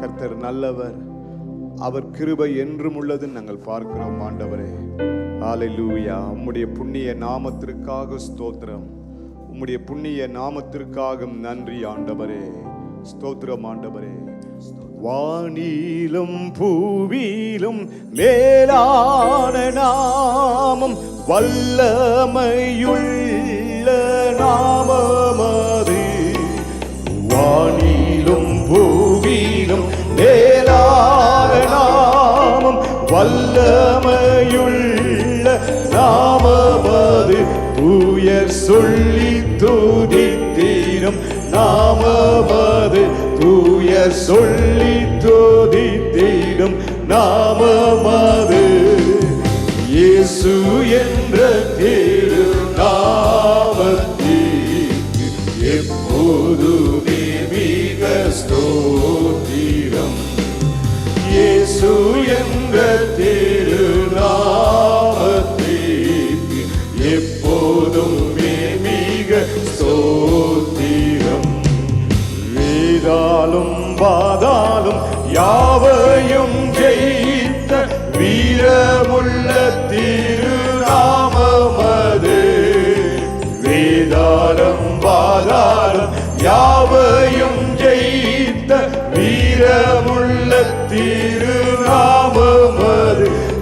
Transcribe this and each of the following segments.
கர்த்தர் நல்லவர், அவர் கிருபை என்றும் உள்ளது நாங்கள் பார்க்கிறோம். ஆண்டவரே ஹல்லேலூயா. உம்முடைய புண்ணிய நாமத்திற்காக ஸ்தோத்திரம், உம்முடைய புண்ணிய நாமத்திற்காக நன்றி ஆண்டவரே. ஸ்தோத்திரம் ஆண்டவரே. வானிலும் பூவிலும் மேலான நாமம், வல்லமையுள்ள நாமமது. வானிலும் பூவிலும் மேலான நாமம், வல்லமையுள்ள நாமமது. தூயர் சொல்லி துதித்திடும் நாமமது, தூயர் சொல்லி துதித்திடும் நாமமது. இயேசு என்ற திருநாமத்திற்கு எப்போதுமே மிக ஸ்தோத்திரம். இயேசு என்ற திருநாமத்திற்கு எப்போதுமே மிக ஸ்தோத்திரம். வேதாலும் பாதாலும் யாவையும் ஜெயித்த வீரமுள்ள திருநாமமது. வேதாலும் பாதாலும் யாவையும் ஜெயித்த வீரமுள்ள திருநாமமது.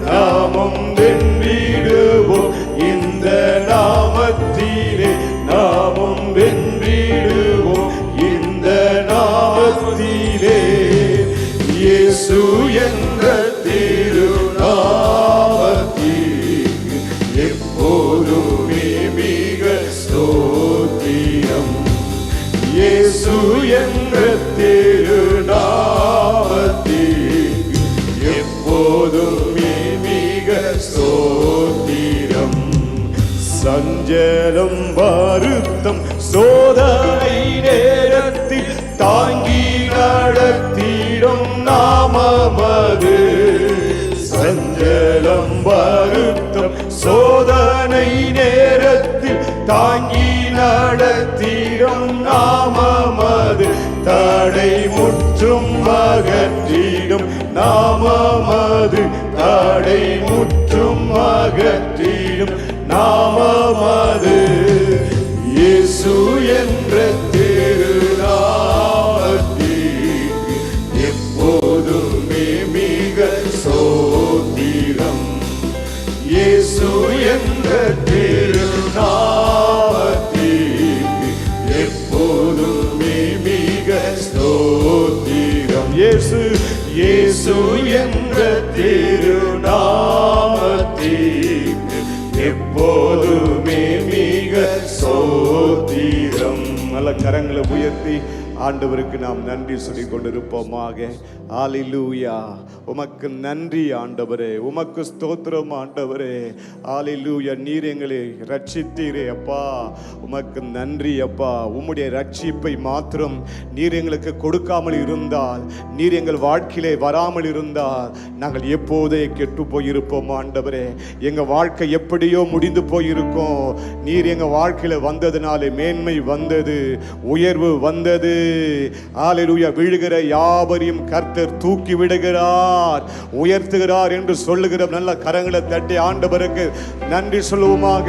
நாமம் வென்றிடுவோம் இந்த நாமத்திலே, நாமம் வென்றிடுவோம் இந்த நாமத்திலே. இயேசு என்ற திருநாமத்திற்கு எப்போதுமே மிக ஸ்தோத்திரம். இயேசு என்ற திருநாமத்திற்கு எப்போதுமே மிக ஸ்தோத்திரம். சஞ்சலம் வருத்தம் சோதனை நேரத்தில் தாங்கி நடத்திடும் நாமமது. சஞ்சலம் வருத்தம் சோதனை நேரத்தில் தாங்கி நடத்திடும் நாமமது. தடை முற்றும் அகற்றிடும் நாமமது, தடை முற்றும் அகற்றிடும் நாமமது. இயேசு என்ற திருநாமத்திற்கு எப்போதுமே மிக ஸ்தோத்திரம். இயேசு என்ற திருநாமத்திற்கு எப்போதுமே மிக ஸ்தோத்திரம். இயேசு இயேசு என்ற திருநாமத்திற்கு எப்போதுமே மிக ஸ்தோத்திரம். நல்ல கரங்களை உயர்த்தி ஆண்டவருக்கு நாம் நன்றி சொல்லிக் கொண்டிருப்போமாக. ஹல்லேலூயா. உமக்கு நன்றி ஆண்டவரே, உமக்கு ஸ்தோத்திரம் ஆண்டவரே. ஹல்லேலூயா. நீர் எங்களை ரட்சித்தீரே அப்பா, உமக்கு நன்றி அப்பா. உம்முடைய ரட்சிப்பை மாத்திரம் நீர் எங்களுக்கு கொடுக்காமல் இருந்தால், நீர் எங்கள் வாழ்க்கையிலே வராமல் இருந்தால் நாங்கள் எப்போதே கெட்டு போயிருப்போம் ஆண்டவரே. எங்கள் வாழ்க்கை எப்படியோ முடிந்து போயிருக்கோம். நீர் எங்கள் வாழ்க்கையில் வந்ததுனாலே மேன்மை வந்தது, உயர்வு வந்தது. ஹல்லேலூயா. விழுகிற யாவரையும் கர்த்தர் தூக்கி விடுகிறார், உயர்த்துகிறார் என்று சொல்லுகிற நல்ல கரங்களை தட்டி ஆண்டவருக்கு நன்றி சொல்லுவோமாக.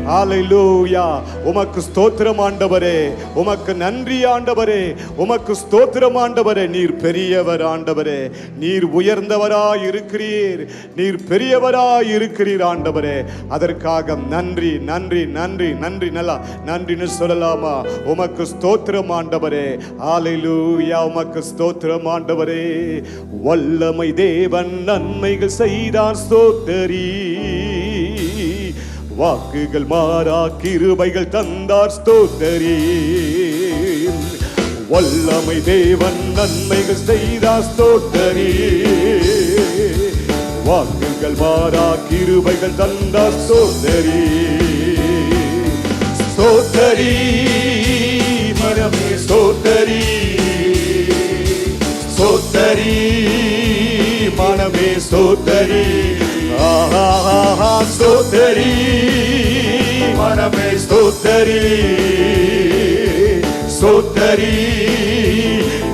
ஹல்லேலூயா. உமக்கு ஸ்தோத்திரம் ஆண்டவரே, உமக்கு நன்றி ஆண்டவரே, உமக்கு ஸ்தோத்திரம் ஆண்டவரே. நீர் பெரியவர் ஆண்டவரே, நீர் உயர்ந்தவராய் இருக்கிறீர், நீர் பெரியவராய் இருக்கிறீர் ஆண்டவரே. அதற்காக நன்றி நன்றி நன்றி நன்றி. நல்லா நன்றின்னு சொல்லலாமா? உமக்கு ஸ்தோத்திரம் ஆண்டவரே. ஹல்லேலூயா. உமக்கு ஸ்தோத்திரம் ஆண்டவரே. வல்லமை தேவன் நன்மைகள் செய்தார் ஸ்தோத்திரி, வாக்குகள் மாறா கிருபைகள் தந்தார் ஸ்தோத்திரி. வல்லமை தேவன் நன்மைகள் செய்தார் ஸ்தோத்திரி, வாக்குகள் மாறா கிருபைகள் தந்தார் ஸ்தோத்திரி. ஸ்தோத்திரி மனமே ஸ்தோத்திரி, ஸ்தோத்திரி மனமே ஸ்தோத்திரி. ஸ்தோத்திரி மனமே ஸ்தோத்திரி, ஸ்தோத்திரி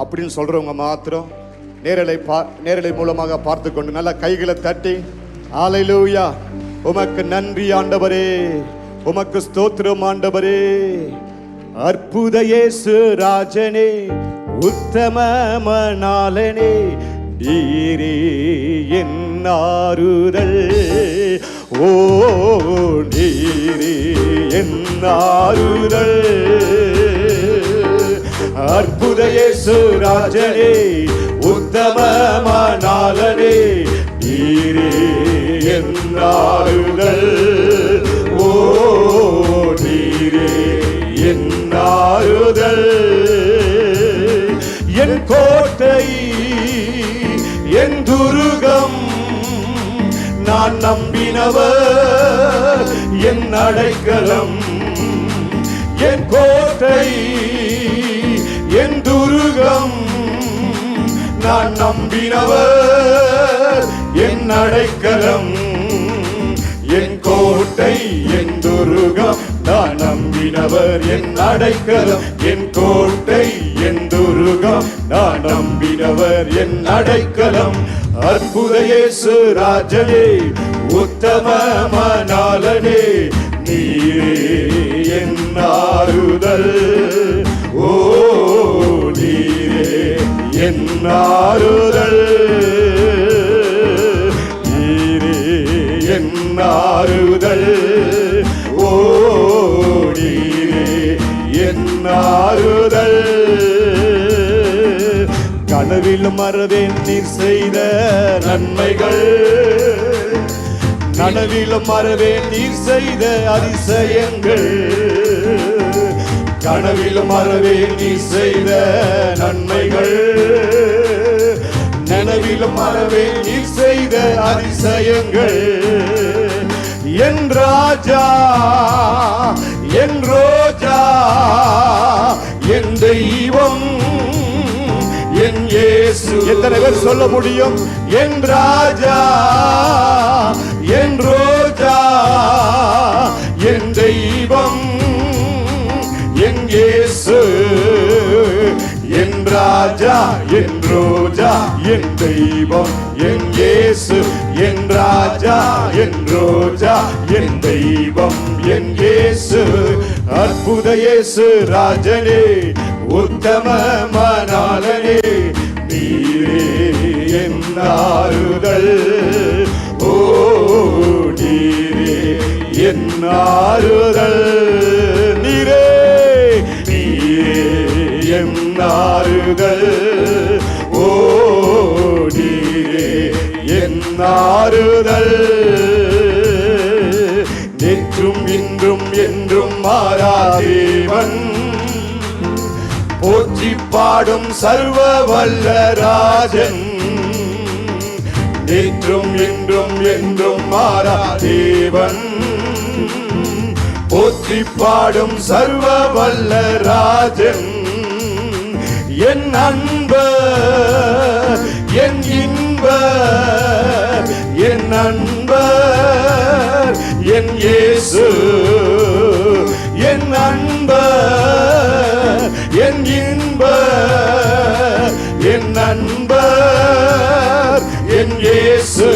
அப்படின்னு சொல்றவங்க மாத்திரம் நேரலை மூலமாக பார்த்து கொண்டு நல்லா கைகளை தட்டி ஹல்லேலூயா, உமக்கு நன்றி ஆண்டவரே, உமக்கு ஸ்தோத்திரம் ஆண்டவரே. அற்புத இயேசு ராஜனே, உத்தம மணாளனே, நீரே என் ஆறுதல். ஓ நீரே என் ஆறுதல். அற்புத இயேசு ராஜனே, உத்தம மணாளனே, நீரே என் ஆறுதல். ஓ நீரே என் ஆறுதல். என் கோட்டை, என் துருகம், நான் நம்பினவர் என் அடைக்கலம். என் கோட்டை, என் துருகம், நான் நம்பினவர் என் அடைக்கலம். என் கோட்டை, என் துருகம், நான் நம்பினவர் என் அடைக்கலம். என் கோட்டை, என் துருகம், நான் நம்பினவர் என் அடைக்கலம். அற்புத இயேசு ராஜனே, உத்தம மணாளனே, நீரே என் ஆறுதல். ஓ நீரே என் ஆறுதல். நீரே என் ஆறுதல். ஓ நீரே என் ஆறுதல். கனவில் மறவேன் நீர் செய்த நன்மைகள், கனவிலும் மறவேன் நீர் செய்த அதிசயங்கள். கனவிலும் மறவேன் நீர் செய்த நன்மைகள், நனவிலும் மறவேன் நீர் செய்த அதிசயங்கள். என் ராஜா, என் ரோஜா, என் தெய்வம், என் இயேசு. எத்தனை பேர் சொல்ல முடியும்? என் ராஜா, என் ரோஜா, என் தெய்வம், என் இயேசு. என் ராஜா, என் ரோஜா, என் தெய்வம், என் இயேசு. என் ராஜா, என் ரோஜா, என் தெய்வம், என் இயேசு. அற்புத இயேசு ராஜனே, உத்தம மணாளனே, நீரே என் ஆறுதல். ஓ நீரே என் ஆறுதல். நீரே நீரே என் ஆறுதல். ஓ நீரே என் ஆறுதல். நேற்றும் இன்றும் என்றும் மாறாதேவன், போற்றி பாடும் சர்வ வல்ல ராஜன். நேற்றும் இன்றும் என்றும் மாறா தேவன், போற்றி பாடும் சர்வ வல்ல ராஜன். என் அன்பர், என் இன்பர், என் அன்பர், என் இயேசு. என் அன்பர், என் இன்பர், என் நண்பர், என் இயேசு.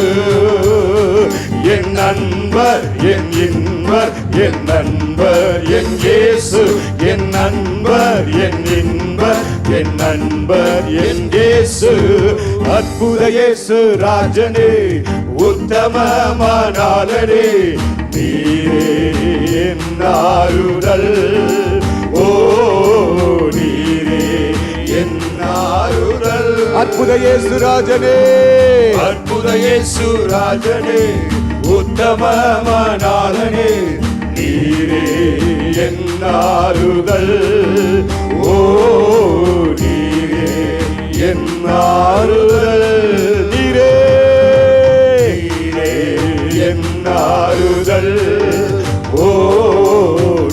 என் நண்பர், என் இன்பர், என் நண்பர், என் இயேசு. என் நண்பர், என் இன்பர், என் நண்பர், என் இயேசு. அற்புத இயேசு ராஜனே, உத்தம மணாளனே, நீரே என் ஆறுதல். ஓ நீரே என் ஆறுதல். அற்புத இயேசு ராஜனே, அற்புத இயேசு ராஜனே, உத்தம மணாளனே, நீரே என் ஆறுதல். ஓ நீரே என் ஆறுதல். நீரே நீரே என் ஆறுதல். ஓ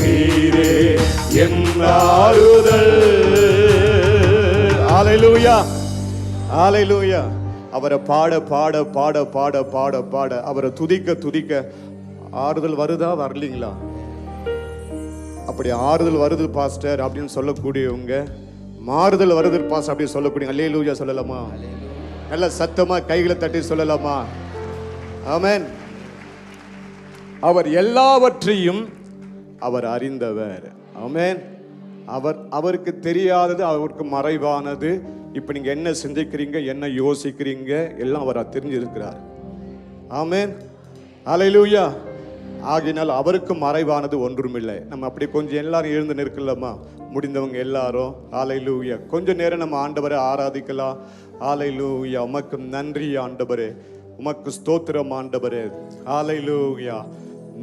நீரே என் ஆறுதல். ஹல்லேலூயா, ஹல்லேலூயா. அவரை பாட பாட பாட பாட பாட பாட, அவரை துதிக்க துதிக்க ஆறுதல் வருதா வரலீங்களா? அப்படி ஆறுதல் வருது பாஸ்டர் அப்படின்னு சொல்லக்கூடியவங்க மாறுதல் வருது பாஸ் அப்படி சொல்லக்கூடிய அல்லேலூயா சொல்லலாமா? நல்ல சத்தமா கைகளை தட்டி சொல்லலாமா? ஆமென். அவர் எல்லாவற்றையும் அவர் அறிந்தவர். ஆமென். அவருக்கு தெரியாதது, அவருக்கு மறைவானது. இப்ப நீங்க என்ன சிந்திக்கிறீங்க, என்ன யோசிக்கிறீங்க, எல்லாம் அவர் தெரிஞ்சிருக்கிறார். ஆமென். அல்லேலூயா. ஆகினால் அவருக்கு மறைவானது ஒன்றுமில்லை. நம்ம அப்படி கொஞ்சம் எல்லாரும் எழுந்து நிற்கலாமா? முடிந்தவங்க எல்லாரும் அல்லேலூயா. கொஞ்ச நேரம் நம்ம ஆண்டவரை ஆராதிக்கலாம். அல்லேலூயா. உமக்கு நன்றி ஆண்டவரே, உமக்கு ஸ்தோத்திரம் ஆண்டவரே. அல்லேலூயா.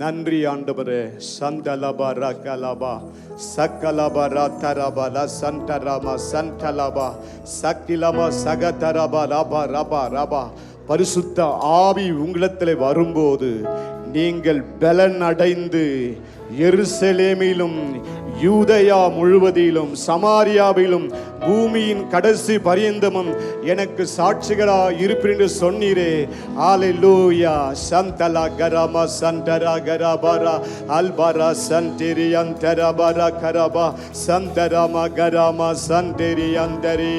நன்றி ஆண்டவரே. சந்தலபா ரகலபா சக்கலபா ரதரபா லசந்தரமா சந்தலபா சக்கிலமா சகதரபா ரபா ரபா ரபா. பரிசுத்த ஆவி உங்களிடத்தில் வரும்போது நீங்கள் பலன் அடைந்து எருசலேமிலும் யூதயா முழுவதிலும் சமாரியாவிலும் பூமியின் கடைசி பரியந்தமும் எனக்கு சாட்சிகளா இருப்பீர் என்று சொன்னீரே. அல்லேலூயா. சந்தலா கரமா சந்தரா கரபரா அல்பரா சந்திரி அந்தரபரா கரபா சந்தரமா கரமா சந்திரி அந்தரே.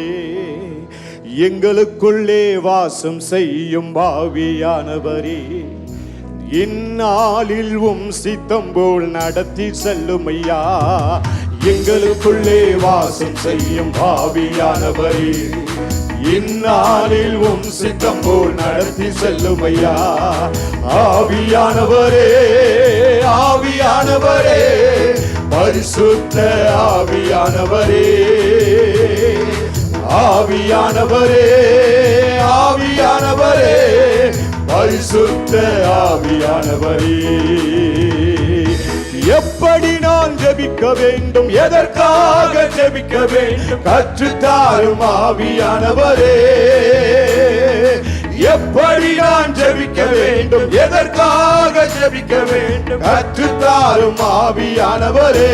எங்களுக்குள்ளே வாசம் செய்யும் ஆவியானவரே, இந்நாளில் சித்தம் போல் நடத்தி செல்லும் ஐயா. எங்களுக்குள்ளே வாசம் செய்யும் ஆவியானவரே, இந்நாளில் சித்தம் போல் நடத்தி செல்லும் ஐயா. ஆவியானவரே, ஆவியானவரே, பரிசுத்த ஆவியானவரே, ஆவியானவரே, ஆவியானவரே, பரிசுத்த ஆவியானவரே. எப்படி நான் ஜெபிக்க வேண்டும், எதற்காக ஜெபிக்க வேண்டும், கற்றுத்தாரும் ஆவியானவரே. எப்படி நான் ஜெபிக்க வேண்டும், எதற்காக ஜெபிக்க வேண்டும், கற்றுத்தாரும் ஆவியானவரே.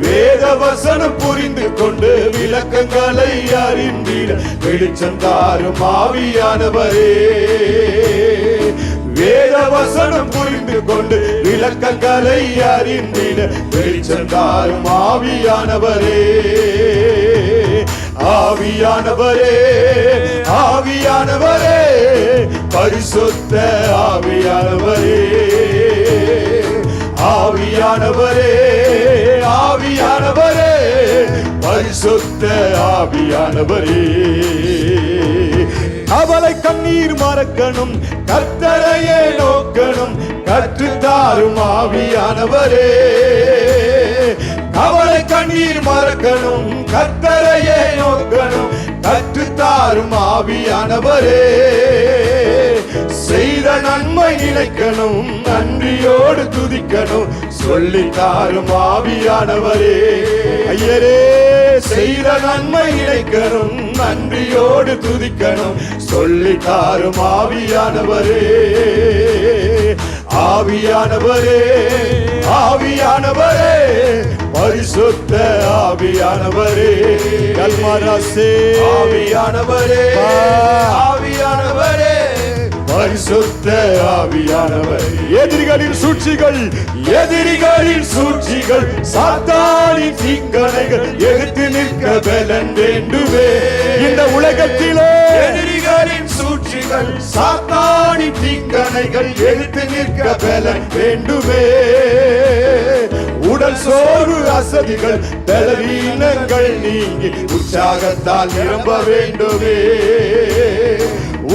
வேத வசனம் புரிந்து கொண்டு விளக்கங்களை அறிந்திட வெளிச்சம் தாரும் ஆவியானவரே. வேத வசனம் புரிந்து கொண்டு விளக்கங்களை அறிந்திட வெளிச்சம் தாரும் ஆவியானவரே. ஆவியானவரே, ஆவியானவரே, பரிசுத்த ஆவியானவரே, ஆவியானவரே, ஆவியானவரே, பரிசுத்த ஆவியானவரே. அவளை கண்ணீர் மறக்கணும், கர்த்தரையே நோக்கணும், கற்றுத்தாரும் ஆவியானவரே. அவளை கண்ணீர் மறக்கணும், கர்த்தரையே நோக்கணும், கற்றுத்தாரும் ஆவியானவரே. செய்த நன்மை நினைக்கணும், நன்றியோடு துதிக்கணும், சொல்லித்தாரும் ஆவியானவரே. ஐயரே, செய்த நன்மை நினைக்கணும், நன்றியோடு துதிக்கணும், சொல்லித்தாரும் ஆவியானவரே. ஆவியானவரே, ஆவியானவரே, பரிசுத்த ஆவியானவரே. கல்மராசே, ஆவியானவரே, ஆவியானவரே, பரிசுத்த ஆவியானவரே. எதிரிகளின் சூழ்ச்சிகள், எதிரிகளின் சூழ்ச்சிகள், சாத்தானின் தீங்கணைகள் எதிர்த்து நிற்க பலன் வேண்டுமே. இந்த உலகத்திலே எதிரிகளின் சூழ்ச்சிகள், சாத்தானின் தீங்கணைகள் எதிர்த்து நிற்க பலன் வேண்டுமே. உடல் சோர்வு அசதிகள் பலவீனங்கள் நீங்கி உற்சாகத்தால் நிரம்ப வேண்டுமே.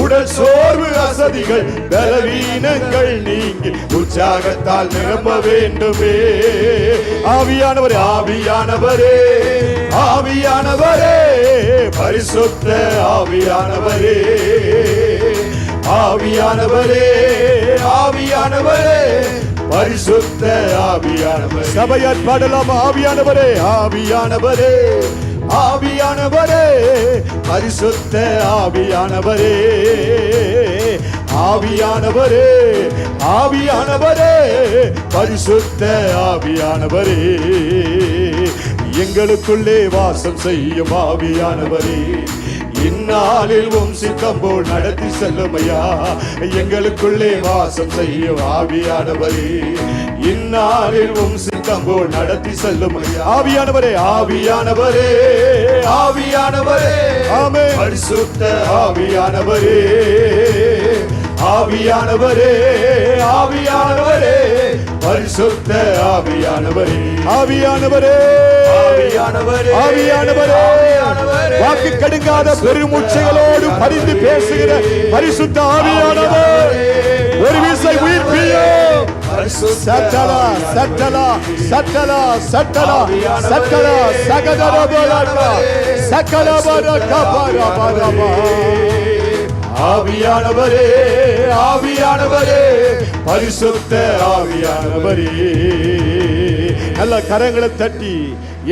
உடல் சோர்வு அசதிகள் பலவீனங்கள் நீங்கி உற்சாகத்தால் நிரம்ப வேண்டுமே. ஆவியானவரே, ஆவியானவரே, ஆவியானவரே, பரிசுத்த ஆவியானவரே, ஆவியானவரே, ஆவியானவரே, பரிசுத்த ஆவியானவரே. சபையார் பாடலாம். ஆவியானவரே, ஆவியானவரே, ஆவியானவரே, பரிசுத்த ஆவியானவரே, ஆவியானவரே, ஆவியானவரே, பரிசுத்த ஆவியானவரே. எங்களுக்குள்ளே வாசம் செய்யும் ஆவியானவரே, இந்நாளில் சித்தம் போல் நடத்தி செல்லுமையா. எங்களுக்குள்ளே வாசம் செய்யும் ஆவியானவரே, இந்நாளில் சித்தம் தேசம் போல் நடத்தி செல்லும் ஆவியானவரே, ஆவியானவரே, ஆவியானவரே, ஆமென். பரிசுத்த ஆவியானவரே, ஆவியானவரே, ஆவியானவரே, பரிசுத்த ஆவியானவரே, ஆவியானவரே, ஆவியானவரே, ஆவியானவரே, வாக்கு கடுங்காத பெருமூச்சைகளோடு பரிந்து பேசுகிற பரிசுத்த ஆவியானவர் ஒரு விசை உயிர்ப்பியும். சட்டலா சட்டலா சட்டலா சட்டலா சட்டலா சகதரபலா சகலபரகபரபரபா. ஆவியானவரே, ஆவியானவரே, பரிசுத்த ஆவியானவரே. நல்ல கரங்களை தட்டி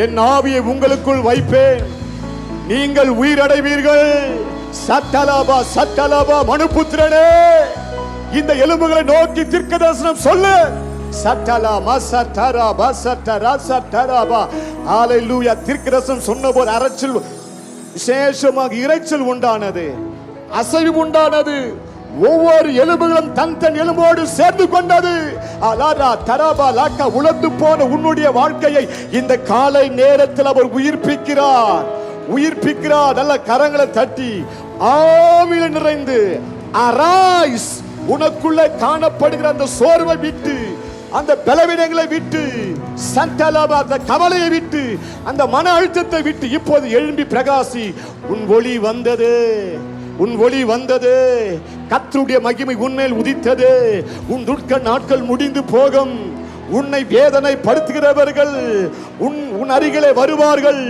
என் ஆவியை உங்களுக்குள் வைப்பேன், நீங்கள் உயிரடைவீர்கள். சட்டலாபா சட்டலாபா. மனுபுத்திரனே, இந்த எலும்புகளை நோக்கி தீர்க்கதரிசனம் சொல்லு. சட்டலா மசட்டரா பசட்டரா சட்டராபா. ஹalleluya. தீர்க்கதரிசனம் சொன்னபோது அரைச்சல், விசேஷமாக இரைச்சல் உண்டானது, அசைவு உண்டானது. ஒவ்வொரு எலும்புகளும் தன் தன் எலும்போடு சேர்ந்து கொண்டது. அலாரா தராபா லாக்கா. உலர்ந்து போன உன்னுடைய வாழ்க்கையை இந்த காலை நேரத்தில் அவர் உயிர்ப்பிக்கிறார், உயிர்ப்பிக்கிறார். நல்ல கரங்களை தட்டி ஆவியில் நிறைந்து அரைஸ். உனக்குள்ள காணப்படுகிற அந்த சோர்வை விட்டு, அந்த பலவீனங்களை விட்டு, சண்டலாபா அந்த கவலையை விட்டு, அந்த மன அழுத்தத்தை விட்டு இப்போது எழும்பி பிரகாசி. உன் ஒளி வந்தது, உன் ஒளி வந்தது. கர்த்தருடைய மகிமை உன்மேல் உதித்தது. உன் துக்க நாட்கள் முடிந்து போகும். உன்னை வேதனை படுத்துகிறவர்கள் உன் அருகிலே வருவார்கள்.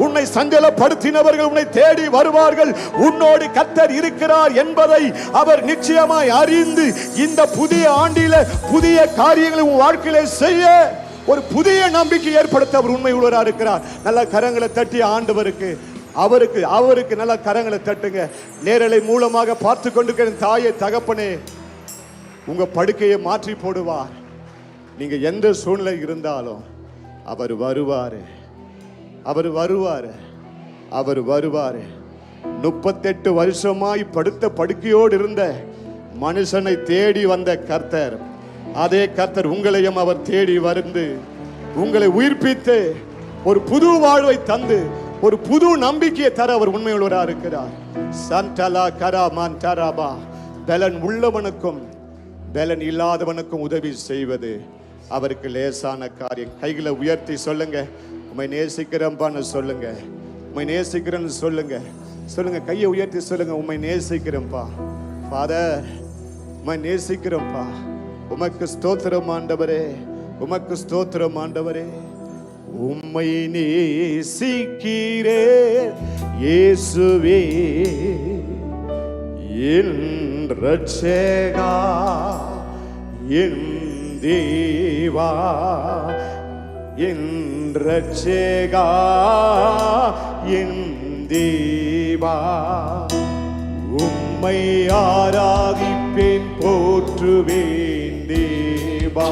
உன்னை சஞ்சலப்படுத்தினவர்கள் உன்னை தேடி வருவார்கள். உன்னோடு கர்த்தர் இருக்கிறார் என்பதை அவர் நிச்சயமாய் அறிந்து இந்த புதிய ஆண்டிலே புதிய காரியங்களை உன் வாழ்க்கையிலே செய்ய ஒரு புதிய நம்பிக்கை ஏற்படுத்த அவர் உண்மை உள்ளவராக இருக்கிறார். நல்ல கரங்களை தட்டி ஆண்டவருக்கு அவருக்கு நல்ல கரங்களை தட்டுங்க. நேரலை மூலமாக பார்த்து கொண்டிருக்கிற தாயே தகப்பனே, உங்க படுக்கையை மாற்றி போடுவார். நீங்க எந்த சூழ்நிலை இருந்தாலும் அவர் வருவாரு, அவர் வருவாரு, அவர் வருவாரு. 38 வருஷமாய் படுத்த படுக்கையோடு இருந்த மனுஷனை தேடி வந்த கர்த்தர், அதே கர்த்தர் உங்களையும் அவர் தேடி வந்து உங்களை உயிர்ப்பித்து ஒரு புது வாழ்வை தந்து ஒரு புது நம்பிக்கையை தர அவர் உண்மையுள்ளவராக இருக்கிறார். சண்டலா கராமான் தராபா. பலன் உள்ளவனுக்கும் பலன் இல்லாதவனுக்கும் உதவி செய்வது அவருக்கு லேசான காரியம். கைகளை உயர்த்தி சொல்லுங்க, உம்மை நேசிக்கிறேன்பான்னு சொல்லுங்க, உம்மை நேசிக்கிறேன்னு சொல்லுங்க, சொல்லுங்க. கையை உயர்த்தி சொல்லுங்க, உம்மை நேசிக்கிறேன்ப்பா ஃபாதர், உம்மை நேசிக்கிறேன்ப்பா. உமக்கு ஸ்தோத்திரம் ஆண்டவரே, உமக்கு ஸ்தோத்திரம் ஆண்டவரே. உம்மை நேசிக்கிறேன் இயேசுவே என் ரட்சகா, என் தேவா, என் ரட்சகா, என் தேவா. உம்மை ஆராதிப்பேன், போற்றுவேன் தேவா.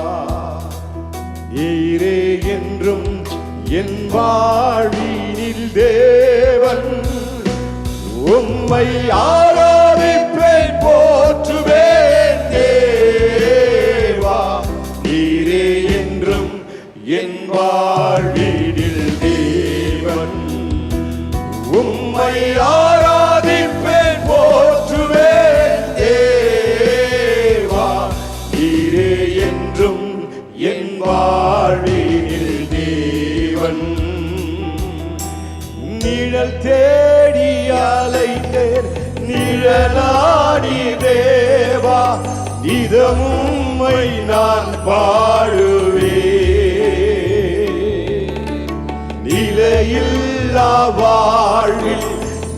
நீரே என்றும் என் வாழ்வினில் தேவன். உம்மை ஆராதிப்பேன், போற்றுவேன் தேவா. நீரே என்றும் என் வாழ்வினில் தேவன். உம்மை ஆராதிப்பேன், போற்றுவேன் தேவா. நீரே என்றும் என் வாழ்வினில் தேவன். நிழல் தேடி அலைந்தேன், நிழலாடி தேவா. இதமும்மை நான் பாடுவேன். நிலையில்லா வாழ்வில்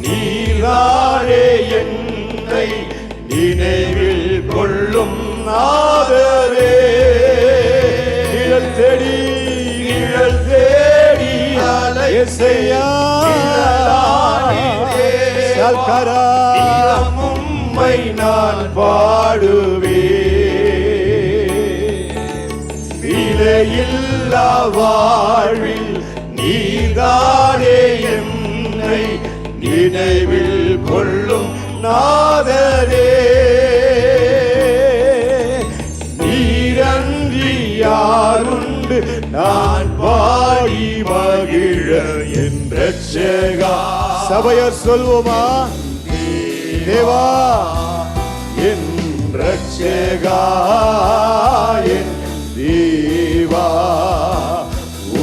நீராடே என்னை நினைவில் கொள்ளும் நாதரே. நிழல் தேடி அலையா உம்மை நான் பாடுவேன். நிலையில்லா வாழ்வில் நீதானே என்னை நினைவில் கொள்ளும் நாதரே. நீரன்றி யாருண்டு நான் ரட்சகா. சபையர் சொல்வோமா? தேவா என் ரட்சகா, என் தேவா,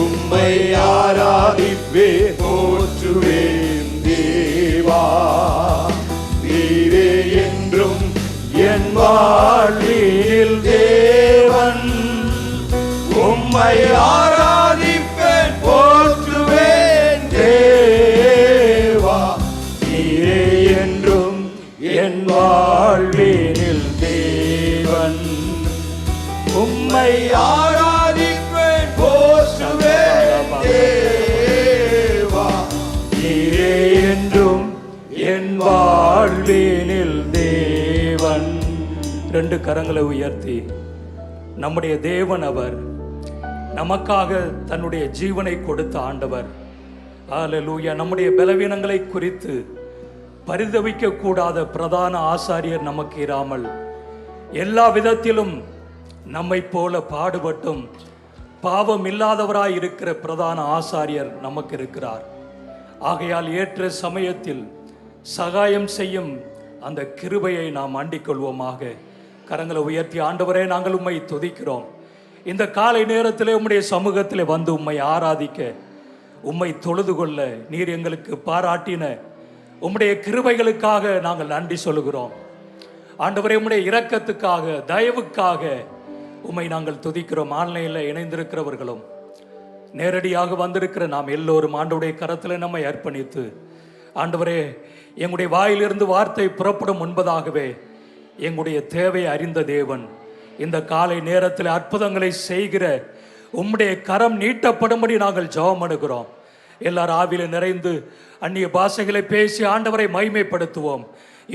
உம்மை ஆராதிப்பே போற்றுவேன் தேவா. நீரே என்றும் என் வாழ்வில் தேவன், உம்மை ஆராதிப்பேன் போற்றுவேன் தேவா. நீரே என்றும் என் வாழ்வில் தேவன், உம்மை ஆராதிப்பேன் போற்றுவேன் தேவா. நீரே என்றும் என் வாழ்வில் தேவன். ரெண்டு கரங்களை உயர்த்தி நம்முடைய தேவன் அவர், நமக்காக தன்னுடைய ஜீவனை கொடுத்த ஆண்டவர். ஹல்லேலூயா. நம்முடைய பலவீனங்களை குறித்து பரிதவிக்க கூடாத பிரதான ஆசாரியர் நமக்கு இராமல், எல்லா விதத்திலும் நம்மை போல பாடுபட்டும் பாவம் இல்லாதவராய் இருக்கிற பிரதான ஆசாரியர் நமக்கு இருக்கிறார். ஆகையால் ஏற்ற சமயத்தில் சகாயம் செய்யும் அந்த கிருபையை நாம் அண்டிக் கொள்வோமாக. கரங்களை உயர்த்தி, ஆண்டவரே நாங்கள் உம்மை துதிக்கிறோம். இந்த காலை நேரத்திலே உம்முடைய சமூகத்திலே வந்து உம்மை ஆராதிக்க, உம்மை தொழுது கொள்ள நீர் எங்களுக்கு பாராட்டின உம்முடைய கிருபைகளுக்காக நாங்கள் நன்றி சொல்லுகிறோம். ஆண்டவரே, உம்முடைய இரக்கத்துக்காக, தயவுக்காக உம்மை நாங்கள் துதிக்கிறோம். ஆன்லைனில் இணைந்திருக்கிறவர்களும் நேரடியாக வந்திருக்கிற நாம் எல்லோரும் ஆண்டவருடைய கரத்தில் நம்மை அர்ப்பணித்து, ஆண்டவரே, எங்களுடைய வாயிலிருந்து வார்த்தை புறப்படும் முன்பதாகவே எங்களுடைய தேவை அறிந்த தேவன், இந்த காலை நேரத்தில் அற்புதங்களை செய்கிற உம்முடைய கரம் நீட்டப்படும்படி நாங்கள் ஜெபம் பண்ணுகிறோம். எல்லாரும் ஆவியில நிறைந்து அந்நிய பாஷைகளை பேசி ஆண்டவரை மகிமைப்படுத்துவோம்.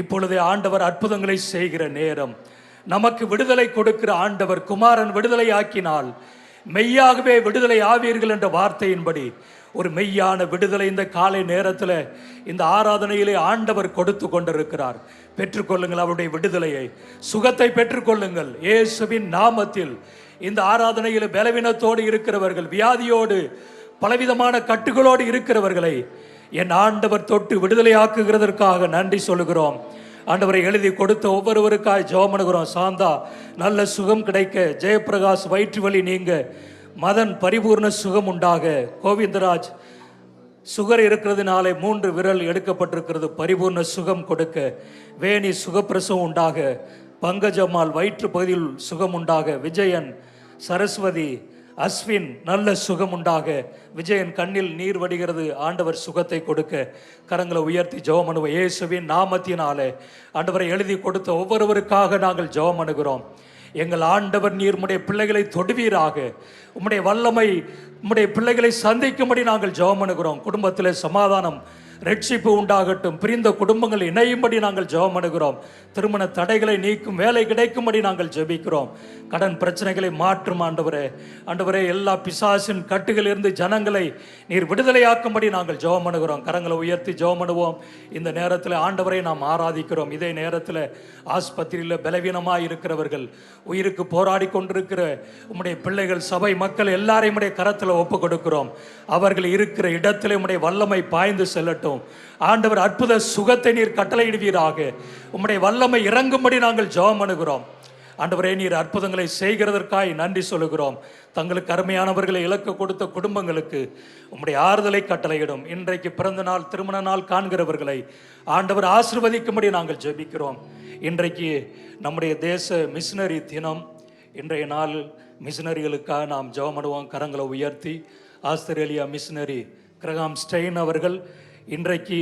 இப்பொழுதே ஆண்டவர் அற்புதங்களை செய்கிற நேரம், நமக்கு விடுதலை கொடுக்கிற ஆண்டவர். குமாரன் விடுதலை ஆக்கினால் மெய்யாகவே விடுதலை ஆவீர்கள் என்ற வார்த்தையின்படி ஒரு மெய்யான விடுதலை இந்த காலை நேரத்தில் இந்த ஆராதனையிலே ஆண்டவர் கொடுத்து கொண்டிருக்கிறார். பெற்றுக்கொள்ளுங்கள் அவருடைய விடுதலையை, சுகத்தை பெற்றுக்கொள்ளுங்கள் இயேசுவின் நாமத்தில். இந்த ஆராதனையில் பலவீனத்தோடு இருக்கிறவர்கள், வியாதியோடு பலவிதமான கட்டுகளோடு இருக்கிறவர்களை என் ஆண்டவர் தொட்டு விடுதலை ஆக்குகிறதற்காக நன்றி சொல்லுகிறோம். ஆண்டவரை எழுதி கொடுத்த ஒவ்வொருவருக்காய் ஜெபம் பண்ணுகிறோம். சாந்தா நல்ல சுகம் கிடைக்க, ஜெயபிரகாஷ் வயிற்று வலி நீங்க, மதன் பரிபூர்ண சுகம் உண்டாக, கோவிந்தராஜ் சுகர் இருக்கிறதுனாலே 3 விரல் எடுக்கப்பட்டிருக்கிறது, பரிபூர்ண சுகம் கொடுக்க, வேணி சுகப்பிரசவம் உண்டாக, பங்கஜம்மாள் வயிற்று பகுதியில் சுகம் உண்டாக, விஜயன், சரஸ்வதி, அஸ்வின் நல்ல சுகம் உண்டாக, விஜயன் கண்ணில் நீர் வடிகிறது, ஆண்டவர் சுகத்தை கொடுக்க. கரங்களை உயர்த்தி ஜெபம் பண்ணுவோம். இயேசுவின் நாமத்தினாலே ஆண்டவரை எழுதி கொடுத்த ஒவ்வொருவருக்காக நாங்கள் ஜெபம் பண்ணுகிறோம். எங்கள் ஆண்டவர் நீர் உம்முடைய பிள்ளைகளை தொடுவீராக, உம்முடைய வல்லமை உம்முடைய பிள்ளைகளை சந்திக்கும்படி நாங்கள் ஜெபம் பண்ணுகிறோம். குடும்பத்திலே சமாதானம் ரட்சிப்பு உண்டாகட்டும், பிரிந்த குடும்பங்கள் இணையும்படி நாங்கள் ஜெபம் பண்ணுகிறோம். திருமண தடைகளை நீக்கும் வேலை கிடைக்கும்படி நாங்கள் ஜெபிக்கிறோம். கடன் பிரச்சனைகளை மாற்றும் ஆண்டவரே. ஆண்டவரே, எல்லா பிசாசின் கட்டுகளிலிருந்து ஜனங்களை நீர் விடுதலையாக்கும்படி நாங்கள் ஜெபம் பண்ணுகிறோம். கரங்களை உயர்த்தி ஜெபம் பண்ணுவோம். இந்த நேரத்தில் ஆண்டவரை நாம் ஆராதிக்கிறோம். இதே நேரத்தில் ஆஸ்பத்திரியில் பலவீனமாக இருக்கிறவர்கள், உயிருக்கு போராடி கொண்டிருக்கிற உம்முடைய பிள்ளைகள், சபை மக்கள் எல்லாரையும் உடைய கரத்தில் ஒப்பு கொடுக்கிறோம். அவர்கள் இருக்கிற இடத்திலே உம்முடைய வல்லமை பாய்ந்து செல்லட்டும். ஆண்டவர் அற்புத சுகத்தை நீர் கட்டளையிடுவீராக. உம்முடைய வல்லமை இறங்கும்படி நாங்கள் ஜெபம் பண்ணுகிறோம். ஆண்டவரே, நீர் அற்புதங்களை செய்கிறதற்காய் நன்றி சொல்லுகிறோம். தங்களுக்கு அருமையானவர்களை இலக்கு கொடுத்த குடும்பங்களுக்கு உம்முடைய ஆறுதலை கட்டளையிடும். இன்றைக்கு பிறந்த நாள், திருமண நாள் காண்கிறவர்களை ஆண்டவர் ஆசீர்வதிக்கும்படி நாங்கள் ஜெபிக்கிறோம். இன்றைக்கு நம்முடைய தேச மிஷினரி தினம். இன்றைய நாள் மிஷினரிகளுக்காக நாம் ஜெபம் பண்ணுவோம். கரங்களை உயர்த்தி, ஆஸ்திரேலியா மிஷினரி கிரகாம் ஸ்டெயின் அவர்கள் இன்றைக்கு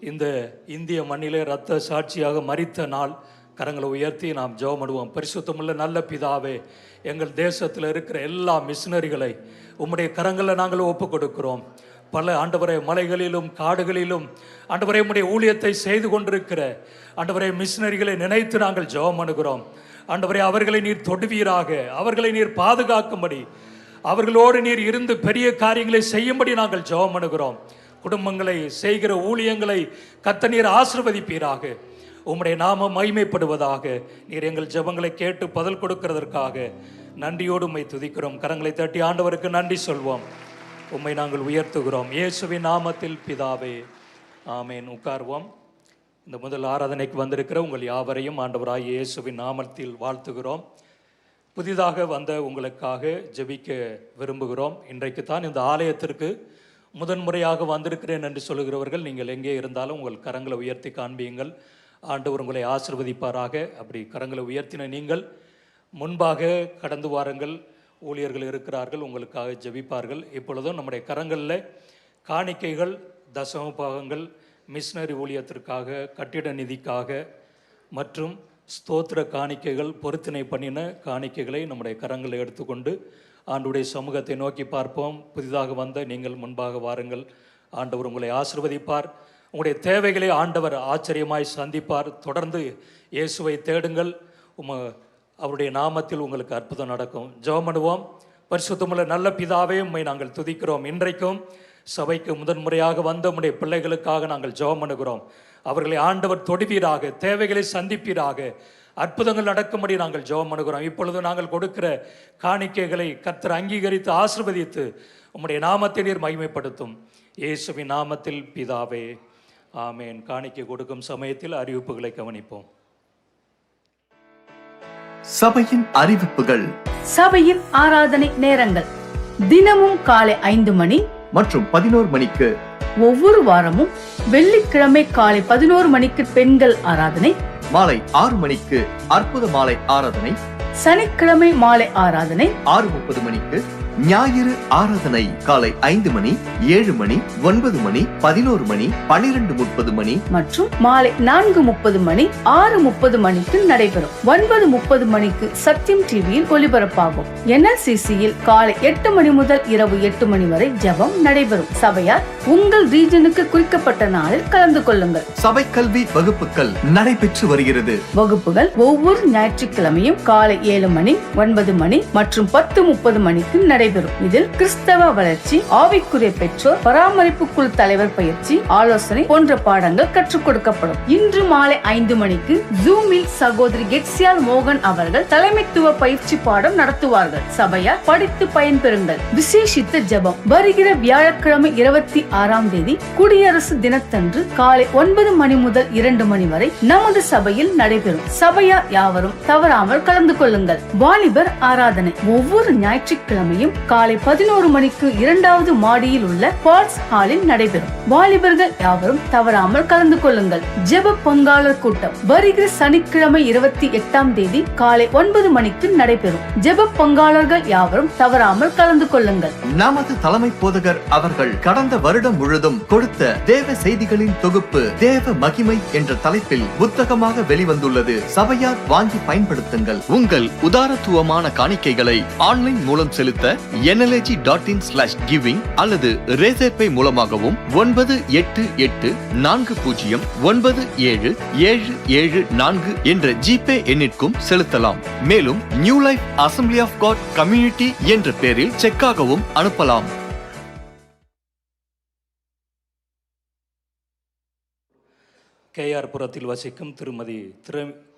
இந்த இந்திய மண்ணிலே இரத்த சாட்சியாக மரித்த நாள். கரங்களை உயர்த்தி நாம் ஜெபம் பண்ணுவோம். பரிசுத்தமுள்ள நல்ல பிதாவே, எங்கள் தேசத்தில் இருக்கிற எல்லா மிஷினரிகளை உம்முடைய கரங்களில் நாங்கள் ஒப்பு கொடுக்கிறோம். பல ஆண்டவரை மலைகளிலும் காடுகளிலும் ஆண்டவரை உம்முடைய ஊழியத்தை செய்து கொண்டிருக்கிற ஆண்டவரை மிஷினரிகளை நினைத்து நாங்கள் ஜெபம் பண்ணுகிறோம். ஆண்டவரை, அவர்களை நீர் தொடுவீராக, அவர்களை நீர் பாதுகாக்கும்படி, அவர்களோடு நீர் இருந்து பெரிய காரியங்களை செய்யும்படி நாங்கள் ஜெபம் பண்ணுகிறோம். குடும்பங்களை செய்கிற ஊழியங்களை கர்த்தர் நீர் ஆசீர்வதிப்பீராக. உம்முடைய நாமம் மகிமைப்படுவதாக. நீர் எங்கள் ஜெபங்களை கேட்டு பதில் கொடுக்கிறதற்காக நன்றியோடு உம்மை துதிக்கிறோம். கரங்களை தட்டி ஆண்டவருக்கு நன்றி சொல்வோம். உம்மை நாங்கள் உயர்த்துகிறோம் இயேசுவின் நாமத்தில் பிதாவே, ஆமேன். உட்கார்வோம். இந்த முதல் ஆராதனைக்கு வந்திருக்கிற உங்கள் யாவரையும் ஆண்டவராகிய இயேசுவின் நாமத்தில் வாழ்த்துகிறோம். புதிதாக வந்த உங்களுக்காக ஜெபிக்க விரும்புகிறோம். இன்றைக்கு தான் இந்த ஆலயத்திற்கு முதன்முறையாக வந்திருக்கிறேன் என்று சொல்லுகிறவர்கள் நீங்கள் எங்கே இருந்தாலும் உங்கள் கரங்களை உயர்த்தி காண்பியுங்கள். ஆண்டவர் உங்களை ஆசீர்வதிப்பாராக. அப்படி கரங்களை உயர்த்தின நீங்கள் முன்பாக கடந்து வாருங்கள். ஊழியர்கள் இருக்கிறார்கள், உங்களுக்காக ஜெபிப்பார்கள். இப்பொழுதும் நம்முடைய கரங்களில் காணிக்கைகள், தசம பாகங்கள், மிஷனரி ஊழியத்திற்காக, கட்டிட நிதிக்காக மற்றும் ஸ்தோத்திர காணிக்கைகள், பொருத்தினை பண்ணின காணிக்கைகளை நம்முடைய கரங்களில் எடுத்துக்கொண்டு ஆண்டவருடைய சமூகத்தை நோக்கி பார்ப்போம். புதிதாக வந்த நீங்கள் முன்பாக வாருங்கள். ஆண்டவர் உங்களை ஆசீர்வதிப்பார். உங்களுடைய தேவைகளை ஆண்டவர் ஆச்சரியமாய் சந்திப்பார். தொடர்ந்து இயேசுவை தேடுங்கள். அவருடைய நாமத்தில் உங்களுக்கு அற்புதம் நடக்கும். ஜெபம் பண்ணுவோம். பரிசுத்தமுள்ள நல்ல பிதாவே, உம்மை நாங்கள் துதிக்கிறோம். இன்றைக்கும் சபைக்கு முதன்முறையாக வந்த உம்முடைய பிள்ளைகளுக்காக நாங்கள் ஜெபம் பண்ணுகிறோம். அவர்களை ஆண்டவர் தொடுவீராக, தேவைகளை சந்திப்பீராக, அற்புதங்கள் நடக்கும்படி நாங்கள் ஜெபம் பண்ணுகிறோம். இப்பொழுது நாங்கள் கொடுக்கிற காணிக்கைகளை கர்த்தர் அங்கீகரித்து ஆசீர்வதித்து உம்முடைய நாமத்தை நீர் மகிமைப்படுத்தும் இயேசுவின் நாமத்தில் பிதாவே, ஆமேன். காணிக்கை கொடுக்கும் சமயத்தில் அறிவிப்புகளை கவனிப்போம். சபையின் அறிவிப்புகள். சபையின் ஆராதனை நேரங்கள் தினமும் காலை 5 மணி மற்றும் 11 மணிக்கு. ஒவ்வொரு வாரமும் வெள்ளிக்கிழமை காலை 11 மணிக்கு பெண்கள் ஆராதனை, மாலை 6 மணிக்கு அற்புத மாலை ஆராதனை, சனிக்கிழமை மாலை ஆராதனை 6:30 மணிக்கு, ஞாயிறு ஆராதனை காலை 5 மணி, 7 மணி, 9 மணி, 11 மணி, 12:30 மணி மற்றும் மாலை 4:30 மணி, 6:30 மணிக்கு நடைபெறும். 9:30 மணிக்கு சத்தியம் டிவியில் ஒளிபரப்பாகும். NLCCயில் காலை 8 மணி முதல் இரவு 8 மணி வரை ஜெபம் நடைபெறும். சபையார் உங்கள் ரீஜனுக்கு குறிக்கப்பட்ட நாளில் கலந்து கொள்ளுங்கள். சபை கல்வி வகுப்புகள் நடைபெற்று வருகிறது. வகுப்புகள் ஒவ்வொரு ஞாயிற்றுக்கிழமையும் காலை 7 மணி, 9 மணி மற்றும் 10:30 மணிக்கு நடைபெறும். இதில் கிறிஸ்தவ வளர்ச்சி, ஆவிக்குரிய பெற்றோர் பராமரிப்பு குழு தலைவர் பயிற்சி, ஆலோசனை போன்ற பாடங்கள் கற்றுக் கொடுக்கப்படும். இன்று மாலை 5 மணிக்கு ஜூமில் சகோதரி கெட்சியால் மோகன் அவர்கள் தலைமைத்துவ பயிற்சி பாடம் நடத்துவார்கள். சபையார் படித்து பயன்பெறுங்கள். விசேஷித்த ஜெபம் வருகிற வியாழக்கிழமை 26ஆம் தேதி குடியரசு தினத்தன்று காலை 9 மணி முதல் 2 மணி வரை நமது சபையில் நடைபெறும். சபையார் யாவரும் தவறாமல் கலந்து கொள்ளுங்கள். வாலிபர் ஆராதனை ஒவ்வொரு ஞாயிற்றுக்கிழமையும் காலை 11 மணிக்கு 2வது மாடியில் உள்ள பால்ஸ் ஹாலில் நடைபெறும். வாலிபர்கள் யாவரும் தவறாமல் கலந்து கொள்ளுங்கள். ஜெப பங்காளர் கூட்டம் வருகிற சனிக்கிழமை 28ஆம் தேதி காலை 9 மணிக்கு நடைபெறும். ஜெப பங்காளர்கள் யாவரும் தவறாமல் கலந்து கொள்ளுங்கள். நமது தலைமை போதகர் அவர்கள் கடந்த வருடம் முழுதும் கொடுத்த தேவ செய்திகளின் தொகுப்பு தேவ மகிமை என்ற தலைப்பில் புத்தகமாக வெளிவந்துள்ளது. சபையார் வாங்கி பயன்படுத்துங்கள். உங்கள் உதாரத்துவமான காணிக்கைகளை ஆன்லைன் மூலம் செலுத்த nlg.in/giving அல்லது ரேசர் பே மூலமாகவும் 984040977774 என்ற ஜிபே எண்ணிற்கும் செலுத்தலாம். மேலும் New Life Assembly of God Community என்ற பெயரில் செக்காகவும் அனுப்பலாம். KR புரத்தில் வசிக்கும் திருமதி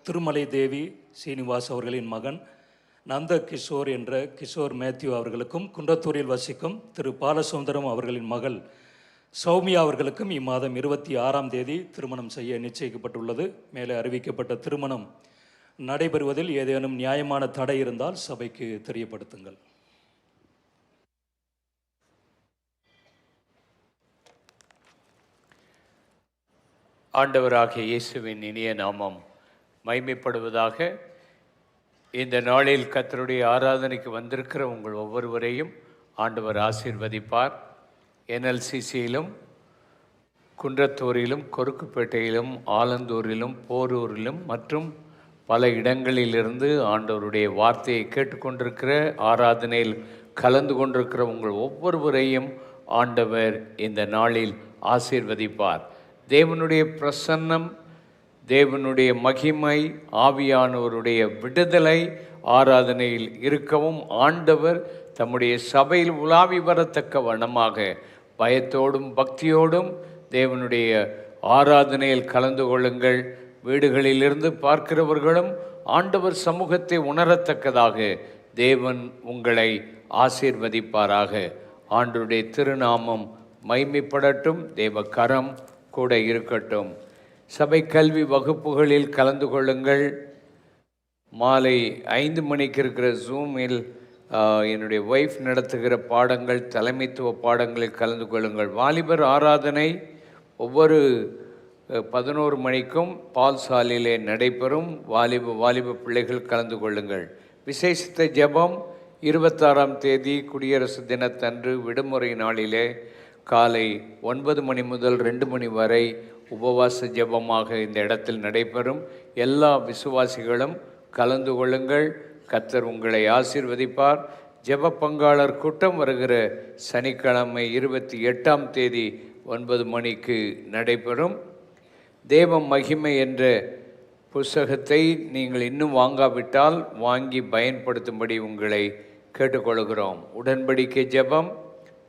திருமலை தேவி சீனிவாஸ் அவர்களின் மகன் நந்த கிஷோர் என்ற கிஷோர் மேத்யூ அவர்களுக்கும், குன்றத்தூரில் வசிக்கும் திரு பாலசுந்தரம் அவர்களின் மகள் சௌமியா அவர்களுக்கும் இம்மாதம் 26ஆம் தேதி திருமணம் செய்ய நிச்சயிக்கப்பட்டுள்ளது. மேலே அறிவிக்கப்பட்ட திருமணம் நடைபெறுவதில் ஏதேனும் நியாயமான தடை இருந்தால் சபைக்கு தெரியப்படுத்துங்கள். ஆண்டவராகிய இயேசுவின் இனிய நாமம் மகிமைப்படுவதாக. இந்த நாளில் கர்த்தருடைய ஆராதனைக்கு வந்திருக்கிற உங்கள் ஒவ்வொருவரையும் ஆண்டவர் ஆசீர்வதிப்பார். NLCCயிலும், குன்றத்தூரிலும், கொருக்குப்பேட்டையிலும், ஆலந்தூரிலும், போரூரிலும் மற்றும் பல இடங்களிலிருந்து ஆண்டவருடைய வார்த்தையை கேட்டுக்கொண்டிருக்கிற, ஆராதனையில் கலந்து கொண்டிருக்கிற உங்கள் ஒவ்வொருவரையும் ஆண்டவர் இந்த நாளில் ஆசீர்வதிப்பார். தேவனுடைய பிரசன்னம், தேவனுடைய மகிமை, ஆவியானவருடைய விடுதலை ஆராதனையில் இருக்கவும் ஆண்டவர் தம்முடைய சபையில் உலாவி வரத்தக்க வண்ணமாக பயத்தோடும் பக்தியோடும் தேவனுடைய ஆராதனையில் கலந்து கொள்ளுங்கள். வீடுகளிலிருந்து பார்க்கிறவர்களும் ஆண்டவர் சமூகத்தை உணரத்தக்கதாக தேவன் உங்களை ஆசீர்வதிப்பாராக. ஆண்டவருடைய திருநாமம் மைமைப்படட்டும். தேவ கரம் கூட இருக்கட்டும். சபை கல்வி வகுப்புகளில் கலந்து கொள்ளுங்கள். மாலை 5 மணிக்கு இருக்கிற ஜூமில் என்னுடைய ஒய்ஃப் நடத்துகிற பாடங்கள், தலைமைத்துவ பாடங்களில் கலந்து கொள்ளுங்கள். வாலிபர் ஆராதனை ஒவ்வொரு 11 மணிக்கும் பால் சாலையிலே நடைபெறும். வாலிப பிள்ளைகள் கலந்து கொள்ளுங்கள். விசேஷித்த ஜெபம் 26ஆம் தேதி குடியரசு தினத்தன்று விடுமுறை நாளிலே காலை 9 மணி முதல் 2 மணி வரை உபவாச ஜெபமாக இந்த இடத்தில் நடைபெறும். எல்லா விசுவாசிகளும் கலந்து கொள்ளுங்கள். கர்த்தர் உங்களை ஆசீர்வதிப்பார். ஜெப பங்காளர் கூட்டம் வருகிற சனிக்கிழமை 28ஆம் தேதி 9 மணிக்கு நடைபெறும். தேவ மகிமை என்ற புஸ்தகத்தை நீங்கள் இன்னும் வாங்காவிட்டால் வாங்கி பயன்படுத்தும்படி உங்களை கேட்டுக்கொள்கிறோம். உடன்படிக்கை ஜெபம்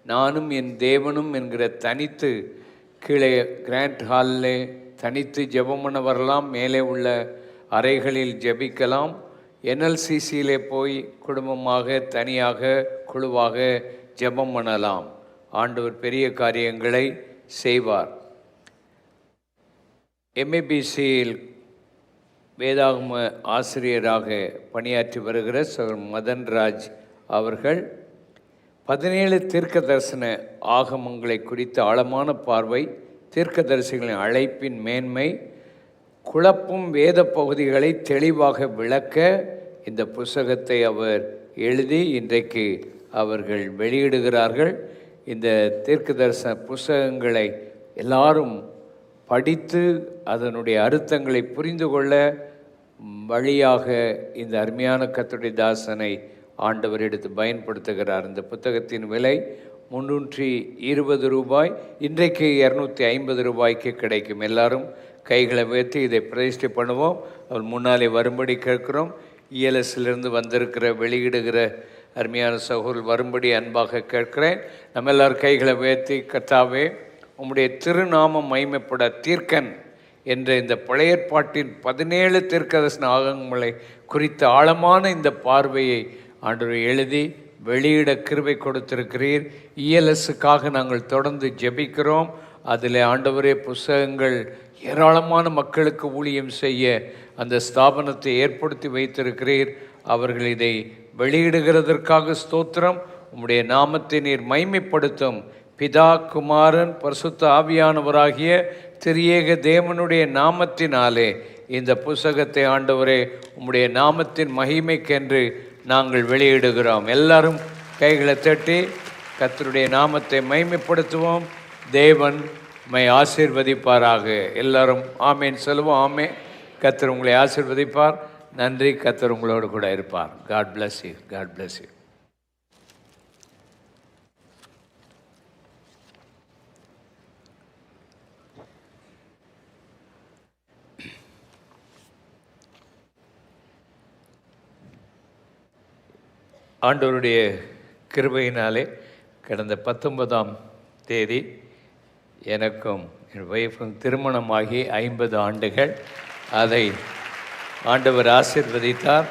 நானும் என் தேவனும் என்கிற தனித்து கீழே கிராண்ட் ஹாலில் தனித்து ஜெபம் பண்ண வரலாம். மேலே உள்ள அறைகளில் ஜெபிக்கலாம். NLCCயிலே போய் குடும்பமாக தனியாக குழுவாக ஜெபம் பண்ணலாம். ஆண்டவர் பெரிய காரியங்களை செய்வார். MABCயில் வேதாகம ஆசிரியராக பணியாற்றி வருகிற மதன்ராஜ் அவர்கள் 17 தீர்க்க தரிசன ஆகமங்களை குறித்த ஆழமான பார்வை, தீர்க்கதரிசிகளின் அழைப்பின் மேன்மை, குழப்பும் வேத பகுதிகளை தெளிவாக விளக்க இந்த புஸ்தகத்தை அவர் எழுதி இன்றைக்கு அவர்கள் வெளியிடுகிறார்கள். இந்த தீர்க்க தரிசன புஸ்தகங்களை எல்லாரும் படித்து அதனுடைய அர்த்தங்களை புரிந்து கொள்ள வழியாக இந்த அருமையான கர்த்தருடைய தாசனை ஆண்டவர் எடுத்து பயன்படுத்துகிறார். இந்த புத்தகத்தின் விலை 320 ரூபாய், இன்றைக்கு 250 ரூபாய்க்கு கிடைக்கும். எல்லாரும் கைகளை உயர்த்தி இதை பிரதிஷ்டை பண்ணுவோம். அவர் முன்னாலே வரும்படி கேட்கிறோம். ELSலிருந்து வந்திருக்கிற வெளியிடுகிற அருமையான சகோதரர் வரும்படி அன்பாக கேட்கிறேன். நம்ம எல்லாரும் கைகளை உயர்த்தி, கர்த்தாவே உம்முடைய திருநாமம் மகிமைப்பட தீர்க்கன் என்ற இந்த பழைய ஏற்பாட்டின் 17 தீர்க்கதரிசன ஆகமங்களை குறித்த ஆழமான இந்த பார்வையை ஆண்டவர் எழுதி வெளியிட கிருபை கொடுத்திருக்கிறீர். ELSக்காக நாங்கள் தொடர்ந்து ஜெபிக்கிறோம். அதில் ஆண்டவரே புஸ்தகங்கள் ஏராளமான மக்களுக்கு ஊழியம் செய்ய அந்த ஸ்தாபனத்தை ஏற்படுத்தி வைத்திருக்கிறீர். அவர்கள் இதை வெளியிடுகிறதற்காக ஸ்தோத்திரம். உம்முடைய நாமத்தை நீர் மைமைப்படுத்தும். பிதா, குமாரன், பரிசுத்த ஆவியானவராகிய திரியேக தேவனுடைய நாமத்தினாலே இந்த புஸ்தகத்தை ஆண்டவரே உம்முடைய நாமத்தின் மகிமைக்கென்று நாங்கள் வெளியிடுகிறோம். எல்லாரும் கைகளை தட்டி கர்த்தருடைய நாமத்தை மகிமைப்படுத்துவோம். தேவன் மை ஆசீர்வதிப்பாராக. எல்லாரும் ஆமேன் சொல்லுவோம். ஆமே. கர்த்தர் உங்களை ஆசீர்வதிப்பார். நன்றி. கர்த்தர் உங்களோடு கூட இருப்பார். God bless you. God bless you. ஆண்டவருடைய கிருபையினாலே கடந்த 19ஆம் தேதி எனக்கும் என் ஒய்ஃபும் திருமணமாகி 50 ஆண்டுகள். அதை ஆண்டவர் ஆசீர்வதித்தார்.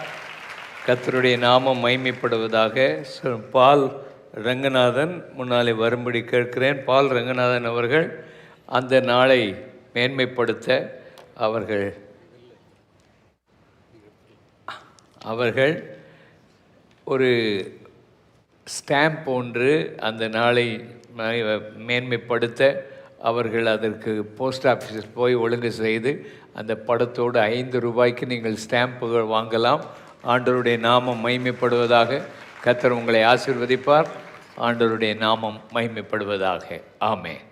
கர்த்தருடைய நாமம் மகிமைப்படுவதாக. பால் ரங்கநாதன் முன்னாலே வரும்படி கேட்கிறேன். பால் ரங்கநாதன் அவர்கள் அந்த நாளை மேன்மைப்படுத்த அவர்கள் ஒரு ஸ்டாம்ப் ஒன்று அந்த நாளை மேன்மைப்படுத்த அவர்கள் அதற்கு போஸ்ட் ஆஃபீஸில் போய் ஒழுங்கு செய்து அந்த படத்தோடு 5 ரூபாய்க்கு நீங்கள் ஸ்டாம்புகள் வாங்கலாம். ஆண்டவருடைய நாமம் மகிமைப்படுவதாக. கர்த்தர் உங்களை ஆசீர்வதிப்பார். ஆண்டவருடைய நாமம் மகிமைப்படுவதாக. ஆமென்.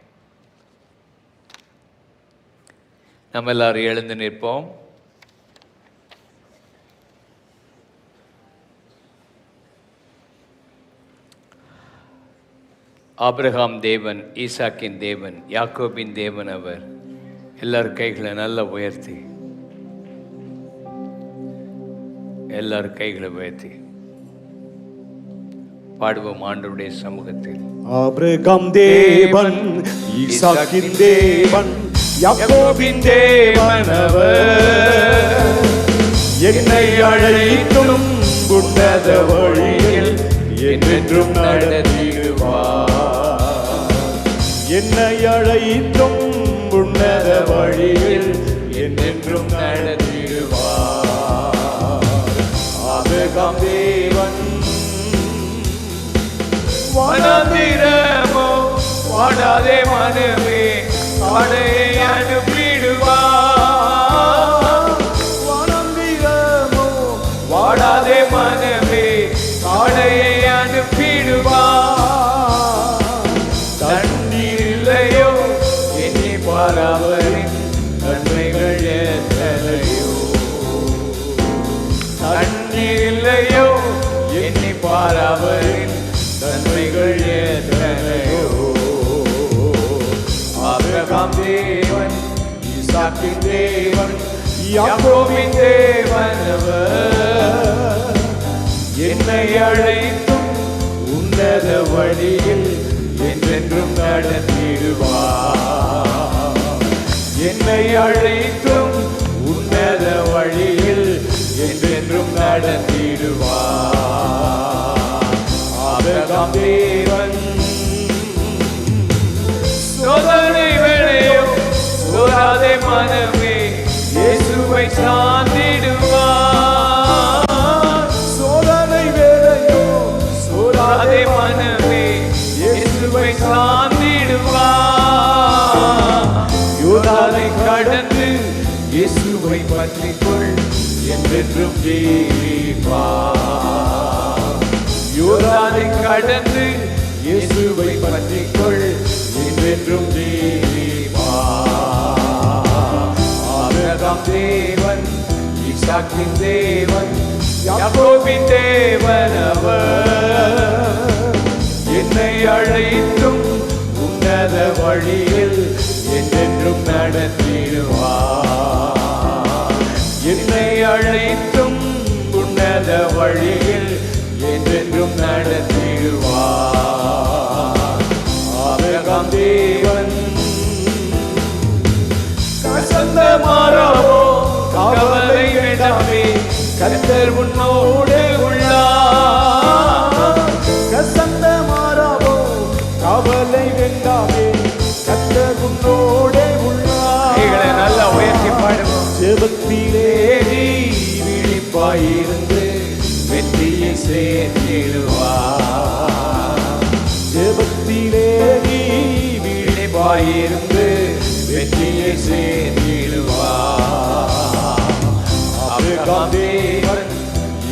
நம்ம எல்லாரும் எழுந்து நிற்போம். ஆபிரகாம் தேவன், ஈசாக்கின் தேவன், யாக்கோபின் தேவன் அவர். எல்லாரும் கைகளை நல்லா உயர்த்தி, எல்லாரும் கைகளை உயர்த்தி பாடுவோம் ஆண்டவருடைய சமூகத்தில். ஆபிரகாம் தேவன், ஈசாக்கின் தேவன், யாக்கோபின் தேவன் அவர். என்னை அழைத்தும் உன்னத வழியில் என்றென்றும் நடத்திடுவார். என்னை அழைத்தும் உன்னத வழியில் என்றென்றும் நடத்திடுவார். ஆபிரகாம் தேவன் வனாந்திரமோ வாடாதே மனமே ஆடையை அனுப்பிடுவார். வனாந்திரமோ வாடாதே மனமே ஆடையை அனுப்பிடுவார். தண்ணீர் இல்லையோ எண்ணி பாராவரின் நன்மைகள் எத்தனையோ. தண்ணீர் இல்லையோ எண்ணி பாராவரின் நன்மைகள் எத்தனையோ. ஆபிரகாம் தேவன், ஈசாக்கின் தேவன், யாக்கோபின் தேவன் அவர். என்னை அழைத்தும் உன்னத வழியில் என்றென்றும் நடத்திடுவார். என்னை அழைத்தும் உன்னத வழியில் என்றென்றும் நடத்திடுவார். ஆபிரகாம் தேவன் சோதனை வேளையோ சோராதே மனமே இயேசுவை சார்ந்திடுவார். சோதனை வேளையோ சோராதே மனமே இயேசுவை சார்ந்திடுவார். யோர்தானை கடந்து இயேசுவை பற்றிக்கொள் என்றென்றும் ஜீவிப்பார். யோர்தானை கடந்து இயேசுவை பற்றிக்கொள் என்றென்றும் ஜீவிப்பார். ஆபிரகாம் தேவன், ஈசாக்கின் தேவன், யாக்கோபின் தேவன் அவர். என்னை அழைத்தும் உன்னத வழியில் என்றென்றும் நடத்திடுவார். என்னை அழைத்தும் உன்னத வழியில் என்றென்றும் நடத்திடுவார். ஆபிரகாம் தேவன் கசந்த மாறாவோ கவலை வேண்டாமே கர்த்தர் உன்னோடு உள்ளார். கசந்த மாறாவோ கவலை வேண்டாமே கர்த்தர் உன்னோடே உள்ளார். கைகளை நல்லா உயர்த்தி பாடுவோம். ஜெபத்திலே நீ விழிப்பாயிருந்து வெற்றியை சேர்த்திடுவார். ஜெபத்திலே நீ விழிப்பாயிருந்து வெற்றியை சேர்த்திடுவார். ஆபிரகாம் தேவன்,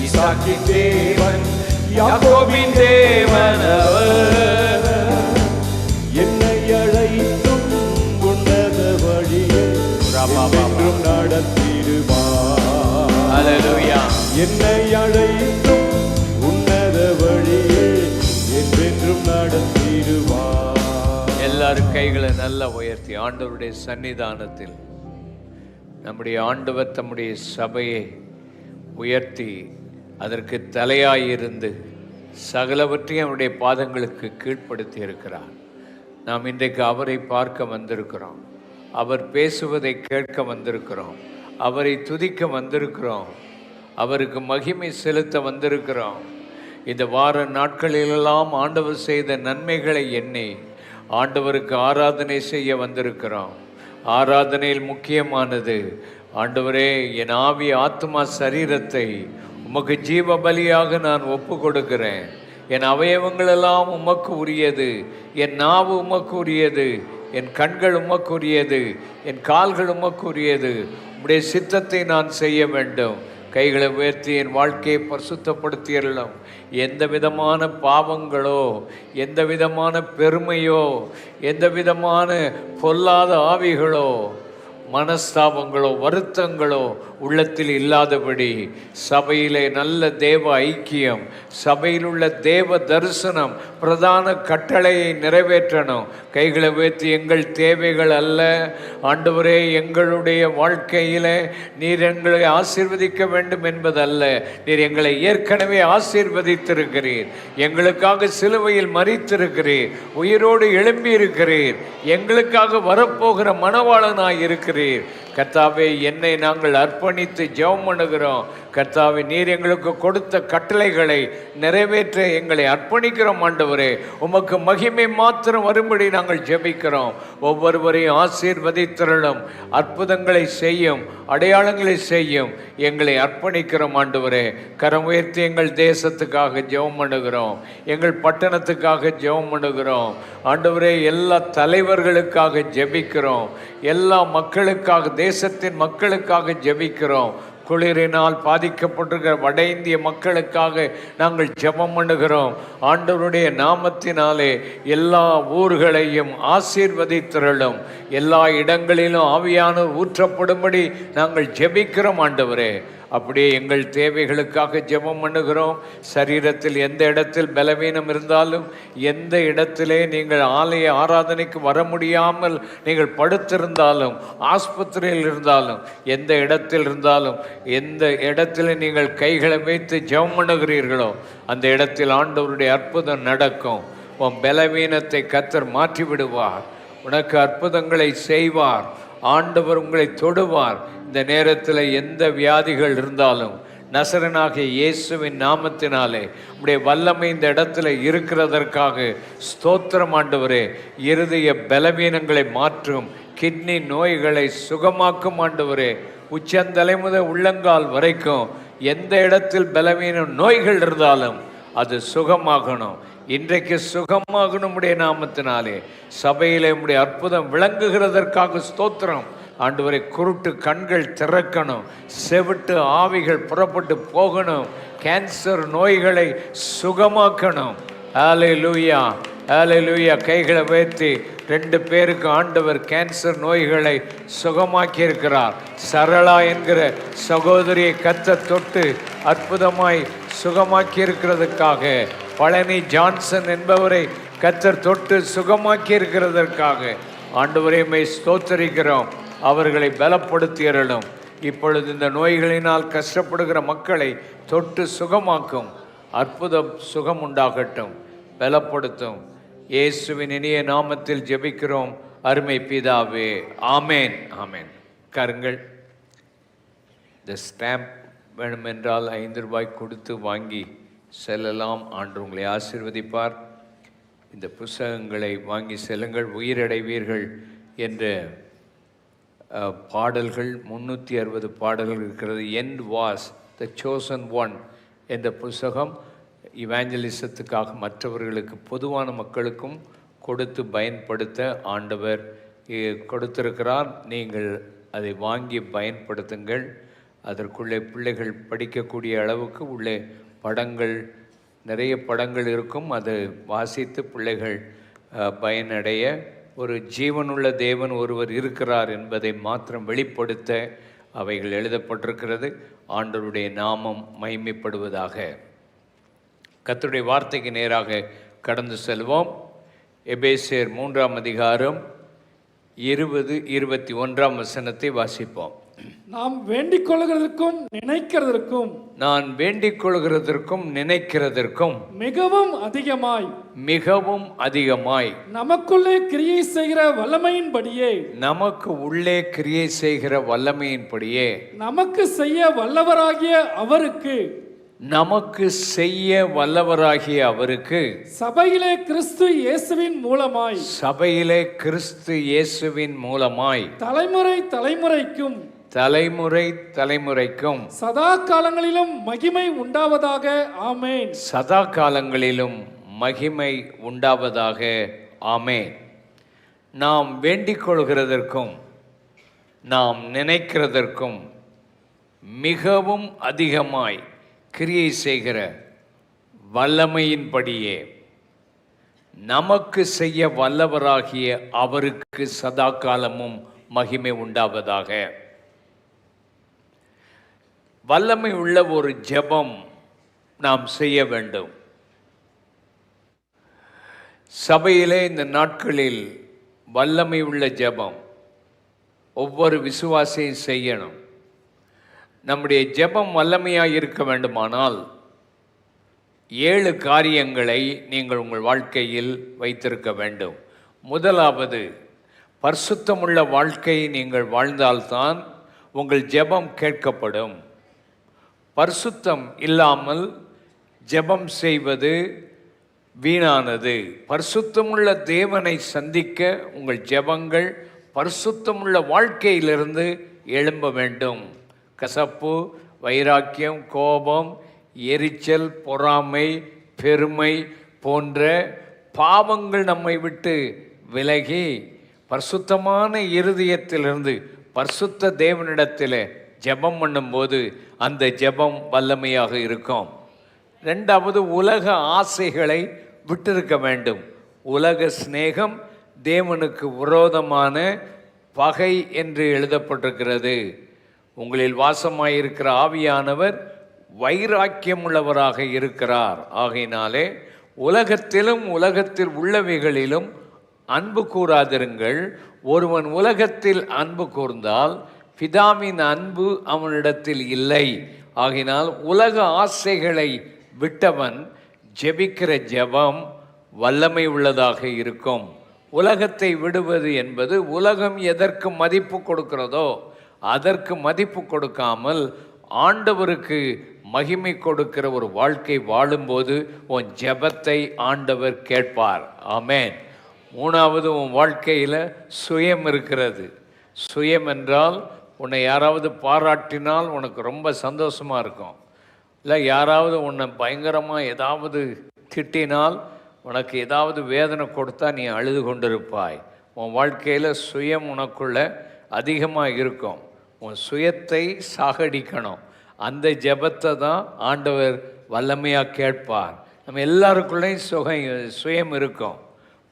ஈசாக்கின் தேவன், யாக்கோபின் தேவன் அவர். என்னை அழைத்தும் உன்னத வழியில் என்றென்றும் நடத்திடுவார். ஹல்லேலூயா. என்னை அழைத்தும் உன்னத வழியில் என்றென்றும் நடத்திடுவார். எல்லாரும் கைகளை நல்லா உயர்த்தி ஆண்டவருடைய சன்னிதானத்தில் நம்முடைய ஆண்டவர் தம்முடைய சபையை உயர்த்தி அதற்கு தலையாயிருந்து சகலவற்றையும் அவருடைய பாதங்களுக்கு கீழ்ப்படுத்தி இருக்கிறார். நாம் இன்றைக்கு அவரை பார்க்க வந்திருக்கிறோம். அவர் பேசுவதை கேட்க வந்திருக்கிறோம். அவரை துதிக்க வந்திருக்கிறோம். அவருக்கு மகிமை செலுத்த வந்திருக்கிறோம். இந்த வார நாட்களிலெல்லாம் ஆண்டவர் செய்த நன்மைகளை எண்ணி ஆண்டவருக்கு ஆராதனை செய்ய வந்திருக்கிறோம். ஆராதனையில் முக்கியமானது, ஆண்டவரே என் ஆவி ஆத்மா சரீரத்தை உமக்கு ஜீவ பலியாக நான் ஒப்பு கொடுக்கிறேன். என் அவயவங்களெல்லாம் உமக்கு உரியது. என் நாவு உமக்கு உரியது. என் கண்கள் உமக்கு உரியது. என் கால்கள் உமக்கு உரியது. உம்முடைய சித்தத்தை நான் செய்ய வேண்டும். கைகளை உயர்த்தி என் வாழ்க்கையை பரிசுத்தப்படுத்தியறலாம். எந்த விதமான பாவங்களோ, எந்த விதமான பெருமையோ, எந்த விதமான பொல்லாத ஆவிகளோ, மனஸ்தாபங்களோ, வருத்தங்களோ உள்ளத்தில் இல்லாதபடி சபையிலே நல்ல தேவ ஐக்கியம், சபையில் உள்ள தேவ தரிசனம், பிரதான கட்டளையை நிறைவேற்றணும். கைகளை உயர்த்தி எங்கள் தேவைகள் அல்ல ஆண்டவரே, எங்களுடைய வாழ்க்கையில் நீர் எங்களை ஆசீர்வதிக்க வேண்டும் என்பதல்ல. நீர் எங்களை ஏற்கனவே ஆசீர்வதித்திருக்கிறீர். எங்களுக்காக சிலுவையில் மரித்திருக்கிறீர். உயிரோடு எழும்பியிருக்கிறீர். எங்களுக்காக வரப்போகிற மணவாளனாய் இருக்கிறீர். கர்த்தாவே, என்னை நாங்கள் அர்ப்பணித்து ஜெபம் பண்ணுகிறோம். கர்த்தாவே, நீர் எங்களுக்கு கொடுத்த கட்டளைகளை நிறைவேற்ற எங்களை அர்ப்பணிக்கிறோம். ஆண்டவரே, உமக்கு மகிமை மாத்திரம் வரும்படி நாங்கள் ஜெபிக்கிறோம். ஒவ்வொருவரையும் ஆசீர்வதித்தருளும், அற்புதங்களை செய்யும், அடையாளங்களை செய்யும். எங்களை அர்ப்பணிக்கிறோம். ஆண்டவரே, கரம் உயர்த்தி எங்கள் தேசத்துக்காக ஜெபம் பண்ணுகிறோம், எங்கள் பட்டணத்துக்காக ஜெபம் பண்ணுகிறோம். ஆண்டவரே, எல்லா தலைவர்களுக்காக ஜெபிக்கிறோம், எல்லா மக்களுக்காக, தேசத்தின் மக்களுக்காக ஜெபிக்கிறோம். குளிரினால் பாதிக்கப்பட்டிருக்கிற வட இந்திய மக்களுக்காக நாங்கள் ஜெபம் பண்ணுகிறோம். ஆண்டவருடைய நாமத்தினாலே எல்லா ஊர்களையும் ஆசீர்வதித்திரளும், எல்லா இடங்களிலும் ஆவியானவர் ஊற்றப்படும்படி நாங்கள் ஜெபிக்கிறோம். ஆண்டவரே, அப்படியே எங்கள் தேவைகளுக்காக ஜெபம் பண்ணுகிறோம். சரீரத்தில் எந்த இடத்தில் பலவீனம் இருந்தாலும், எந்த இடத்திலே நீங்கள் ஆலய ஆராதனைக்கு வர முடியாமல் நீங்கள் படுத்திருந்தாலும், ஆஸ்பத்திரியில் இருந்தாலும், எந்த இடத்தில் இருந்தாலும், எந்த இடத்துல நீங்கள் கைகளை வைத்து ஜெபம் பண்ணுகிறீர்களோ அந்த இடத்தில் ஆண்டவருடைய அற்புதம் நடக்கும். உன் பலவீனத்தை கர்த்தர் மாற்றி விடுவார், உனக்கு அற்புதங்களை செய்வார். ஆண்டவர் உங்களை தொடுவார். இந்த நேரத்தில் எந்த வியாதிகள் இருந்தாலும் நசரனாகிய இயேசுவின் நாமத்தினாலே உடைய வல்லமை இந்த இடத்துல இருக்கிறதற்காக ஸ்தோத்திரம். ஆண்டவரே, இருதய பலவீனங்களை மாற்றும், கிட்னி நோய்களை சுகமாக்கும். ஆண்டவரே, உச்சந்தலை முதல் உள்ளங்கால் வரைக்கும் எந்த இடத்தில் பலவீனம் நோய்கள் இருந்தாலும் அது சுகமாகணும். இன்றைக்கு சுகமாகணும் உடைய நாமத்தினாலே. சபையிலே உடைய அற்புதம் விளங்குகிறதற்காக ஸ்தோத்திரம். ஆண்டவரை, குருட்டு கண்கள் திறக்கணும், செவிட்டு ஆவிகள் புறப்பட்டு போகணும், கேன்சர் நோய்களை சுகமாக்கணும். ஹல்லேலூயா, ஹல்லேலூயா. கைகளை உயர்த்தி 2 பேருக்கு ஆண்டவர் கேன்சர் நோய்களை சுகமாக்கி இருக்கிறார். சரளா என்கிற சகோதரியை கர்த்தர் தொட்டு அற்புதமாய் சுகமாக்கி இருக்கிறதுக்காக, பழனி ஜான்சன் என்பவரை கர்த்தர் தொட்டு சுகமாக்கி இருக்கிறதற்காக ஆண்டவரை மை ஸ்தோத்தரிக்கிறோம். அவர்களை பலப்படுத்தியறலும். இப்பொழுது இந்த நோய்களினால் கஷ்டப்படுகிற மக்களை தொட்டு சுகமாக்கும். அற்புதம், சுகம் உண்டாகட்டும், பலப்படுத்தும். இயேசுவின் இனிய நாமத்தில் ஜெபிக்கிறோம் அருமை பிதாவே, ஆமேன், ஆமேன். கருங்கள். இந்த ஸ்டாம்ப் வேணுமென்றால் 5 ரூபாய் கொடுத்து வாங்கி செல்லலாம். ஆண்டு உங்களை ஆசீர்வதிப்பார். இந்த புஸ்தகங்களை வாங்கி செல்லுங்கள். உயிரடைவீர்கள் என்ற பாடல்கள் 360 பாடல்கள் இருக்கிறது. End was the chosen one என்ற புஸ்தகம் இவாஞ்சலிசத்துக்காக மற்றவர்களுக்கு, பொதுவான மக்களுக்கும் கொடுத்து பயன்படுத்த ஆண்டவர் கொடுத்திருக்கிறார். நீங்கள் அதை வாங்கி பயன்படுத்துங்கள். அதற்குள்ளே பிள்ளைகள் படிக்கக்கூடிய அளவுக்கு உள்ளே படங்கள், நிறைய படங்கள் இருக்கும். அதை வாசித்து பிள்ளைகள் பயனடைய, ஒரு ஜீவனுள்ள தேவன் ஒருவர் இருக்கிறார் என்பதை மாத்திரம் வெளிப்படுத்த அவைகள் எழுதப்பட்டிருக்கிறது. ஆண்டவருடைய நாமம் மகிமைப்படுவதாக. கர்த்தருடைய வார்த்தைக்கு நேராக கடந்து செல்வோம். எபேசியர் 3ஆம் அதிகாரம் 20-21 வசனத்தை வாசிப்போம். நாம் வேண்டிக் கொள்கிறதற்கும் நினைக்கிறதற்கும், நான் வேண்டிக் கொள்கிறதற்கும் நினைக்கிறதற்கும் மிகவும் அதிகமாய், மிகவும் அதிகமாய் நமக்குள்ளே கிரியை செய்கிற வல்லமையின்படியே, நமக்கு உள்ளே கிரியை செய்கிற வல்லமையின்படியே, நமக்கு செய்ய வல்லவராகிய அவருக்கு, நமக்கு செய்ய வல்லவராகிய அவருக்கு, சபையிலே கிறிஸ்து இயேசுவின் மூலமாய், சபையிலே கிறிஸ்து இயேசுவின் மூலமாய், தலைமுறை தலைமுறைக்கும், தலைமுறை தலைமுறைக்கும், சதா காலங்களிலும் மகிமை உண்டாவதாக. ஆமேன். சதா காலங்களிலும் மகிமை உண்டாவதாக. ஆமேன். நாம் வேண்டிக் கொள்கிறதற்கும் நாம் நினைக்கிறதற்கும் மிகவும் அதிகமாய் கிரியை செய்கிற வல்லமையின்படியே நமக்கு செய்ய வல்லவராகிய அவருக்கு சதா காலமும் மகிமை உண்டாவதாக. வல்லமை உள்ள ஒரு ஜெபம் நாம் செய்ய வேண்டும். சபையிலே இந்த நாட்களில் வல்லமை உள்ள ஜெபம் ஒவ்வொரு விசுவாசியும் செய்யணும். நம்முடைய ஜெபம் வல்லமையாக இருக்க வேண்டுமானால் 7 காரியங்களை நீங்கள் உங்கள் வாழ்க்கையில் வைத்திருக்க வேண்டும். முதலாவது, பரிசுத்தமுள்ள வாழ்க்கை நீங்கள் வாழ்ந்தால்தான் உங்கள் ஜெபம் கேட்கப்படும். பரிசுத்தம் இல்லாமல் ஜெபம் செய்வது வீணானது. பரிசுத்தமுள்ள தேவனை சந்திக்க உங்கள் ஜெபங்கள் பரிசுத்தமுள்ள வாழ்க்கையிலிருந்து எழும்ப வேண்டும். கசப்பு, வைராக்கியம், கோபம், எரிச்சல், பொறாமை, பெருமை போன்ற பாவங்கள் நம்மை விட்டு விலகி பரிசுத்தமான இருதயத்திலிருந்து பரிசுத்த தேவனிடத்தில் ஜெபம் பண்ணும்போது அந்த ஜெபம் வல்லமையாக இருக்கும். ரெண்டாவது, உலக ஆசைகளை விட்டிருக்க வேண்டும். உலக சிநேகம் தேவனுக்கு விரோதமான பகை என்று எழுதப்பட்டிருக்கிறது. உங்களில் வாசமாயிருக்கிற ஆவியானவர் வைராக்கியம் உள்ளவராக இருக்கிறார். ஆகையினாலே உலகத்திலும் உலகத்தில் உள்ளவைகளிலும் அன்பு கூறாதிருங்கள். ஒருவன் உலகத்தில் அன்பு கூர்ந்தால் பிதாவின் அன்பு அவனிடத்தில் இல்லை. ஆகினால் உலக ஆசைகளை விட்டவன் ஜெபிக்கிற ஜெபம் வல்லமை உள்ளதாக இருக்கும். உலகத்தை விடுவது என்பது உலகம் எதற்கு மதிப்பு கொடுக்கிறதோ அதற்கு மதிப்பு கொடுக்காமல் ஆண்டவருக்கு மகிமை கொடுக்கிற ஒரு வாழ்க்கை வாழும்போது உன் ஜெபத்தை ஆண்டவர் கேட்பார். ஆமென். மூணாவது, உன் வாழ்க்கையில் சுயம் இருக்கிறது. சுயம் என்றால் உன்னை யாராவது பாராட்டினால் உனக்கு ரொம்ப சந்தோஷமாக இருக்கும். இல்லை யாராவது உன்னை பயங்கரமாக ஏதாவது திட்டினால் உனக்கு ஏதாவது வேதனை கொடுத்தா நீ அழுது கொண்டிருப்பாய். உன் வாழ்க்கையில் சுயம் உனக்குள்ள அதிகமாக இருக்கும். உன் சுயத்தை சாகடிக்கணும். அந்த ஜெபத்தை தான் ஆண்டவர் வல்லமையாக கேட்பார். நம்ம எல்லாருக்குள்ளேயும் சுயம் இருக்கும்.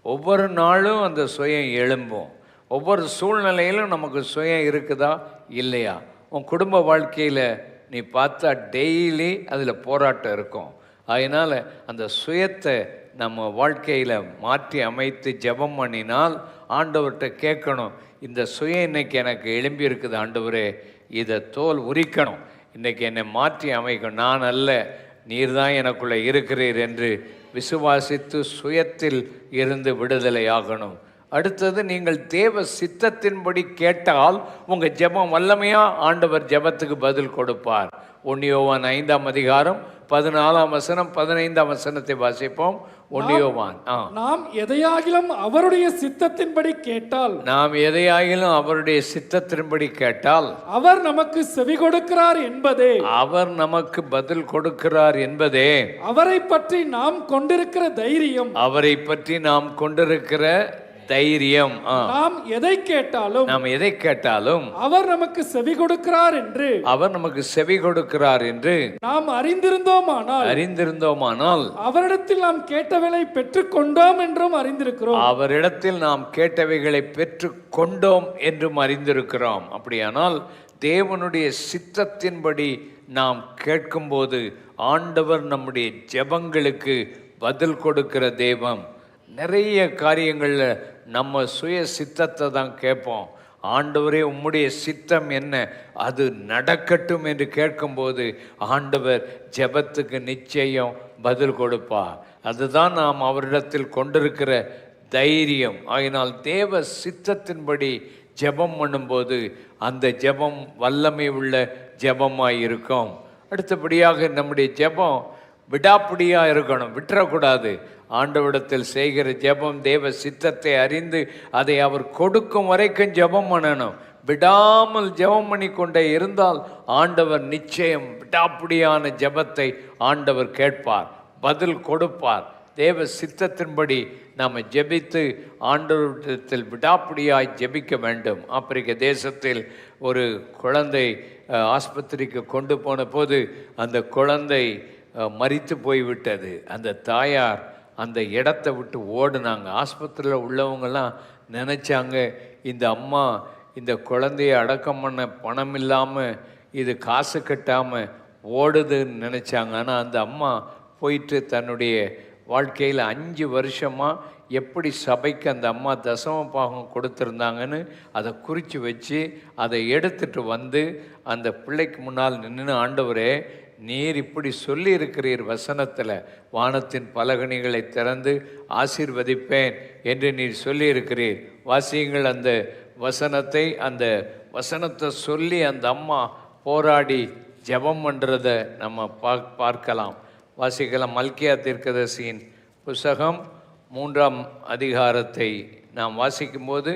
ஒவ்வொரு நாளும் அந்த சுயம் எழும்பும். ஒவ்வொரு சூழ்நிலையிலும் நமக்கு சுயம் இருக்குதா இல்லையா? உன் குடும்ப வாழ்க்கையில் நீ பார்த்தா டெய்லி அதில் போராட்டம் இருக்கும். அதனால் அந்த சுயத்தை நம்ம வாழ்க்கையில் மாற்றி அமைத்து ஜெபம் பண்ணினால் ஆண்டவர்கிட்ட கேட்கணும், இந்த சுயம் இன்னைக்கு எனக்கு எழும்பி இருக்குது ஆண்டவரே, இதை தோல் உரிக்கணும், இன்றைக்கி என்னை மாற்றி அமைக்கணும், நான் அல்ல நீர் தான் எனக்குள்ளே இருக்கிறீர் என்று விசுவாசித்து சுயத்தில் இருந்து விடுதலை ஆகணும். அடுத்தது, நீங்கள் தேவ சித்தத்தின்படி கேட்டால் உங்கள் ஜெபம் வல்லமையாக ஆண்டவர் ஜெபத்துக்கு பதில் கொடுப்பார். 1 யோவான் 5ஆம் அதிகாரம் 14ஆம் வசனம் 15ஆம் வசனத்தை வாசிப்போம். 1 யோவான். நாம் எதையாகிலும் அவருடைய சித்தத்தின்படி கேட்டால், நாம் எதையாகிலும் அவருடைய சித்தத்தின்படி கேட்டால் அவர் நமக்கு செவி கொடுக்கிறார் என்பதே, அவர் நமக்கு பதில் கொடுக்கிறார் என்பதே அவரை பற்றி நாம் கொண்டிருக்கிற தைரியம், அவரை பற்றி நாம் கொண்டிருக்கிற தைரியம். நாம் எதை கேட்டாலும் அவர் நமக்கு செவி கொடுக்கிறார் என்று, அவர் நமக்கு செவி கொடுக்கிறார் என்று நாம் அறிந்திருந்தோமானால் அவரிடத்தில் நாம் கேட்டவைகளை பெற்றுக் கொண்டோம் என்றும் அறிந்திருக்கிறோம். அவரிடத்தில் நாம் கேட்டவைகளை பெற்று கொண்டோம் என்றும் அறிந்திருக்கிறோம். அப்படியானால் தேவனுடைய சித்தத்தின்படி நாம் கேட்கும்போது ஆண்டவர் நம்முடைய ஜெபங்களுக்கு பதில் கொடுக்கிற தெய்வம். நிறைய காரியங்களில் நம்ம சுய சித்தத்தை தான் கேட்போம். ஆண்டவரே உம்முடைய சித்தம் என்ன, அது நடக்கட்டும் என்று கேட்கும்போது ஆண்டவர் ஜெபத்துக்கு நிச்சயம் பதில் கொடுப்பார். அதுதான் நாம் அவரிடத்தில் கொண்டிருக்கிற தைரியம். ஆகினால் தேவ சித்தத்தின்படி ஜெபம் பண்ணும்போது அந்த ஜெபம் வல்லமை உள்ள ஜெபமாய் இருக்கும். அடுத்தபடியாக நம்முடைய ஜெபம் விடாப்பிடியாக இருக்கணும், விட்டுறக்கூடாது. ஆண்டவரிடத்தில் செய்கிற ஜெபம் தேவ சித்தத்தை அறிந்து அதை அவர் கொடுக்கும் வரைக்கும் ஜெபம் பண்ணணும். விடாமல் ஜெபம் பண்ணி கொண்டே இருந்தால் ஆண்டவர் நிச்சயம் விடாப்பிடியான ஜெபத்தை ஆண்டவர் கேட்பார், பதில் கொடுப்பார். தேவ சித்தத்தின்படி நாம் ஜெபித்து ஆண்டவரிடத்தில் விடாப்பிடியாய் ஜெபிக்க வேண்டும். ஆப்பிரிக்க தேசத்தில் ஒரு குழந்தை ஆஸ்பத்திரிக்கு கொண்டு போன போது அந்த குழந்தை மரித்து போய்விட்டது. அந்த தாயார் அந்த இடத்த விட்டு ஓடுனாங்க. ஆஸ்பத்திரியில் உள்ளவங்கெல்லாம் நினச்சாங்க, இந்த அம்மா இந்த குழந்தைய அடக்கம் பண்ண பணம் இல்லாமல் இது காசு கட்டாமல் ஓடுதுன்னு நினச்சாங்க. ஆனால் அந்த அம்மா போயிட்டு தன்னுடைய வாழ்க்கையில் 5 வருஷமாக எப்படி சபைக்கு அந்த அம்மா தசம பாகம் கொடுத்துருந்தாங்கன்னு அதை குறித்து வச்சு அதை எடுத்துகிட்டு வந்து அந்த பிள்ளைக்கு முன்னால் நின்று, ஆண்டவரே நீர் இப்படி சொல்லி இருக்கிறீர் வசனத்தில், வானத்தின் பலகணிகளை திறந்து ஆசீர்வதிப்பேன் என்று நீர் சொல்லி இருக்கிறீர். வாசியுங்கள் அந்த வசனத்தை. அந்த வசனத்தை சொல்லி அந்த அம்மா போராடி ஜெபம் பண்ணுறதை நம்ம பார்க்கலாம். வாசிக்கலாம். மல்கியா தீர்க்கதரிசியின் புஸ்தகம் 3ஆம் அதிகாரத்தை நாம் வாசிக்கும்போது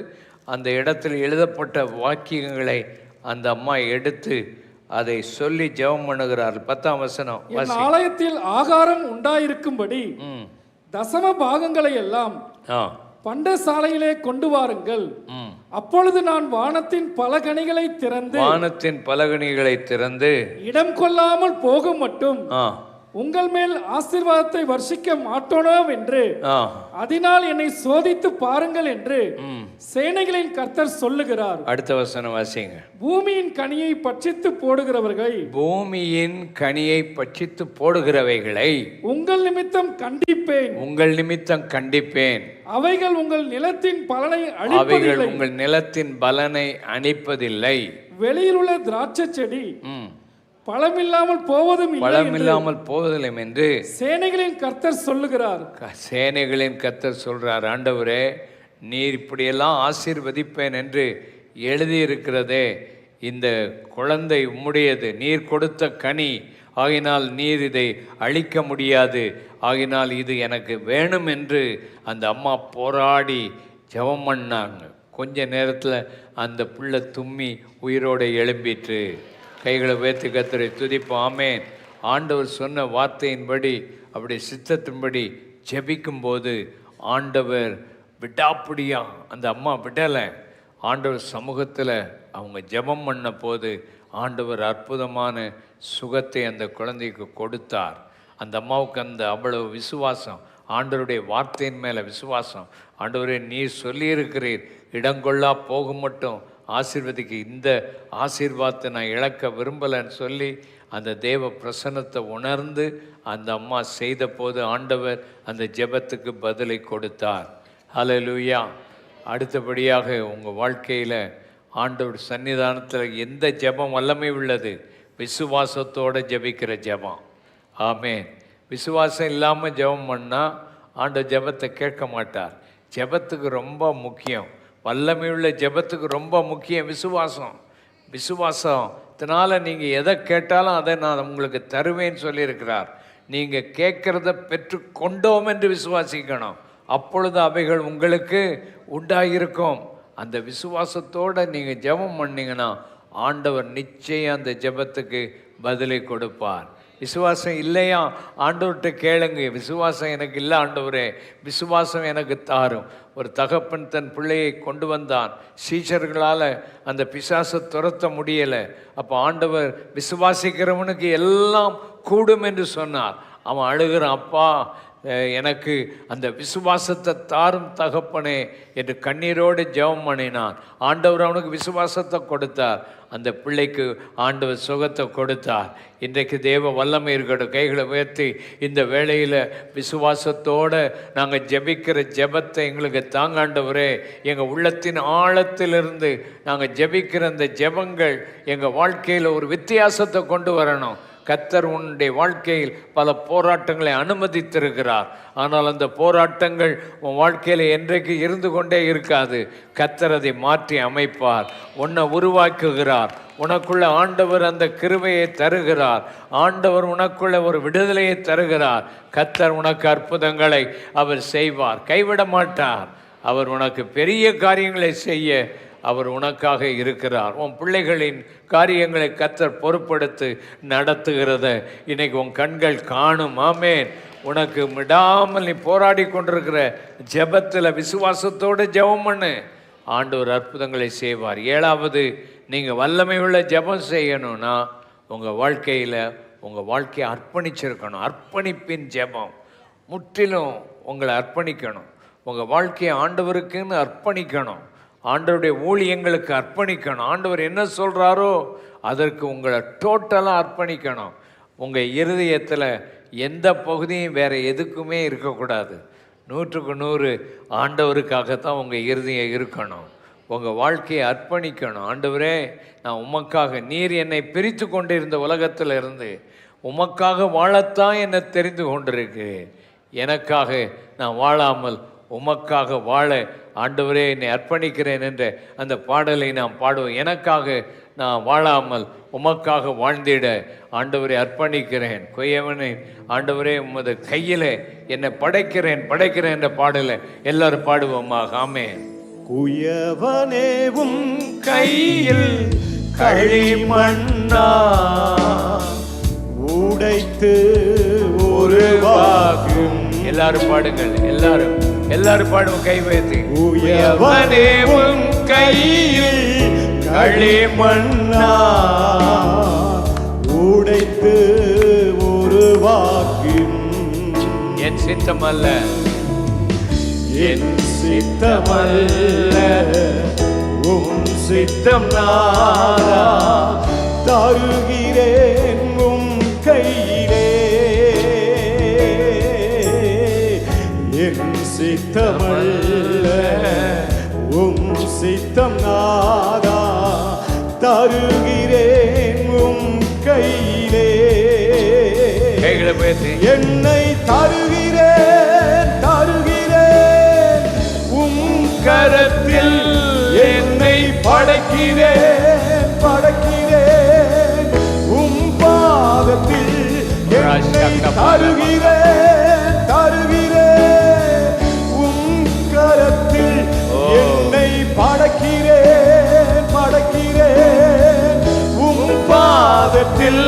அந்த இடத்தில் எழுதப்பட்ட வாக்கியங்களை அந்த அம்மா எடுத்து அதை சொல்லி ஜெபம் பண்ணுகிறார். 10ஆம் வசனம். என் ஆலயத்தில் ஆகாரம் உண்டாயிருக்கும்படி தசம பாகங்களை எல்லாம் பண்டசாலையிலே கொண்டு வாருங்கள். அப்பொழுது நான் வானத்தின் பலகணிகளை திறந்து இடம் கொள்ளாமல் போகும் மட்டும் உங்கள் மேல் ஆசீர்வாதத்தை வர்ஷிக்க மாட்டோனோ என்று அதனால் என்னை சோதித்து பாருங்கள் என்று சேனைகளின் கர்த்தர் சொல்லுகிறார். அடுத்த வசனம் வாசிங்க. பூமியின் கனியை பட்சித்து போடுகிறவைகளை உங்கள் நிமித்தம் கண்டிப்பேன். அவைகள் உங்கள் நிலத்தின் பலனை அணிப்பதில்லை. வெளியில் உள்ள திராட்சை செடி பழமில்லாமல் போவதும் என்று சேனைகளின் கர்த்தர் சொல்லுகிறார். சேனைகளின் கர்த்தர் சொல்றார், ஆண்டவரே நீர் இப்படியெல்லாம் ஆசீர்வதிப்பேன் என்று எழுதியிருக்கிறதே, இந்த குழந்தை உம்முடையது, நீர் கொடுத்த கனி, ஆகினால் நீர் இதை அழிக்க முடியாது, ஆகினால் இது எனக்கு வேணும் என்று அந்த அம்மா போராடி ஜெபம் பண்ணாங்க. கொஞ்ச நேரத்தில் அந்த பிள்ளை தும்மி உயிரோடு எழும்பிட்டு. கைகளை உயர்த்தி கர்த்தரை துதிப்போம். ஆமென். ஆண்டவர் சொன்ன வார்த்தையின்படி, அப்படி சித்தத்தின்படி ஜெபிக்கும்போது ஆண்டவர் விடாப்பிடியா அந்த அம்மா விடலை. ஆண்டவர் சமூகத்தில் அவங்க ஜெபம் பண்ண போது ஆண்டவர் அற்புதமான சுகத்தை அந்த குழந்தைக்கு கொடுத்தார். அந்த அம்மாவுக்கு அந்த அவ்வளவு விசுவாசம், ஆண்டவருடைய வார்த்தையின் மேலே விசுவாசம். ஆண்டவரே நீர் சொல்லியிருக்கிறீர், இடங்கொள்ளா போகும் மட்டும் ஆசீர்வதிக்கு, இந்த ஆசீர்வாதத்தை நான் இழக்க விரும்பலைன்னு சொல்லி அந்த தேவ பிரசன்னத்தை உணர்ந்து அந்த அம்மா செய்த போது ஆண்டவர் அந்த ஜெபத்துக்கு பதிலை கொடுத்தார். ஹல்லேலூயா. அடுத்தபடியாக உங்கள் வாழ்க்கையில் ஆண்டவர் சன்னிதானத்தில் எந்த ஜெபம் வல்லமை உள்ளது? விசுவாசத்தோடு ஜெபிக்கிற ஜெபம். ஆமென். விசுவாசம் இல்லாமல் ஜெபம் பண்ணால் ஆண்டவர் ஜெபத்தை கேட்க மாட்டார். ஜெபத்துக்கு ரொம்ப முக்கியம், வல்லமையுள்ள ஜெபத்துக்கு ரொம்ப முக்கியம் விசுவாசம். விசுவாசத்தினால நீங்கள் எதை கேட்டாலும் அதை நான் உங்களுக்கு தருவேன்னு சொல்லியிருக்கிறார். நீங்கள் கேட்குறத பெற்று கொண்டோம் என்று விசுவாசிக்கணும். அப்பொழுது அவைகள் உங்களுக்கு உண்டாயிருக்கும். அந்த விசுவாசத்தோடு நீங்கள் ஜெபம் பண்ணிங்கன்னா ஆண்டவர் நிச்சயம் அந்த ஜெபத்துக்கு பதிலை கொடுப்பார். விசுவாசம் இல்லையா? ஆண்டவர்கிட்ட கேளுங்க. விசுவாசம் எனக்கு இல்லை ஆண்டவரே, விசுவாசம் எனக்கு தாரும். ஒரு தகப்பன் தன் பிள்ளையை கொண்டு வந்தான். சீஷர்களால் அந்த பிசாசை துரத்த முடியலை. அப்போ ஆண்டவர் விசுவாசிக்கிறவனுக்கு எல்லாம் கூடும் என்று சொன்னார். அவன் அழுகிறான், அப்பா எனக்கு அந்த விசுவாசத்தை தாரும் தகப்பனே என்று கண்ணீரோடு ஜெபம் பண்ணினான். ஆண்டவர் அவனுக்கு விசுவாசத்தை கொடுத்தார். அந்த பிள்ளைக்கு ஆண்டவர் சுகத்தை கொடுத்தார். இன்றைக்கு தேவ வல்லமை இருக்கட்டும். கைகளை உயர்த்தி இந்த வேளையில் விசுவாசத்தோடு நாங்கள் ஜெபிக்கிற ஜெபத்தை எங்களுக்கு தாங்காண்டவரே. எங்கள் உள்ளத்தின் ஆழத்திலிருந்து நாங்கள் ஜெபிக்கிற அந்த ஜெபங்கள் எங்கள் வாழ்க்கையில் ஒரு வித்தியாசத்தை கொண்டு வரணும். கர்த்தர் உன்னுடைய வாழ்க்கையில் பல போராட்டங்களை அனுமதித்திருக்கிறார். ஆனால் அந்த போராட்டங்கள் உன் வாழ்க்கையில் என்றைக்கு இருந்து கொண்டே இருக்காது. கர்த்தர் அதை மாற்றி அமைப்பார், உன்னை உருவாக்குகிறார். உனக்குள்ள ஆண்டவர் அந்த கிருபையை தருகிறார். ஆண்டவர் உனக்குள்ள ஒரு விடுதலையை தருகிறார். கர்த்தர் உனக்கு அற்புதங்களை அவர் செய்வார், கைவிட மாட்டார். அவர் உனக்கு பெரிய காரியங்களை செய்ய அவர் உனக்காக இருக்கிறார். உன் பிள்ளைகளின் காரியங்களை கர்த்தர் பொறுப்படுத்தி நடத்துகிறத இன்னைக்கு உன் கண்கள் காணும். ஆமென். உனக்கு விடாமல் நீ போராடி கொண்டிருக்கிற ஜெபத்தில் விசுவாசத்தோடு ஜெபம் பண்ணு, ஆண்டவர் அற்புதங்களை செய்வார். 7வது, நீங்கள் வல்லமை உள்ள ஜெபம் செய்யணும்னா உங்கள் வாழ்க்கையில் உங்கள் வாழ்க்கையை அர்ப்பணிச்சிருக்கணும். அர்ப்பணிப்பின் ஜெபம். முற்றிலும் உங்களை அர்ப்பணிக்கணும். உங்கள் வாழ்க்கையை ஆண்டவருக்குன்னு அர்ப்பணிக்கணும். ஆண்டவருடைய ஊழியங்களுக்கு அர்ப்பணிக்கணும். ஆண்டவர் என்ன சொல்கிறாரோ அதற்கு உங்களை டோட்டலாக அர்ப்பணிக்கணும். உங்கள் இருதயத்தில் எந்த பகுதியும் வேறு எதுக்குமே இருக்கக்கூடாது. 100க்கு 100 ஆண்டவருக்காகத்தான் உங்கள் இருதயம் இருக்கணும். உங்கள் வாழ்க்கையை அர்ப்பணிக்கணும். ஆண்டவரே, நான் உமக்காக, நீர் என்னை பிரித்து கொண்டிருந்த உலகத்தில் இருந்து உமக்காக வாழத்தான் என்னை தெரிந்து கொண்டிருக்கு. எனக்காக நான் வாழாமல் உமக்காக வாழ ஆண்டவரே என்னை அர்ப்பணிக்கிறேன் என்ற அந்த பாடலை நாம் பாடுவோம். எனக்காக நான் வாழாமல் உமக்காக வாழ்ந்திட ஆண்டவரை அர்ப்பணிக்கிறேன். கொய்யவனை ஆண்டவரே உமது கையில் என்னை படைக்கிறேன் என்ற பாடலை எல்லாரும் பாடுவோமாக. ஆமென். குயவனேவும் கையில் களிமண்ணா உடைத்து உருவாக்கும். எல்லாரும் பாடுங்கள், எல்லாரும் பாடுவோம் கை வைத்து. குயவனேவும் கையில் களிமண்ணா உடைத்து உருவாக்கும். என் சித்தம் அல்ல, என் சித்தமல்ல உம் சித்தம் நாதா தருகிறேன் உம் கையிலே. என் சித்தமல்ல உம் சித்தம் நாதா தருகிறேன் உம் கையிலே. கைகளை பேசி என்னை தருகிறேன் கரத்தில் என்னை படைக்கிறேன் உம் பாதத்தில் என்னை தருகிறேன் உம் கரத்தில் என்னை படைக்கிறேன் உம் பாதத்தில்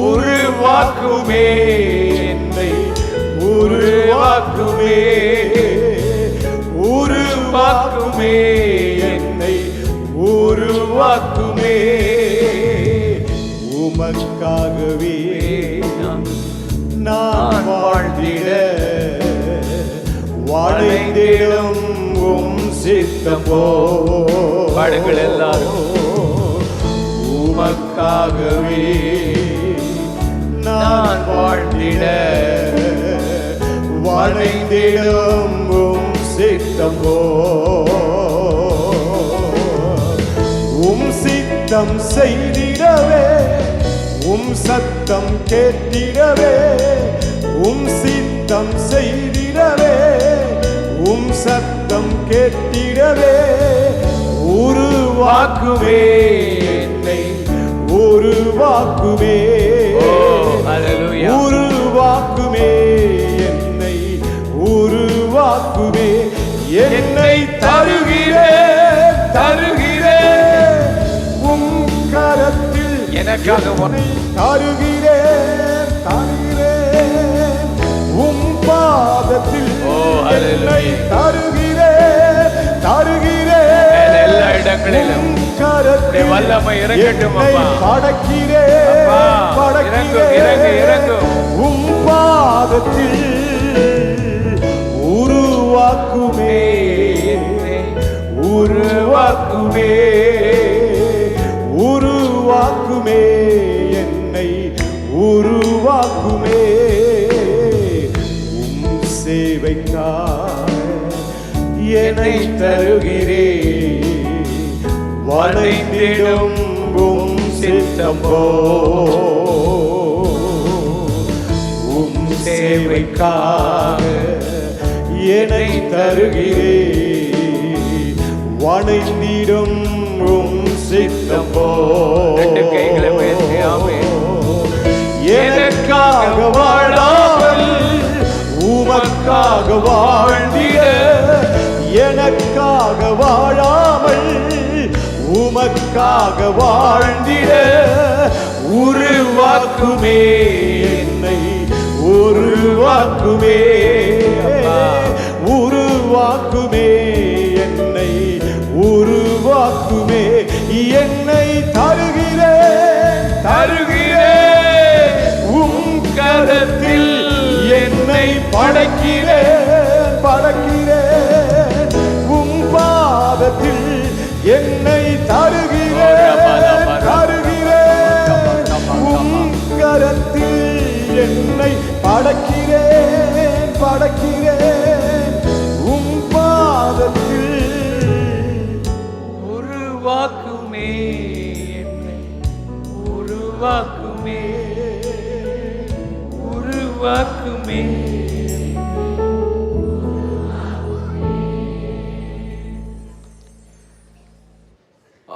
உருவாக்குமே என்னை உருவாக்குமே என்னை உருவாக்குமே. உமக்காகவே நான் வாழ்ந்திட வாழ்ந்திடும் உம் சித்தம் பாடுங்கள் எல்லாரும். உமக்காகவே நான் வாழ்ந்திட வாழ்ந்திடும் உம் சித்தம் உம் சித்தம் செய்திடவே உம் சத்தம் கேட்டிடவே உம் சித்தம் செய்திடவே உம் சத்தம் கேட்டிடவே உருவாக்குவே என்னை உருவாக்குவே உருவாக்குமே என்னை உருவாக்குவே. என்னை தருகிறேன் உம் கரத்தில் எனக்காக தருகிறேன் உம் பாதத்தில் என்னை தருகிறேன் எல்லா இடங்களிலும் கரத்தில் வல்லமை இறங்கட்டும் அப்பா. படைக்கிறேன் உம் பாதத்தில் உருவாக்குமே என்னை உருவாக்குமே. உம் சேவைக்காக என்னை தருகிறேன் வளைந்திடும் உம் சித்தம் உம் சேவைக்காக என்னை தருகிறேன் வளைந்திடும் உம் சித்தம் கைகளை உயர்த்தி ஆமென். எனக்காக வாழாமல் உமக்காக வாழ்ந்திட எனக்காக வாழாமல் உமக்காக வாழ்ந்திட உருவாக்குமே என்னை உருவாக்குமே உருவாக்குமே என்னை உருவாக்குமே. என்னை தருகிறேன் உம் கரத்தில் என்னை படைக்கிறேன் உம் பாதத்தில் என்னை தருகிறேன் உம் கரத்தில் என்னை படைக்கிறேன் உம் பாதத்தில் உருவாக்குமே என்னை உருவாக்குமே.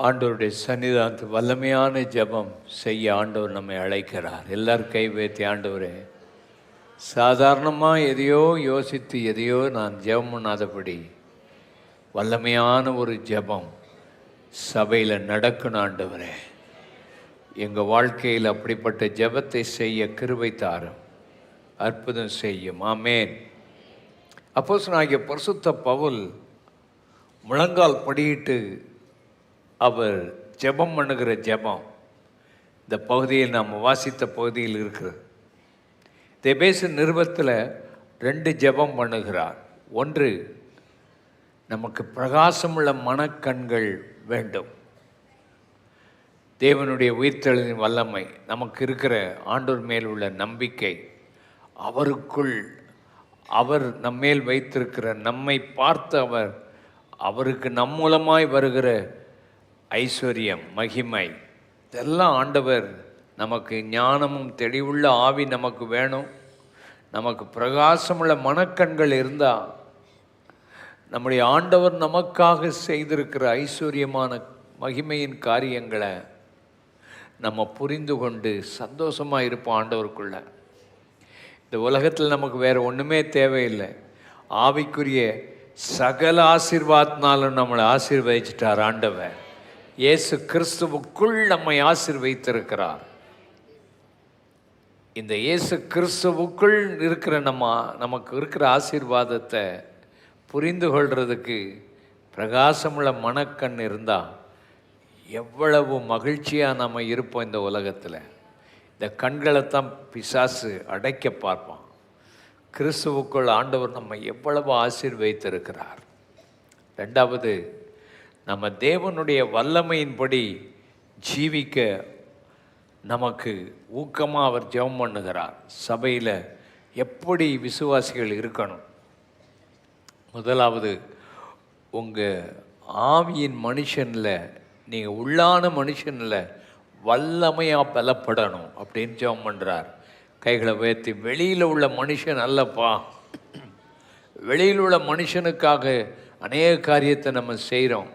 ஆண்டவருடைய சன்னிதானத்து வல்லமையான ஜெபம் செய்ய ஆண்டவர் நம்மை அழைக்கிறார். எல்லாரும் கை வைத்து, ஆண்டவரே, சாதாரணமாக எதையோ யோசித்து எதையோ நான் ஜெபம் பண்ணாதபடி வல்லமையான ஒரு ஜெபம் சபையில் நடக்கணும் ஆண்டவரே. எங்கள் வாழ்க்கையில் அப்படிப்பட்ட ஜெபத்தை செய்ய கிருபை தாரும், அற்புதம் செய்யும். ஆமேன். அப்போஸ்தலனாகிய பரிசுத்த பவுல் முழங்கால் படியிட்டு அவர் ஜெபம் பண்ணுகிற ஜெபம் இந்த பகுதியில் நாம் வாசித்த பகுதியில் இருக்கிறது. எபேசு நிருபத்தில் 2 ஜெபம் பண்ணுகிறார். ஒன்று, நமக்கு பிரகாசமுள்ள மனக்கண்கள் வேண்டும். தேவனுடைய உயிர்த்தெழுதின் வல்லமை, நமக்கு இருக்கிற ஆண்டவர் மேல் உள்ள நம்பிக்கை, அவருக்குள் அவர் நம்மேல் வைத்திருக்கிற, நம்மை பார்த்து அவருக்கு நம் மூலமாய் வருகிற ஐஸ்வர்யம், மகிமை, இதெல்லாம் ஆண்டவர் நமக்கு ஞானமும் தெளிவுள்ள ஆவி நமக்கு வேணும். நமக்கு பிரகாசமுள்ள மனக்கண்கள் இருந்தால் நம்முடைய ஆண்டவர் நமக்காக செய்திருக்கிற ஐஸ்வர்யமான மகிமையின் காரியங்களை நம்ம புரிந்து கொண்டு சந்தோஷமாக இருப்போம் ஆண்டவருக்குள்ள. இந்த உலகத்தில் நமக்கு வேறு ஒன்றுமே தேவையில்லை. ஆவிக்குரிய சகல ஆசீர்வாதத்தினாலும் நம்மளை ஆசீர்வதிச்சிட்டார் ஆண்டவர். இயேசு கிறிஸ்துவுக்குள் நம்மை ஆசீர்வதித்திருக்கிறார். இந்த இயேசு கிறிஸ்துவுக்குள் இருக்கிற நமக்கு இருக்கிற ஆசீர்வாதத்தை புரிந்து கொள்றதுக்கு பிரகாசமுள்ள மனக்கண் இருந்தால் எவ்வளவு மகிழ்ச்சியாக நம்ம இருப்போம் இந்த உலகத்தில். இந்த கண்களைத்தான் பிசாசு அடைக்க பார்ப்பான். கிறிஸ்துவுக்குள் ஆண்டவர் நம்ம எவ்வளவு ஆசீர்வதித்திருக்கிறார். 2வது, நம்ம தேவனுடைய வல்லமையின்படி ஜீவிக்க நமக்கு ஊக்கமாக அவர் ஜெபம் பண்ணுகிறார். சபையில் எப்படி விசுவாசிகள் இருக்கணும்? முதலாவது, உங்கள் ஆவியின் மனுஷனில், நீங்கள் உள்ளான மனுஷனில் வல்லமையாக பலப்படணும் அப்படின்னு ஜெபம் பண்ணுறார். கைகளை உயர்த்தி, வெளியில் உள்ள மனுஷன் அல்லப்பா, வெளியில் உள்ள மனுஷனுக்காக அநேக காரியத்தை நம்ம செய்கிறோம்.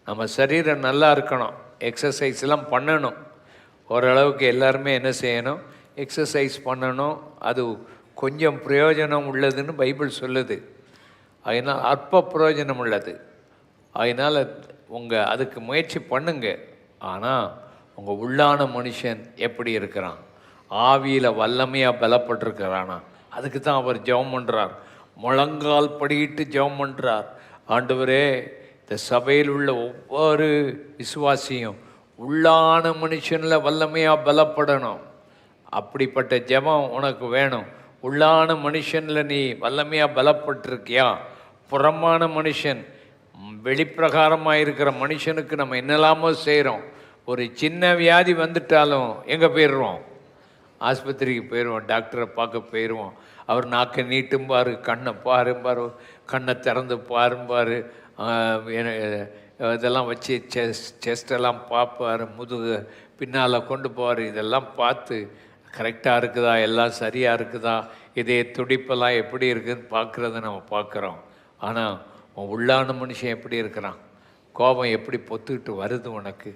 நம்ம சரீரம் நல்லா இருக்கணும், எக்ஸசைஸ்லாம் பண்ணணும். ஓரளவுக்கு எல்லாருமே என்ன செய்யணும்? எக்ஸசைஸ் பண்ணணும். அது கொஞ்சம் பிரயோஜனம் உள்ளதுன்னு பைபிள் சொல்லுது. அதனால் அற்ப பிரயோஜனம் உள்ளது. அதனால் அதுக்கு முயற்சி பண்ணுங்க. ஆனால் உங்கள் உள்ளான மனுஷன் எப்படி இருக்கிறான்? ஆவியில் வல்லமையாக பலப்பட்டிருக்கிறானா? அதுக்கு தான் அவர் ஜெபம் பண்ணுறார். முழங்கால் படியிட்டு ஜெபம் பண்ணுறார். ஆண்டவரே, இந்த சபையில் உள்ள ஒவ்வொரு விசுவாசியும் உள்ளான மனுஷனில் வல்லமையாக பலப்படணும். அப்படிப்பட்ட ஜெபம் உனக்கு வேணும். உள்ளான மனுஷனில் நீ வல்லமையாக பலப்பட்டிருக்கியா? புறமான மனுஷன், வெளிப்பிரகாரமாக இருக்கிற மனுஷனுக்கு நம்ம என்னெல்லாமோ செய்கிறோம். ஒரு சின்ன வியாதி வந்துட்டாலும் எங்கே போயிடுறோம்? ஆஸ்பத்திரிக்கு போயிடுவோம், டாக்டரை பார்க்க போயிடுவோம். அவர் நாக்கை நீட்டும்பார், கண்ணை பாரும்பார், கண்ணை திறந்து பாரும்பார், இதெல்லாம் வச்சு செஸ்டெல்லாம் பார்ப்பார், முதுகு பின்னால் கொண்டு போவார். இதெல்லாம் பார்த்து கரெக்டாக இருக்குதா, எல்லாம் சரியாக இருக்குதா, இதே துடிப்பெல்லாம் எப்படி இருக்குதுன்னு பார்க்குறத நம்ம பார்க்குறோம். ஆனால் உள்ளான மனுஷன் எப்படி இருக்கிறான்? கோபம் எப்படி பொத்துக்கிட்டு வருது உனக்கு?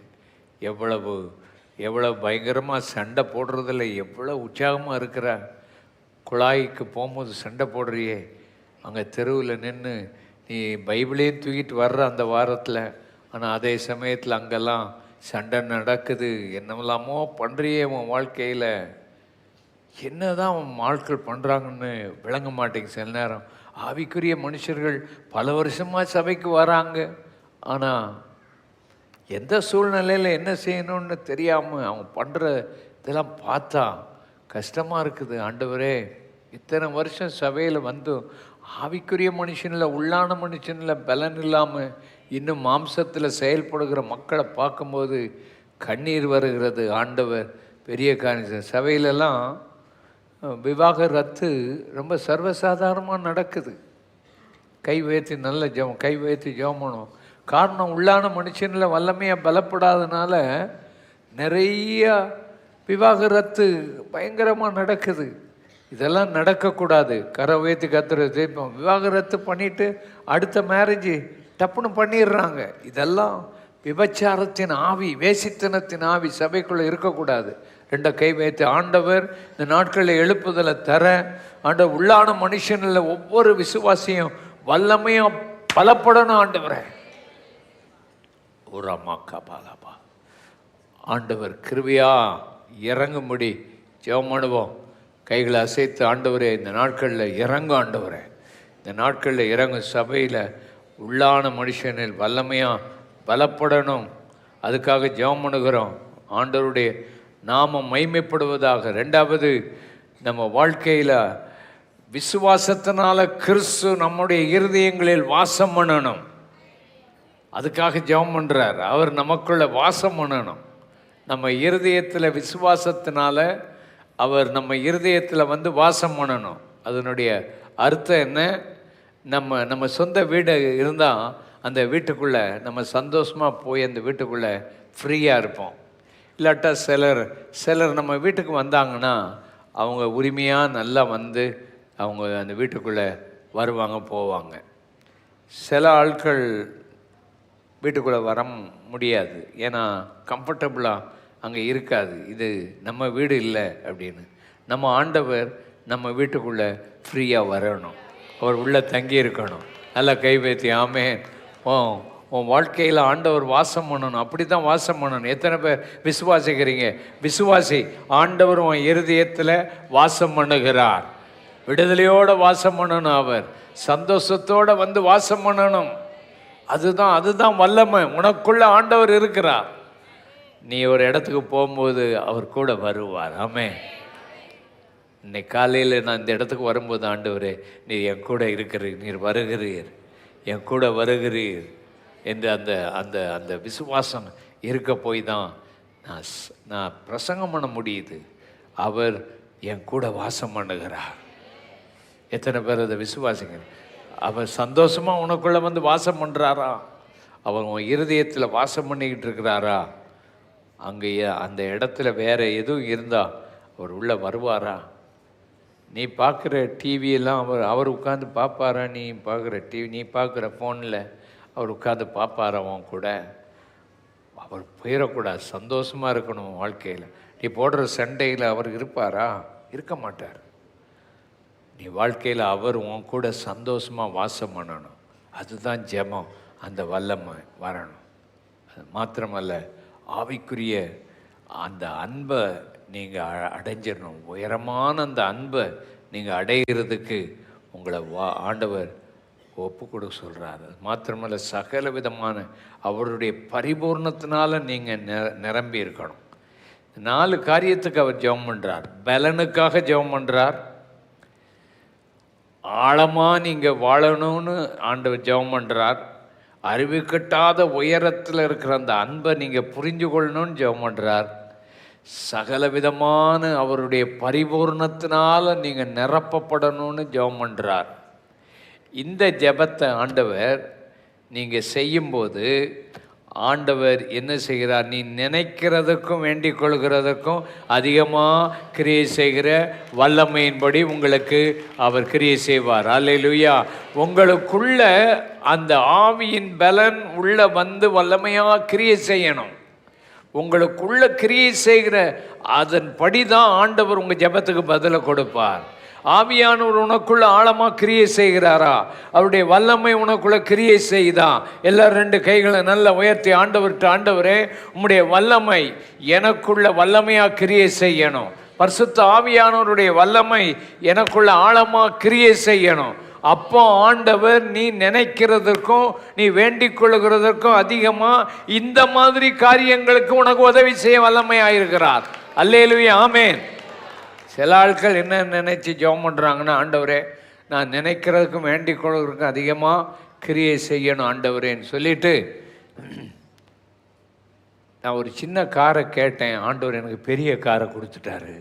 எவ்வளவு பயங்கரமாக சண்டை போடுறதில்ல, எவ்வளோ உற்சாகமாக இருக்கிற. குழாய்க்கு போகும்போது சண்டை போடுறியே, அங்கே தெருவில் நின்று நீ பைபிளையும் தூக்கிட்டு வர்ற அந்த வாரத்தில். ஆனால் அதே சமயத்தில் அங்கெல்லாம் சண்டை நடக்குது, என்னமெல்லாமோ பண்ணுறியே. உன் வாழ்க்கையில் என்ன தான் ஆட்கள் பண்ணுறாங்கன்னு விளங்க மாட்டேங்குது. சில நேரம் ஆவிக்குரிய மனுஷர்கள் பல வருஷமாக சபைக்கு வராங்க, ஆனால் எந்த சூழ்நிலையில் என்ன செய்யணும்னு தெரியாமல் அவங்க பண்ணுற இதெல்லாம் பார்த்தா கஷ்டமாக இருக்குது. ஆண்டவரே, இத்தனை வருஷம் சபையில் வந்து ஆவிக்குரிய மனுஷனில், உள்ளான மனுஷனில் பலன் இல்லாமல் இன்னும் மாம்சத்தில் செயல்படுகிற மக்களை பார்க்கும்போது கண்ணீர் வருகிறது. ஆண்டவர் பெரிய காரியம். சபையிலெல்லாம் விவாகரத்து ரொம்ப சர்வசாதாரணமாக நடக்குது. கை வைத்து நல்ல ஜெபம், கை வைத்து ஜெபம் பண்ணும். காரணம், உள்ளான மனுஷனில் வல்லமையாக பலப்படாதனால நிறைய விவாகரத்து பயங்கரமாக நடக்குது. இதெல்லாம் நடக்கக்கூடாது. கரை உயர்த்தி கத்துறது, விவாகரத்து பண்ணிவிட்டு அடுத்த மேரேஜ் டப்புன்னு பண்ணிடுறாங்க. இதெல்லாம் விபச்சாரத்தின் ஆவி, வேசித்தனத்தின் ஆவி சபைக்குள்ளே இருக்கக்கூடாது. 2 கை வைத்து, ஆண்டவர் இந்த நாட்களில் எழுப்புதலை தர, ஆண்டவர் உள்ளான மனுஷனில் ஒவ்வொரு விசுவாசியும் வல்லமையும் பலப்படணும். ஆண்டவரே ஒரு அம்மாக்கா பாலாபா, ஆண்டவர் கிருபையா இறங்கும்படி ஜெபம் பண்ணுவோம். கைகளை அசைத்து, ஆண்டவரே இந்த நாட்களில் இறங்கும், ஆண்டவரே இந்த நாட்களில் இறங்கும். சபையில் உள்ளான மனுஷனில் வல்லமையாக பலப்படணும். அதுக்காக ஜெபம் பண்ணுகிறோம். ஆண்டவருடைய நாமம் மைமைப்படுவதாக. 2வது, நம்ம வாழ்க்கையில் விசுவாசத்தினால கிறிஸ்து நம்முடைய இருதயங்களில் வாசம் பண்ணணும். அதுக்காக ஜெபம் பண்ணுறார். அவர் நமக்குள்ள வாசம் பண்ணணும். நம்ம இருதயத்தில் விசுவாசத்தினால அவர் நம்ம இருதயத்தில் வந்து வாசம் பண்ணணும். அதனுடைய அர்த்தம் என்ன? நம்ம சொந்த வீடு இருந்தால் அந்த வீட்டுக்குள்ளே நம்ம சந்தோஷமாக போய் அந்த வீட்டுக்குள்ளே ஃப்ரீயாக இருப்போம். இல்லாட்டா சிலர் நம்ம வீட்டுக்கு வந்தாங்கன்னா அவங்க உரிமையாக நல்லா வந்து அவங்க அந்த வீட்டுக்குள்ளே வருவாங்க, போவாங்க. சில ஆட்கள் வீட்டுக்குள்ளே வர முடியாது, ஏன்னா கம்ஃபர்டபுளாக அங்கே இருக்காது. இது நம்ம வீடு இல்லை அப்படின்னு. நம்ம ஆண்டவர் நம்ம வீட்டுக்குள்ளே ஃப்ரீயாக வரணும், அவர் உள்ளே தங்கி இருக்கணும். நல்லா கை வைத்தி ஆமென். உன் வாழ்க்கையில் ஆண்டவர் வாசம் பண்ணணும். அப்படி தான் வாசம் பண்ணணும். எத்தனை பேர் விசுவாசிக்கிறீங்க? விசுவாசி. ஆண்டவர் உன் இருதயத்தில் வாசம் பண்ணுகிறார். விடுதலையோடு வாசம் பண்ணணும். அவர் சந்தோஷத்தோடு வந்து வாசம் பண்ணணும். அதுதான் வல்லமை. உனக்குள்ள ஆண்டவர் இருக்கிறார். நீ ஒரு இடத்துக்கு போகும்போது அவர் கூட வருவார். ஆமென். இன்னைக்கு காலையில் நான் இந்த இடத்துக்கு வரும்போது, ஆண்டவரே நீர் என் கூட இருக்கிறீர், நீர் வருகிறீர், என் கூட வருகிறீர் என்று அந்த விசுவாசம் இருக்க போய் தான் நான் பிரசங்கம் பண்ண முடியுது. அவர் என் கூட வாசம் பண்ணுகிறார். எத்தனை பேர் அதை விசுவாசிங்க? அவர் சந்தோஷமாக உனக்குள்ளே வந்து வாசம் பண்ணுறாரா? அவர் உன் இருதயத்தில் வாசம் பண்ணிக்கிட்டு இருக்கிறாரா? அங்கே அந்த இடத்துல வேறு எதுவும் இருந்தால் அவர் உள்ளே வருவாரா? நீ பார்க்குற டிவியெல்லாம் அவர் உட்காந்து பார்ப்பாரா? நீ பார்க்குற டிவி, நீ பார்க்குற ஃபோனில் அவர் உட்காந்து பார்ப்பாரா? அவன் கூட அவர் போயிடக்கூடாது. சந்தோஷமாக இருக்கணும் வாழ்க்கையில். நீ போடுற சண்டையில் அவர் இருப்பாரா? இருக்க மாட்டார். நீ வாழ்க்கையில் அவர் உன் கூட சந்தோஷமாக வாசம் பண்ணணும். அதுதான் ஜெபம். அந்த வல்லமை வரணும். அது மாத்திரமல்ல, ஆவிக்குரிய அந்த அன்பை நீங்கள் அடைஞ்சிடணும். உயரமான அந்த அன்பை நீங்கள் அடைகிறதுக்கு உங்களை ஆண்டவர் ஒப்பு கொடுக்க சொல்கிறார். அது மாத்திரமல்ல, சகல விதமான அவருடைய பரிபூர்ணத்தினால நீங்கள் நிரம்பி இருக்கணும். 4 காரியத்துக்கு அவர் ஜெபம் பண்ணுறார். பலனுக்காக ஜெபம் பண்ணுறார். ஆழமாக நீங்கள் வாழணும்னு ஆண்டவர் ஜெபம் பண்ணுறார். அறிவு கட்டாத உயரத்தில் இருக்கிற அந்த அன்பை நீங்கள் புரிஞ்சு கொள்ளணும்னு ஜெபம் பண்ணுறார். சகல விதமான அவருடைய பரிபூர்ணத்தினால நீங்கள் நிரப்பப்படணும்னு ஜெபம் பண்ணுறார். இந்த ஜெபத்தை ஆண்டவர் நீங்கள் செய்யும்போது ஆண்டவர் என்ன செய்கிறார்? நீ நினைக்கிறதுக்கும் வேண்டிக் கொள்கிறதுக்கும் அதிகமாக கிரியை செய்கிற வல்லமையின்படி உங்களுக்கு அவர் கிரியை செய்வார். அல்லேலூயா. உங்களுக்குள்ள அந்த ஆவியின் பலன் உள்ள வந்து வல்லமையாக கிரியை செய்யணும். உங்களுக்குள்ள கிரியை செய்கிற அதன்படி தான் ஆண்டவர் உங்கள் ஜெபத்துக்கு பதிலை கொடுப்பார். ஆவியானவர் உனக்குள்ள ஆழமாக கிரியை செய்கிறாரா? அவருடைய வல்லமை உனக்குள்ள கிரியை செய்தான். எல்லாரும் 2 கைகளை நல்லா உயர்த்தி ஆண்டவர்கிட்ட, ஆண்டவரே உம்முடைய வல்லமை எனக்குள்ள வல்லமையாக கிரியை செய்யணும். பரிசுத்த ஆவியானவருடைய வல்லமை எனக்குள்ள ஆழமாக கிரியை செய்யணும். அப்போ ஆண்டவர் நீ நினைக்கிறதுக்கும் நீ வேண்டிக் கொள்கிறதற்கும் அதிகமாக இந்த மாதிரி காரியங்களுக்கு உனக்கு உதவி செய்ய வல்லமையாயிருக்கிறார். அல்லேலூயா, ஆமென். சில ஆட்கள் என்ன நினைச்சு ஜெபம் பண்ணுறாங்கன்னா, ஆண்டவரே நான் நினைக்கிறதுக்கும் வேண்டிக் கொள்கிறதுக்கும் அதிகமாக கிரியை செய்யணும் ஆண்டவரேன்னு சொல்லிட்டு, நான் ஒரு சின்ன காரை கேட்டேன், ஆண்டவர் எனக்கு பெரிய காரை கொடுத்துட்டாரு.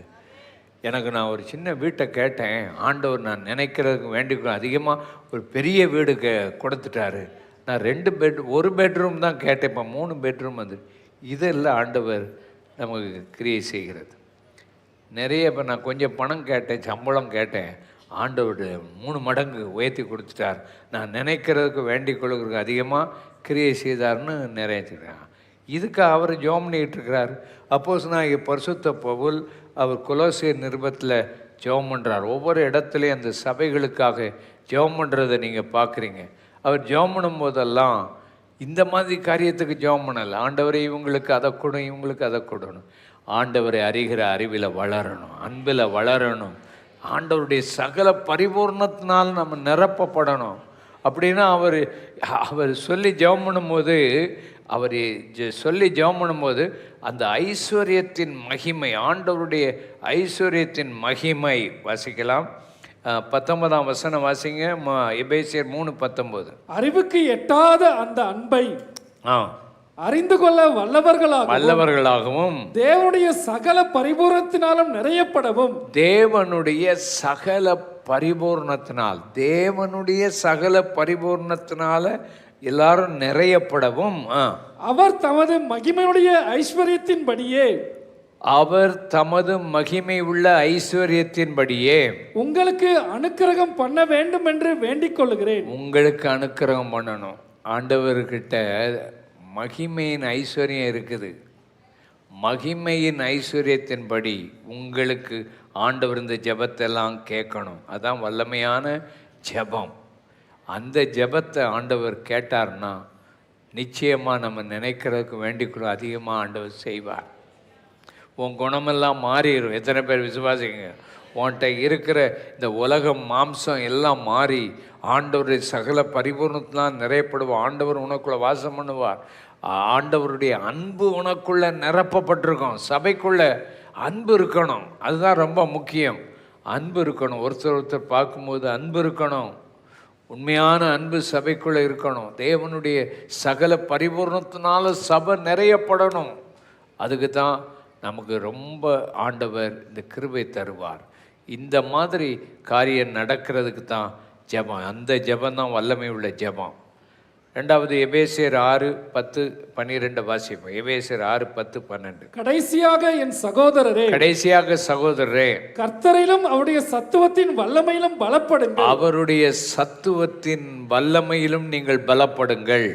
நான் ஒரு சின்ன வீட்டை கேட்டேன், ஆண்டவர் நான் நினைக்கிறதுக்கு வேண்டிக் அதிகமாக ஒரு பெரிய வீடு கொடுத்துட்டாரு. நான் 1 பெட்ரூம் தான் கேட்டேன், இப்போ 3 பெட்ரூம் வந்து. இதெல்லாம் ஆண்டவர் நமக்கு கிரியை செய்கிறது. நிறைய இப்போ நான் கொஞ்சம் பணம் கேட்டேன், சம்பளம் கேட்டேன், ஆண்டவர் 3 மடங்கு உயர்த்தி கொடுத்துட்டார். நான் நினைக்கிறதுக்கு வேண்டிக் கொள்கிறதுக்கு அதிகமாக கிரியை செய்தார்னு நிறைய சொல்கிறேன். இதுக்கு அவர் ஜெபம் பண்ணிக்கிட்டு இருக்கிறார். அப்போஸ்தலனாகிய பரிசுத்த பவுல் அவர் கொலோசியர் நிருபத்தில் ஜெபம் பண்ணுறார். ஒவ்வொரு இடத்துலையும் அந்த சபைகளுக்காக ஜெபம் பண்ணுறதை நீங்கள் பார்க்குறீங்க. அவர் ஜெபம் பண்ணும் போதெல்லாம் இந்த மாதிரி காரியத்துக்கு ஜெபம் பண்ணலை. ஆண்டவரை இவங்களுக்கு அதை கொடும், இவங்களுக்கு அதை கொடுணும். ஆண்டவரை அறிகிற அறிவில் வளரணும், அன்பில் வளரணும், ஆண்டவருடைய சகல பரிபூர்ணத்தினால் நம்ம நிரப்பப்படணும். அப்படின்னா அவர் சொல்லி ஜெபம் பண்ணும்போது சொல்லி ஜெபம் பண்ணும்போது அந்த ஐஸ்வர்யத்தின் மகிமை, ஆண்டவருடைய ஐஸ்வர்யத்தின் மகிமை வாசிக்கலாம். 19ஆம் வசனம் வாசிங்க. எபேசியர் 3:19. அறிவுக்கு எட்டாத அந்த அன்பை அறிந்து கொள்ள வல்லவர்களாகவும் தேவனுடைய சகல பரிபூரணத்தினாலும் நிறையப்படவும், தேவனுடைய சகல பரிபூர்ணத்தினால், தேவனுடைய சகல பரிபூர்ணத்தினால எல்லாரும் நிறையப்படவும், அவர் தமது மகிமையுடைய ஐஸ்வர்யத்தின்படியே, அவர் தமது மகிமை உள்ள ஐஸ்வர்யத்தின்படியே உங்களுக்கு அனுக்கிரகம் பண்ண வேண்டும் என்று வேண்டிக் கொள்கிறேன். உங்களுக்கு அனுக்கிரகம் பண்ணணும். ஆண்டவர்கிட்ட மகிமையின் ஐஸ்வர்யம் இருக்குது. மகிமையின் ஐஸ்வர்யத்தின்படி உங்களுக்கு ஆண்டவர் இந்த ஜெபத்தெல்லாம் கேட்கணும். அதான் வல்லமையான ஜெபம். அந்த ஜெபத்தை ஆண்டவர் கேட்டார்னா நிச்சயமாக நம்ம நினைக்கிறதுக்கு வேண்டிக்கூட அதிகமாக ஆண்டவர் செய்வார். உன் குணமெல்லாம் மாறிடும். எத்தனை பேர் விசுவாசிங்க? உன்கிட்ட இருக்கிற இந்த உலகம் மாம்சம் எல்லாம் மாறி ஆண்டவருடைய சகல பரிபூர்ணத்திலாம் நிறையப்படுவார். ஆண்டவர் உனக்குள்ளே வாசம் பண்ணுவார். ஆண்டவருடைய அன்பு உனக்குள்ளே நிரப்பப்பட்டிருக்கும். சபைக்குள்ளே அன்பு இருக்கணும். அதுதான் ரொம்ப முக்கியம். அன்பு இருக்கணும். ஒருத்தர் பார்க்கும்போது அன்பு இருக்கணும். உண்மையான அன்பு சபைக்குள்ளே இருக்கணும். தேவனுடைய சகல பரிபூர்ணத்தினால சபை நிறையப்படணும். அதுக்கு தான் நமக்கு ரொம்ப ஆண்டவர் இந்த கிருபை தருவார். இந்த மாதிரி காரியம் நடக்கிறதுக்கு தான் ஜெபம். அந்த ஜெபம் தான் வல்லமை உள்ள ஜெபம். ரெண்டாவது எபேசியர் 6:10-12 வாசிப்போம். எபேசியர் 6:10-12. கடைசியாக என் சகோதரரே, கடைசியாக சகோதரரே, கர்த்தரிலும் அவருடைய சத்துவத்தின் வல்லமையிலும் பலப்படுங்கள். அவருடைய சத்துவத்தின் வல்லமையிலும் நீங்கள் பலப்படுங்கள்.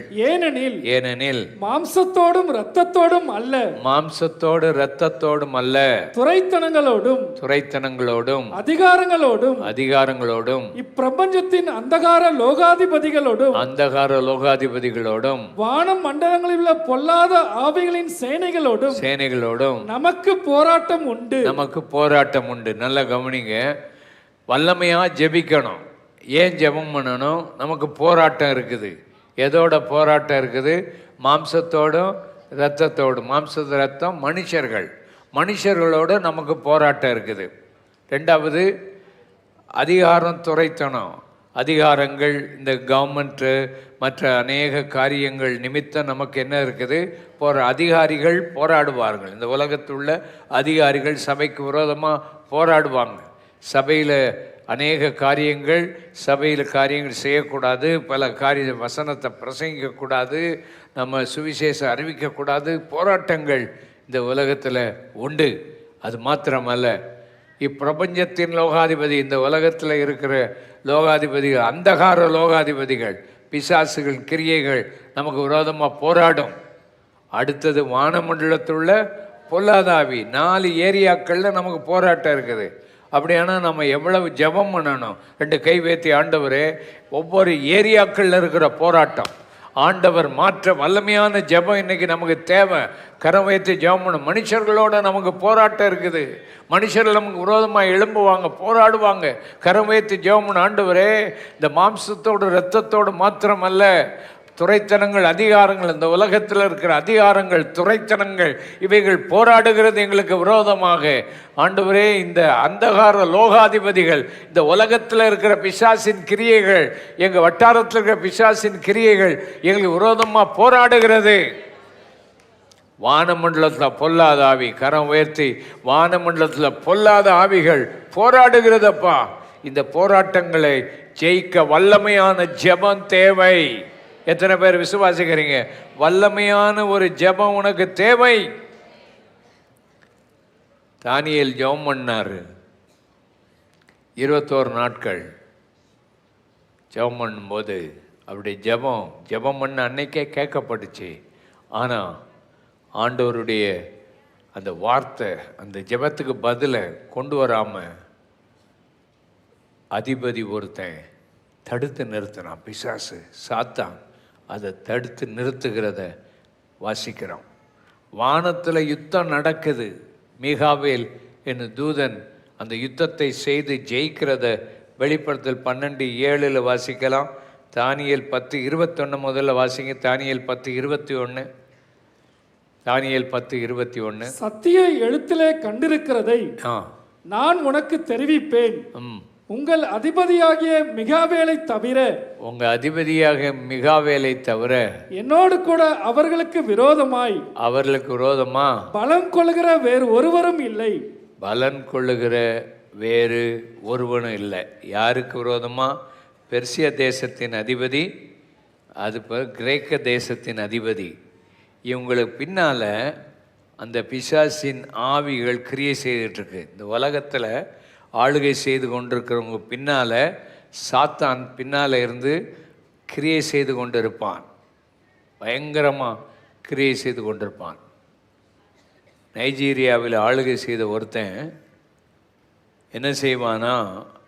ஏனெனில் மாம்சத்தோடும் இரத்தத்தோடும் அல்ல, மாம்சத்தோடு இரத்தத்தோடும் அல்ல, துரைத்தனங்களோடும் அதிகாரங்களோடும் இப்பிரபஞ்சத்தின் அந்தகார லோகாதிபதிகளோடும் வானம் மண்டலங்களில் உள்ள பொல்லாத ஆவிகளின் சேனைகளோடும் நமக்கு போராட்டம் உண்டு. நல்ல கவனிங்க. வல்லமையா ஜெபிக்கணும். ஏன் ஜெபம் பண்ணணும்? நமக்கு போராட்டம் இருக்குது. எதோட போராட்டம் இருக்குது? மாம்சத்தோடும் இரத்தத்தோடும். மாம்சத்து ரத்தம் மனுஷர்களோட நமக்கு போராட்டம் இருக்குது. ரெண்டாவது அதிகாரம் துரைத்தனம். அதிகாரங்கள், இந்த கவர்மெண்ட்டு மற்ற அநேக காரியங்கள் நிமித்தம் நமக்கு என்ன இருக்குது? அதிகாரிகள் போராடுவார்கள். இந்த உலகத்துள்ள அதிகாரிகள் சபைக்கு விரோதமாக போராடுவாங்க. சபையில் அநேக காரியங்கள், காரியங்கள் செய்யக்கூடாது, பல வசனத்தை பிரசங்கிக்கக்கூடாது, நம்ம சுவிசேஷம் அறிவிக்கக்கூடாது. போராட்டங்கள் இந்த உலகத்தில் உண்டு. அது மாத்திரமல்ல, இப்பிரபஞ்சத்தின் லோகாதிபதி, இந்த உலகத்தில் இருக்கிற லோகாதிபதிகள், அந்தகார லோகாதிபதிகள், பிசாசுகள், கிரியைகள் நமக்கு விரோதமாக போராடும். அடுத்தது வானமண்டலத்துள்ள பொல்லாதாவி. 4 ஏரியாக்களில் நமக்கு போராட்டம் இருக்குது. அப்படியானா நம்ம எவ்வளவு ஜெபம் பண்ணணும்? 2 கை வைத்து, ஆண்டவரே, ஒவ்வொரு ஏரியாக்களில் இருக்கிற போராட்டம் ஆண்டவர் மாற்ற வல்லமையான ஜெபம் இன்னைக்கு நமக்கு தேவை. கரம் வைத்து ஜெபம் பண்ணணும். மனுஷர்களோட நமக்கு போராட்டம் இருக்குது. மனுஷர்கள் நமக்கு விரோதமாக எழும்புவாங்க, போராடுவாங்க. கரம் வைத்து ஜெபம் பண்ணணும். ஆண்டவரே, இந்த மாம்சத்தோடு இரத்தத்தோடு மாத்திரமல்ல, துரைத்தனங்கள், அதிகாரங்கள், இந்த உலகத்தில் இருக்கிற அதிகாரங்கள், துரைத்தனங்கள், இவைகள் போராடுகிறது எங்களுக்கு விரோதமாக. ஆண்டவரே, இந்த அந்தகார லோகாதிபதிகள், இந்த உலகத்தில் இருக்கிற பிசாசின் கிரியைகள், எங்கள் வட்டாரத்தில் இருக்கிற பிசாசின் கிரியைகள் எங்களுக்கு விரோதமாக போராடுகிறது. வானமண்டலத்தில் பொல்லாத ஆவி, கரம் உயர்த்தி, வானமண்டலத்தில் பொல்லாத ஆவிகள் போராடுகிறதப்பா. இந்த போராட்டங்களை ஜெயிக்க வல்லமையான ஜெபம் தேவை. எத்தனை பேர் விசுவாசிக்கிறீங்க? வல்லமையான ஒரு ஜெபம் உனக்கு தேவை. தானியேல் ஜெபம் பண்ணாரு. 21 நாட்கள் ஜெபம் பண்ணும்போது அவருடைய ஜெபம் பண்ண அன்னைக்கே கேட்கப்பட்டுச்சு. ஆனால் ஆண்டவருடைய அந்த வார்த்தை, அந்த ஜெபத்துக்கு பதிலை கொண்டு வராமல் அதிபதி ஒருத்தன் தடுத்து நிறுத்தினான். பிசாசு, சாத்தான் அதை தடுத்து நிறுத்துகிறத வாசிக்கிறோம். வானத்தில் யுத்தம் நடக்குது. மீகாவேல் என்னும் தூதன் அந்த யுத்தத்தை செய்து ஜெயிக்கிறத வெளிப்படுத்தல் 12:7 வாசிக்கலாம். தானியேல் 10:21 முதல்ல வாசிங்க. தானியேல் 10:21. தானியேல் 10:21. சத்திய எழுத்திலே கண்டிருக்கிறதை நான் உனக்கு தெரிவிப்பேன். உங்கள் அதிபதியாகிய மிகாவேலை தவிர, உங்க அதிபதியாக மிகாவேலை தவிர என்னோடு கூட அவர்களுக்கு விரோதமா பலம் கொள்ளுகிற வேறு ஒருவரும் இல்லை. பலன் கொள்ளுகிற வேறு ஒருவனும் இல்லை. யாருக்கு விரோதமா? பெர்சிய தேசத்தின் அதிபதி, அது கிரேக்க தேசத்தின் அதிபதி. இவங்களுக்கு பின்னால் அந்த பிசாசின் ஆவிகள் கிரியை செய்துட்டுருக்கு. இந்த உலகத்தில் ஆளுகை செய்து கொண்டிருக்கிறவங்க பின்னால் சாத்தான் பின்னால் இருந்து கிரியை செய்து கொண்டிருப்பான். பயங்கரமாக கிரியை செய்து கொண்டிருப்பான். நைஜீரியாவில் ஆளுகை செய்த ஒருத்தன் என்ன செய்வானா,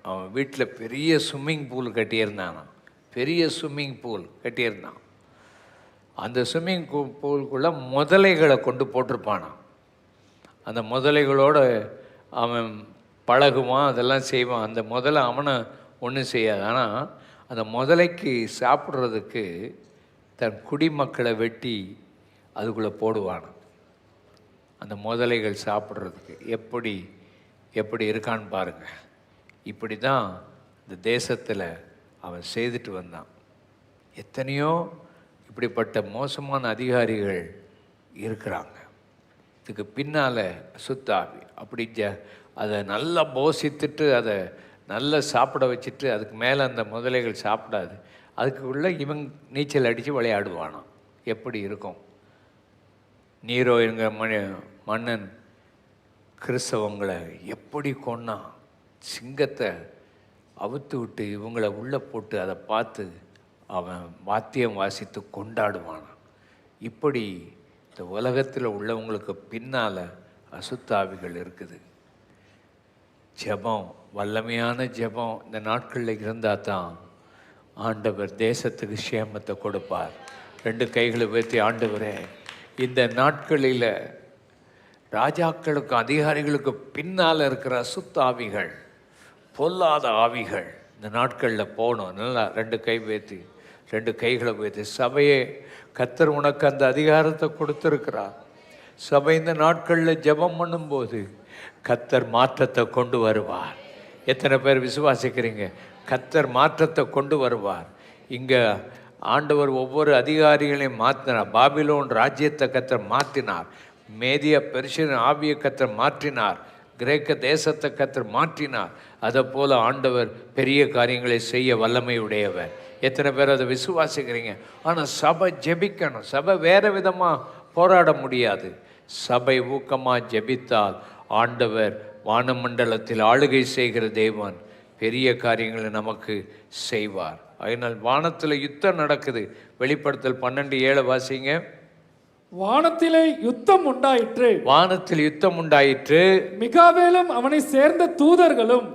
அவன் வீட்டில் பெரிய ஸ்விம்மிங் பூல் கட்டியிருந்தான். பெரிய ஸ்விம்மிங் பூல் கட்டியிருந்தான். அந்த ஸ்விம்மிங் பூலுக்குள்ளே முதலைகளை கொண்டு போட்டிருப்பானான். அந்த முதலைகளோடு அவன் பழகுவான், அதெல்லாம் செய்வான். அந்த முதலை அவனை ஒன்றும் செய்யாது. ஆனால் அந்த முதலைக்கு சாப்பிட்றதுக்கு தன் குடிமக்களை வெட்டி அதுக்குள்ளே போடுவான். அந்த முதலைகள் சாப்பிட்றதுக்கு எப்படி இருக்கான்னு பாருங்கள். இப்படி தான் இந்த தேசத்தில் அவன் செய்துட்டு வந்தான். எத்தனையோ இப்படிப்பட்ட மோசமான அதிகாரிகள் இருக்கிறாங்க. இதுக்கு பின்னால் சுத்தாவி அப்படி அதை நல்லா போசித்துட்டு அதை நல்லா சாப்பிட வச்சுட்டு அதுக்கு மேலே அந்த முதலைகள் சாப்பிடாது. அதுக்குள்ளே இவன் நீச்சல் அடித்து விளையாடுவானான். எப்படி இருக்கும்? நீரோ என்கிற மன்னன் கிறிஸ்தவங்களை எப்படி கொன்னான். சிங்கத்தை அவுத்து விட்டு இவங்களை உள்ளே போட்டு அதை பார்த்து அவன் வாத்தியம் வாசித்து கொண்டாடுவானான். இப்படி இந்த உலகத்தில் உள்ளவங்களுக்கு பின்னால் அசுத்தாவிகள் இருக்குது. ஜெபம், வல்லமையான ஜெபம் இந்த நாட்களில் இருந்தால் தான் ஆண்டவர் தேசத்துக்கு சேமத்தை கொடுப்பார். 2 கைகளை உயர்த்தி, ஆண்டவரே, இந்த நாட்களில் ராஜாக்களுக்கு அதிகாரிகளுக்கு பின்னால் இருக்கிற அசுத்தாவிகள், பொல்லாத ஆவிகள் இந்த நாட்களில் போகணும். நல்லா 2 கைகளை உயர்த்தி, சபையே, கர்த்தர் உனக்கு அந்த அதிகாரத்தை கொடுத்துருக்கிறார். சபை இந்த நாட்களில் ஜெபம் பண்ணும்போது கர்த்தர் மாற்றத்தை கொண்டு வருவார். எத்தனை பேர் விசுவாசிக்கிறீங்க? கர்த்தர் மாற்றத்தை கொண்டு வருவார். இங்கே ஆண்டவர் ஒவ்வொரு அதிகாரிகளையும் மாற்றினார். பாபிலோன் ராஜ்யத்தை கர்த்தர் மாற்றினார். மேதிய பெர்சியன் ஆவியை கர்த்தர் மாற்றினார். கிரேக்க தேசத்தை கர்த்தர் மாற்றினார். அதை போல் ஆண்டவர் பெரிய காரியங்களை செய்ய வல்லமையுடையவர். எத்தனை பேர் அதை விசுவாசிக்கிறீங்க? ஆனால் சபை ஜெபிக்கணும். சபை வேறு விதமாக போராட முடியாது. சபை ஊக்கமாக ஜெபித்தால் ஆண்டவர் வானமண்டலத்தில் ஆளுகை செய்கிற தேவன் பெரிய காரியங்களை நமக்கு செய்வார். அதனால் வானத்தில் யுத்தம் நடக்குது. வெளிப்படுத்தல் 12:7 வாசிங்க. வானத்திலே யுத்தம் உண்டாயிற்று. வானத்தில் யுத்தம் உண்டாயிற்று. மிகாவேலும் அவனை சேர்ந்த தூதர்களும்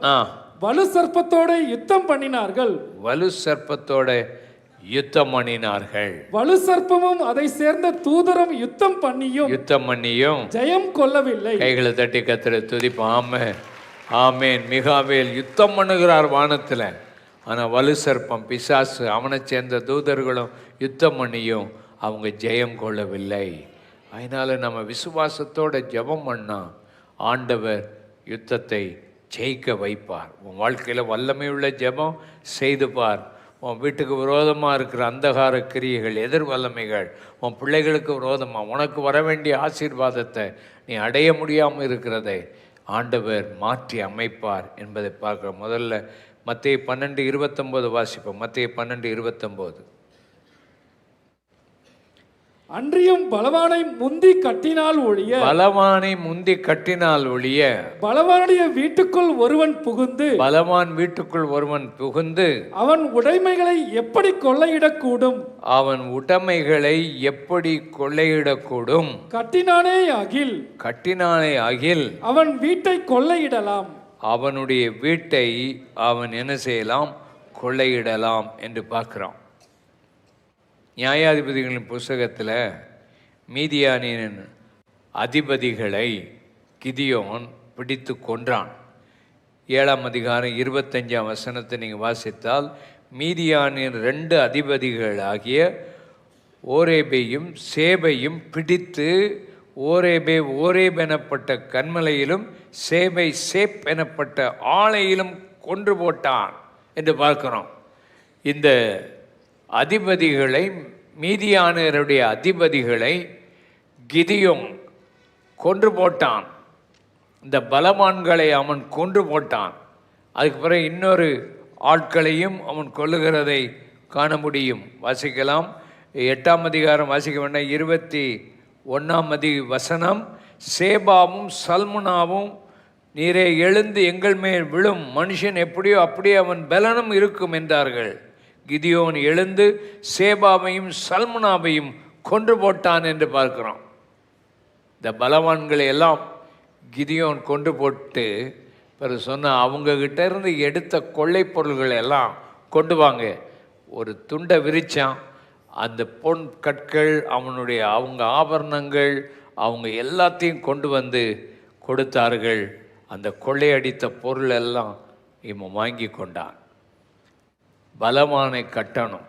வலு சர்ப்பத்தோட யுத்தம் பண்ணினார்கள். வலு சர்ப்பத்தோட யுத்தம் பண்ணினார்கள். வலு சர்ப்பமும் அதை சேர்ந்த தூதரும் யுத்தம் பண்ணியும் ஜெயம் கொள்ளவில்லை. கைகளை தட்டி கர்த்தரை துதிப்போம். ஆமேன். மிகாவேல் யுத்தம் பண்ணுகிறார் வானத்தில். ஆனால் வலு சர்ப்பம் பிசாசு அவனை சேர்ந்த தூதர்களும் யுத்தம் பண்ணியும் அவங்க ஜெயம் கொள்ளவில்லை. அதனால் நம்ம விசுவாசத்தோட ஜெபம் பண்ணால் ஆண்டவர் யுத்தத்தை ஜெயிக்க வைப்பார். உன் வாழ்க்கையில் வல்லமையுள்ள ஜெபம் செய்து பார். உன் வீட்டுக்கு விரோதமாக இருக்கிற அந்தகார கிரியைகள், எதிர் வல்லமைகள், உன் பிள்ளைகளுக்கு விரோதமாக உனக்கு வர வேண்டிய ஆசீர்வாதத்தை நீ அடைய முடியாமல் இருக்கிறதை ஆண்டவர் மாற்றி அமைப்பார் என்பதை பார்க்குறோம். முதல்ல மத்தேயு 12:29 வாசிப்போம். மத்தேயு 12:29. அன்றியும் பலவானை முந்தி கட்டினால் ஒழிய பலவானை முந்தி கட்டினால் ஒழிய பலவானுடைய வீட்டுக்குள் ஒருவன் புகுந்து பலவான் வீட்டுக்குள் ஒருவன் புகுந்து அவன் உடைமைகளை எப்படி கொள்ளையிடக்கூடும்? அவன் உடைமைகளை எப்படி கொள்ளையிடக்கூடும்? கட்டினானே ஆகில் கட்டினானே ஆகில் அவன் வீட்டை கொள்ளையிடலாம். அவனுடைய வீட்டை அவன் என்ன செய்யலாம்? கொள்ளையிடலாம் என்று பார்க்கிறோம். நியாயாதிபதிகளின் புஸ்தகத்தில் மீதியானின் அதிபதிகளை கிதியோன் பிடித்து கொன்றான். 7ஆம் அதிகாரம் 25ஆம் வசனத்தை நீங்கள் வாசித்தால், மீதியானின் 2 அதிபதிகளாகிய ஓரேபையும் சேபையும் பிடித்து, ஓரேப் எனப்பட்ட கன்மலையிலும் சேபை சேப் எனப்பட்ட ஆலையிலும் கொன்று போட்டான் என்று பார்க்கிறோம். இந்த அதிபதிகளை, மீதியானருடைய அதிபதிகளை கிதியோன் கொன்று போட்டான். இந்த பலவான்களை அவன் கொன்று போட்டான். அதுக்கு பிறகு இன்னொரு ஆட்களையும் அவன் கொல்லுகிறதை காண முடியும். வாசிக்கலாம். 8ஆம் அதிகாரம் வாசிக்க வேண்டாம். 21ஆம் வசனம். சேபாவும் சல்முனாவும் நீரே எழுந்து எங்கள் மேல் விழும், மனுஷன் எப்படியோ அப்படியே அவன் பலனும் இருக்கும் என்றார்கள். கிதியோன் எழுந்து சேபாவையும் சல்முனாவையும் கொன்று போட்டான் என்று பார்க்கிறோம். இந்த பலவான்களை எல்லாம் கிதியோன் கொன்று போட்டு பிறகு சொன்ன, அவங்கக்கிட்ட இருந்து எடுத்த கொள்ளை பொருள்களை எல்லாம் கொண்டு வாங்க. ஒரு துண்டை விரிச்சான். அந்த பொன் கற்கள், அவங்க ஆபரணங்கள், அவங்க எல்லாத்தையும் கொண்டு வந்து கொடுத்தார்கள். அந்த கொள்ளையடித்த பொருள் எல்லாம் இவன் வாங்கி கொண்டான். பலவானை கட்டணும்.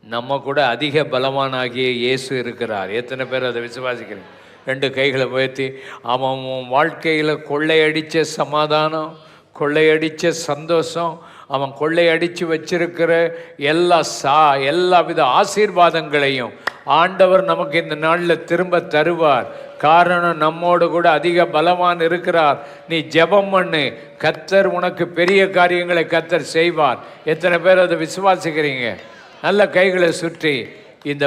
நம்ம கூட அதிக பலவானாகிய இயேசு இருக்கிறார். எத்தனை பேர் அதை விசுவாசிக்கிறீங்க? 2 கைகளை உயர்த்தி, அவன் வாழ்க்கையில் கொள்ளையடித்த சமாதானம், கொள்ளையடித்த சந்தோஷம், அவன் கொள்ளையடித்து வச்சிருக்கிற எல்லா வித ஆசீர்வாதங்களையும் ஆண்டவர் நமக்கு இந்த நாளில் திரும்ப தருவார். காரணம், நம்மோடு கூட அதிக பலவான் இருக்கிறார். நீ ஜெபம் பண்ணு, கர்த்தர் உனக்கு பெரிய காரியங்களை கர்த்தர் செய்வார். எத்தனை பேர் அதை விசுவாசிக்கிறீங்க? நல்ல கைகளை சுற்றி இந்த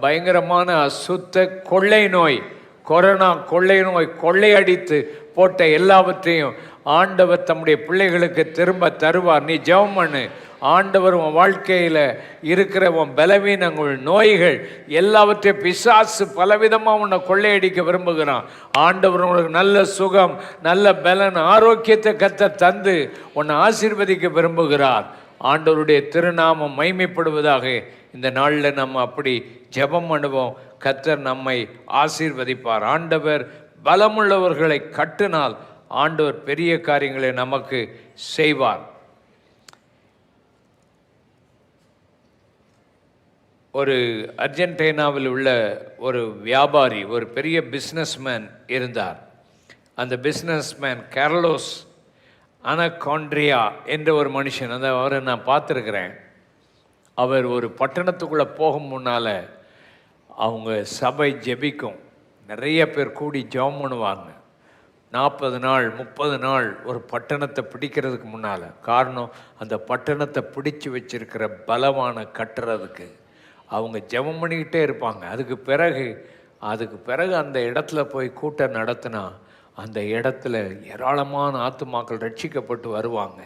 பயங்கரமான அசுத்த கொள்ளை நோய், கொரோனா கொள்ளை நோய் கொள்ளையடித்து போட்ட எல்லாவற்றையும் ஆண்டவர் தம்முடைய பிள்ளைகளுக்கு திரும்ப தருவார். நீ ஜெபம் பண்ணு. ஆண்டவர் உன் வாழ்க்கையில் இருக்கிற உன் பலவீனங்கள், நோய்கள் எல்லாவற்றையும் பிசாசு பலவிதமாக உன்னை கொள்ளையடிக்க விரும்புகிறான். ஆண்டவர் உனக்கு நல்ல சுகம், நல்ல பலன், ஆரோக்கியத்தை கர்த்தர் தந்து உன்னை ஆசீர்வதிக்க விரும்புகிறார். ஆண்டவருடைய திருநாமம் மைமைப்படுவதாக. இந்த நாளில் நம்ம அப்படி ஜெபம் பண்ணுவோம். கர்த்தர் நம்மை ஆசீர்வதிப்பார். ஆண்டவர் பலமுள்ளவர்களை கட்டினால் ஆண்டவர் பெரிய காரியங்களை நமக்கு செய்வார். ஒரு அர்ஜென்டினாவில் உள்ள ஒரு வியாபாரி, ஒரு பெரிய பிஸ்னஸ்மேன் இருந்தார். அந்த பிஸ்னஸ்மேன் கார்லோஸ் அனகாண்ட்ரியா என்ற ஒரு மனுஷன். அவரை நான் பார்த்துருக்கிறேன். அவர் ஒரு பட்டணத்துக்குள்ளே போகும் முன்னால் அவங்க சபை ஜெபிக்கும். நிறைய பேர் கூடி ஜெபம் பண்ணுவாங்க. 40 நாள் 30 நாள் ஒரு பட்டணத்தை பிடிக்கிறதுக்கு முன்னால். காரணம், அந்த பட்டணத்தை பிடிச்சி வச்சிருக்கிற பலவான கட்டுறதுக்கு அவங்க ஜெபம் பண்ணிக்கிட்டே இருப்பாங்க. அதுக்கு பிறகு அந்த இடத்துல போய் கூட்டம் நடத்தினா அந்த இடத்துல ஏராளமான ஆத்துமாக்கள் ரட்சிக்கப்பட்டு வருவாங்க.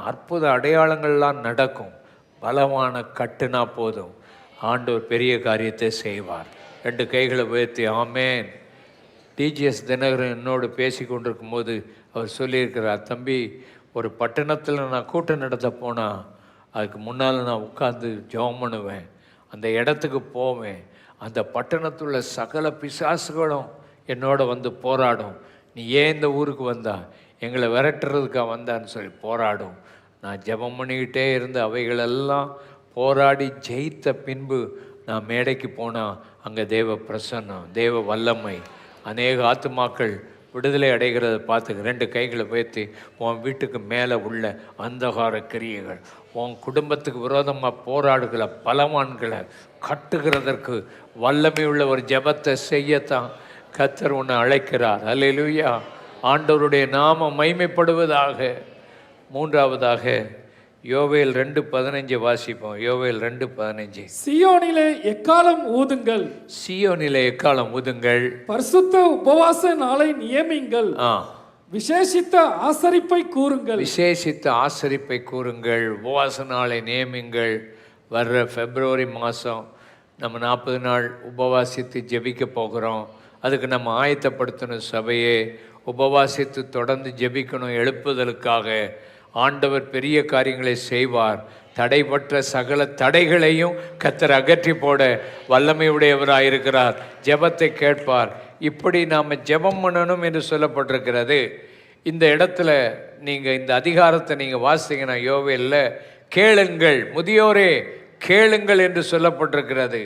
அற்புத அடையாளங்கள்லாம் நடக்கும். பலவான கட்டுனா போதும், ஆண்டவர் பெரிய காரியத்தை செய்வார். 2 கைகளை உயர்த்தி ஆமேன். டிஜிஎஸ் தினகரன் என்னோடு பேசி கொண்டிருக்கும் போது அவர் சொல்லியிருக்கிறார், தம்பி, ஒரு பட்டணத்தில் நான் கூட்டம் நடத்த போனால் அதுக்கு முன்னால் நான் உட்காந்து ஜெபம் பண்ணுவேன். அந்த இடத்துக்கு போவேன். அந்த பட்டணத்துள்ள சகல பிசாசுகளும் என்னோட வந்து போராடும். நீ ஏன் இந்த ஊருக்கு வந்தா, எங்களை விரட்டுறதுக்காக வந்தான்னு சொல்லி போராடும். நான் ஜெபம் பண்ணிக்கிட்டே இருந்து அவைகளெல்லாம் போராடி ஜெயித்த பின்பு நான் மேடைக்கு போனால் அங்கே தேவ பிரசன்னம், தேவ வல்லமை, அநேக ஆத்துமாக்கள் விடுதலை அடைகிறத பார்த்துக்க. 2 கைகளை உயர்த்தி, உன் வீட்டுக்கு மேலே உள்ள அந்தகார கிரியைகள், உன் குடும்பத்துக்கு விரோதமாக போராடுகிற பலவான்களை கட்டுகிறதற்கு வல்லமை உள்ள ஒரு ஜெபத்தை செய்யத்தான் கர்த்தர் உன்னை அழைக்கிறார். அல்லேலூயா. ஆண்டவருடைய நாமம் மைமைப்படுவதாக. 3ஆவதாக யோவேல் 2:15 வாசிப்போம். யோவேல் 2:15. சீயோனிலே எக்காலம் ஊதுங்கள், சீயோனிலே எக்காலம் ஊதுங்கள், பரிசுத்த உபவாச நாளை நியமிங்கள், விசேஷித்த ஆசரிப்பை கூறுங்கள், விசேஷித்த ஆசரிப்பை கூறுங்கள், உபவாச நாளை நியமிங்கள். வர்ற பிப்ரவரி மாதம் நம்ம 40 நாள் உபவாசித்து ஜெபிக்க போகிறோம். அதுக்கு நம்ம ஆயத்தப்படுத்தணும். சபையே உபவாசித்து தொடர்ந்து ஜெபிக்கணும். எழுப்புதலுக்காக ஆண்டவர் பெரிய காரியங்களை செய்வார். தடைபற்ற சகல தடைகளையும் கர்த்தர் அகற்றி போட வல்லமையுடையவராயிருக்கிறார். ஜெபத்தை கேட்பார். இப்படி நாம் ஜெபம் பண்ணணும் என்று சொல்லப்பட்டிருக்கிறது. இந்த இடத்துல நீங்கள் இந்த அதிகாரத்தை நீங்கள் வாசிங்கன்னா யோவேல்ல கேளுங்கள், முதியோரே கேளுங்கள் என்று சொல்லப்பட்டிருக்கிறது.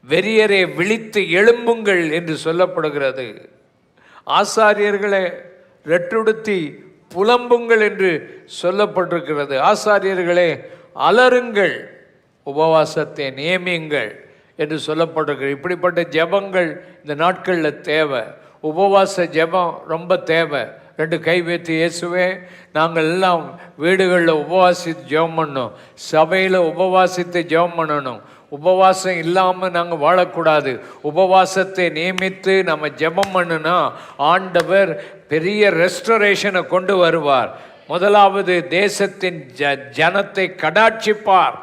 வெறியரே விழித்து எழும்புங்கள் என்று சொல்லப்படுகிறது. ஆசாரியர்களை ரெட்டுடுத்தி புலம்புங்கள் என்று சொல்லப்பட்டிருக்கிறது. ஆசாரியர்களே அலறுங்கள், உபவாசத்தை நியமியுங்கள் என்று சொல்லப்பட்டிருக்கிறது. இப்படிப்பட்ட ஜெபங்கள் இந்த நாட்களில் தேவை. உபவாச ஜெபம் ரொம்ப தேவை. 2 கை வைத்து, இயேசுவே நாங்கள் எல்லாம் வீடுகளில் உபவாசித்து ஜெபம் பண்ணோம், சபையில் உபவாசித்து ஜெபம் பண்ணணும். உபவாசம் இல்லாமல் நாங்கள் வாழக்கூடாது. உபவாசத்தை நியமித்து நம்ம ஜெபம் பண்ணுனா ஆண்டவர் பெரிய ரெஸ்டரேஷனை கொண்டு வருவார். முதலாவது தேசத்தின் ஜனத்தை கடாட்சிப்பார்,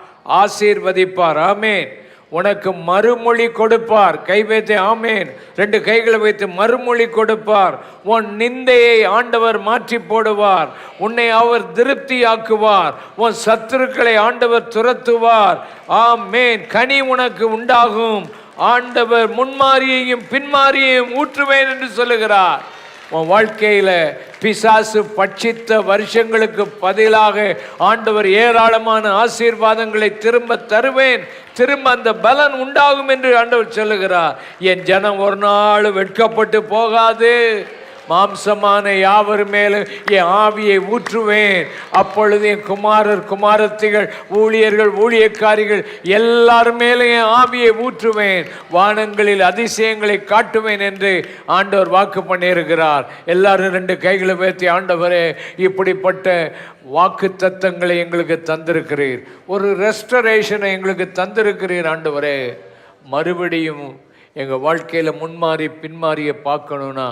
ஆசீர்வதிப்பார். ஆமேன். உனக்கு மறுமொழி கொடுப்பார். கை வைத்து ஆமேன். 2 கைகளை வைத்து மறுமொழி கொடுப்பார். உன் நிந்தையை ஆண்டவர் மாற்றி போடுவார். உன்னை அவர் திருப்தியாக்குவார். உன் சத்துருக்களை ஆண்டவர் துரத்துவார். ஆமேன். கனி உனக்கு உண்டாகும். ஆண்டவர் முன்மாரியையும் பின்மாரியையும் ஊற்றுவேன் என்று சொல்லுகிறார். உன் வாழ்க்கையில் பிசாசு பட்சித்த வருஷங்களுக்கு பதிலாக ஆண்டவர் ஏராளமான ஆசீர்வாதங்களை திரும்ப தருவேன். திரும்ப அந்த பலன் உண்டாகும் என்று ஆண்டவர் சொல்லுகிறார். என் ஜனம் ஒரு நாள் வெட்கப்பட்டு போகாது. மாம்சமான யாவர் மேலும் என் ஆவியை ஊற்றுவேன். அப்பொழுது என் குமாரர் குமாரத்திகள் ஊழியர்கள் ஊழியக்காரிகள் எல்லாரும் மேலும் என் ஆவியை ஊற்றுவேன். வானங்களில் அதிசயங்களை காட்டுவேன் என்று ஆண்டவர் வாக்கு பண்ணியிருக்கிறார். எல்லாரும் 2 கைகளை வைத்து, ஆண்டவரே இப்படிப்பட்ட வாக்கு தத்தங்களை எங்களுக்கு தந்திருக்கிறீர். ஒரு ரெஸ்டரேஷனை எங்களுக்கு தந்திருக்கிறீர். ஆண்டவரே மறுபடியும் எங்கள் வாழ்க்கையில் முன்மாறி பின்மாறியை பார்க்கணுன்னா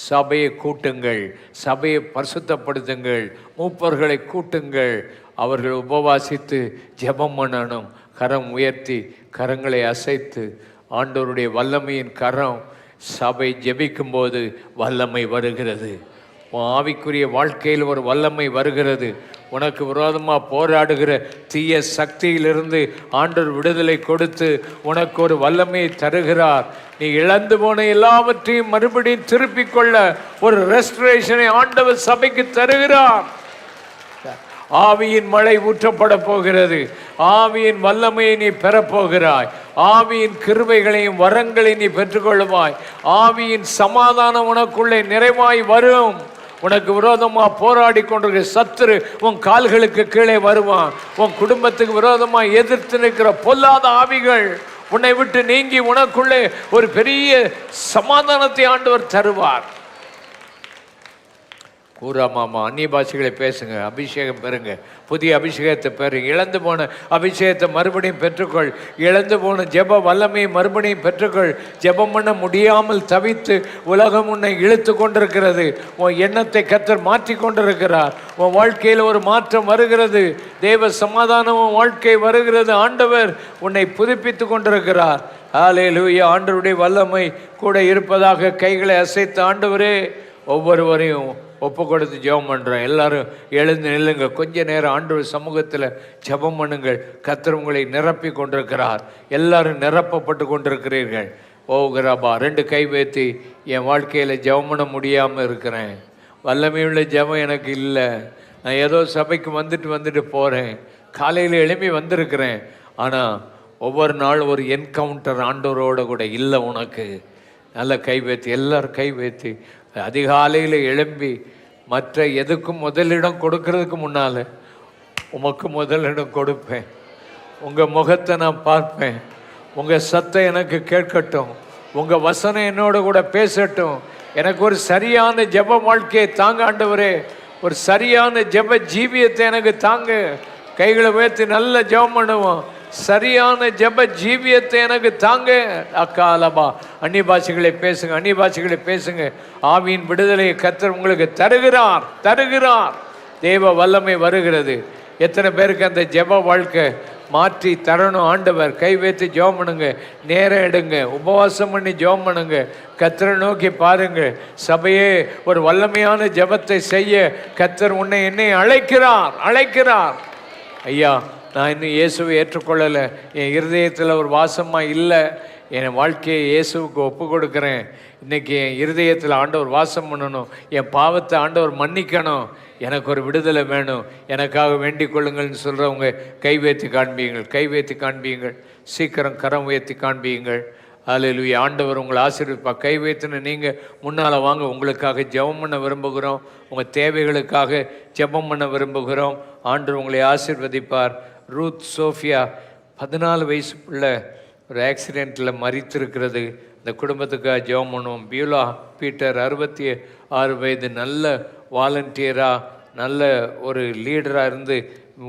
சபையை கூட்டுங்கள், சபையை பரிசுத்தப்படுத்துங்கள், மூப்பர்களை கூட்டுங்கள். அவர்கள் உபவாசித்து ஜெபம் பண்ணணும். கரம் உயர்த்தி கரங்களை அசைத்து ஆண்டவருடைய வல்லமையின் கரம் சபை ஜெபிக்கும்போது வல்லமை வருகிறது. ஆவிக்குரிய வாழ்க்கையில் ஒரு வல்லமை வருகிறது. உனக்கு விரோதமாக போராடுகிற தீய சக்தியிலிருந்து ஆண்டவர் விடுதலை கொடுத்து உனக்கு ஒரு வல்லமையை தருகிறார். நீ இழந்து போன எல்லாவற்றையும் மறுபடியும் திருப்பிக் கொள்ள ஒரு ரெஸ்டரேஷனை ஆண்டவர் சபைக்கு தருகிறார். ஆவியின் மழை ஊற்றப்பட போகிறது. ஆவியின் வல்லமையை நீ பெறப்போகிறாய். ஆவியின் கிருபைகளையும் வரங்களையும் நீ பெற்றுக்கொள்ளுவாய். ஆவியின் சமாதானம் உனக்குள்ளே நிறைவாய் வரும். உனக்கு விரோதமாக போராடி கொண்டிருக்கிற சத்துரு உன் கால்களுக்கு கீழே வருவான். உன் குடும்பத்துக்கு விரோதமாக எதிர்த்து நிற்கிற பொல்லாத ஆவிகள் உன்னை விட்டு நீங்கி உனக்குள்ளே ஒரு பெரிய சமாதானத்தை ஆண்டவர் தருவார். கூறா மாமா அந்நிய பாஷைகளை பேசுங்க, அபிஷேகம் பெறுங்க, புதிய அபிஷேகத்தை பெறுங்க. இழந்து போன அபிஷேகத்தை மறுபடியும் பெற்றுக்கொள். இழந்து போன ஜெப வல்லமையை மறுபடியும் பெற்றுக்கொள். ஜெபம் பண்ண முடியாமல் தவித்து உலகம் உன்னை இழுத்து கொண்டிருக்கிறது. உன் எண்ணத்தை கர்த்தர் மாற்றி கொண்டிருக்கிறார். உன் வாழ்க்கையில் ஒரு மாற்றம் வருகிறது. தேவ சமாதானம் உன் வாழ்க்கை வருகிறது. ஆண்டவர் உன்னை புதுப்பித்து கொண்டிருக்கிறார். ஹல்லேலூயா. ஆண்டவருடைய வல்லமை கூட இருப்பதாக கைகளை அசைத்து, ஆண்டவரே ஒவ்வொருவரையும் ஒப்பு கொடுத்து ஜெபம் பண்ணுறோம். எல்லாரும் எழுந்து நில்லுங்க. கொஞ்ச நேரம் ஆண்டவர் சமூகத்தில் ஜெபம் பண்ணுங்கள். கர்த்தர் உங்களை நிரப்பி கொண்டிருக்கிறார். எல்லாரும் நிரப்பப்பட்டு கொண்டிருக்கிறீர்கள். ஓகராபா 2 கை வைத்து, என் வாழ்க்கையில் ஜெபம் பண்ண முடியாமல் இருக்கிறேன். வல்லமையுள்ள ஜெபம் எனக்கு இல்லை. நான் ஏதோ சபைக்கு வந்துட்டு போகிறேன். காலையில் எழுப்பி வந்திருக்கிறேன். ஆனால் ஒவ்வொரு நாள் ஒரு என்கவுண்டர் ஆண்டவரோடு கூட இல்லை உனக்கு. நல்ல கை வைத்து, எல்லாரும் கை வைத்து அதிகாலையில் எழும்பி மற்ற எதுக்கும் முதலிடம் கொடுக்கறதுக்கு முன்னால் உமக்கு முதலிடம் கொடுப்பேன். உங்கள் முகத்தை நான் பார்ப்பேன். உங்கள் சத்தம் எனக்கு கேட்கட்டும். உங்கள் வசனம் என்னோட கூட பேசட்டும். எனக்கு ஒரு சரியான ஜெப வாழ்க்கையை தாங்க ஆண்டவரே. ஒரு சரியான ஜெப ஜீவியத்தை எனக்கு தாங்க. கைகளை உயர்த்தி நல்ல ஜெபம் பண்ணுவோம். சரியான ஜெப ஜீவியத்தை எனக்கு தாங்க. அக்காலபா, அந்நிய பாஷைகளை பேசுங்க, அந்நிய பாஷைகளை பேசுங்க. ஆவியின் விடுதலையை கர்த்தர் உங்களுக்கு தருகிறார், தருகிறார். தேவ வல்லமை வருகிறது. எத்தனை பேருக்கு அந்த ஜெப வாழ்க்கை மாற்றி தரணும் ஆண்டவர்? கை வைத்து ஜெபம் பண்ணுங்க, நேரம் எடுங்க, உபவாசம் பண்ணி ஜெபம் பண்ணுங்க, கர்த்தரை நோக்கி பாருங்க. சபையே, ஒரு வல்லமையான ஜெபத்தை செய்ய கர்த்தர் உன்னை என்னை அழைக்கிறார், அழைக்கிறார். ஐயா, நான் இன்னும் இயேசுவை ஏற்றுக்கொள்ளலை, என் இருதயத்தில் ஒரு வாசமாக இல்லை, என் வாழ்க்கையை இயேசுவுக்கு ஒப்பு கொடுக்குறேன், இன்றைக்கி என் இருதயத்தில் ஆண்டவர் வாசம் பண்ணணும், என் பாவத்தை ஆண்டவர் மன்னிக்கணும், எனக்கு ஒரு விடுதலை வேணும், எனக்காக வேண்டிக் கொள்ளுங்கள்னு சொல்கிறவங்க கை வைத்து காண்பியுங்கள், கை வைத்து காண்பியுங்கள். சீக்கிரம் கரம் உயர்த்தி காண்பியுங்கள். அல்லேலூயா. ஆண்டவர் உங்களை ஆசீர்வதிப்பா. கை வைத்துன்னு நீங்கள் முன்னால் வாங்க. உங்களுக்காக ஜெபம் பண்ண விரும்புகிறோம், உங்கள் தேவைகளுக்காக ஜெபம் பண்ண விரும்புகிறோம். ஆண்டவர் உங்களை ஆசீர்வதிப்பார். ரூத் சோஃபியா 14 வயசு பிள்ளை ஒரு ஆக்சிடெண்ட்டில் மரித்திருக்கிறது. இந்த குடும்பத்துக்காக ஜெபம் பண்ணுவோம். பியூலா பீட்டர் 66 வயது, நல்ல வாலண்டியராக, நல்ல ஒரு லீடராக இருந்து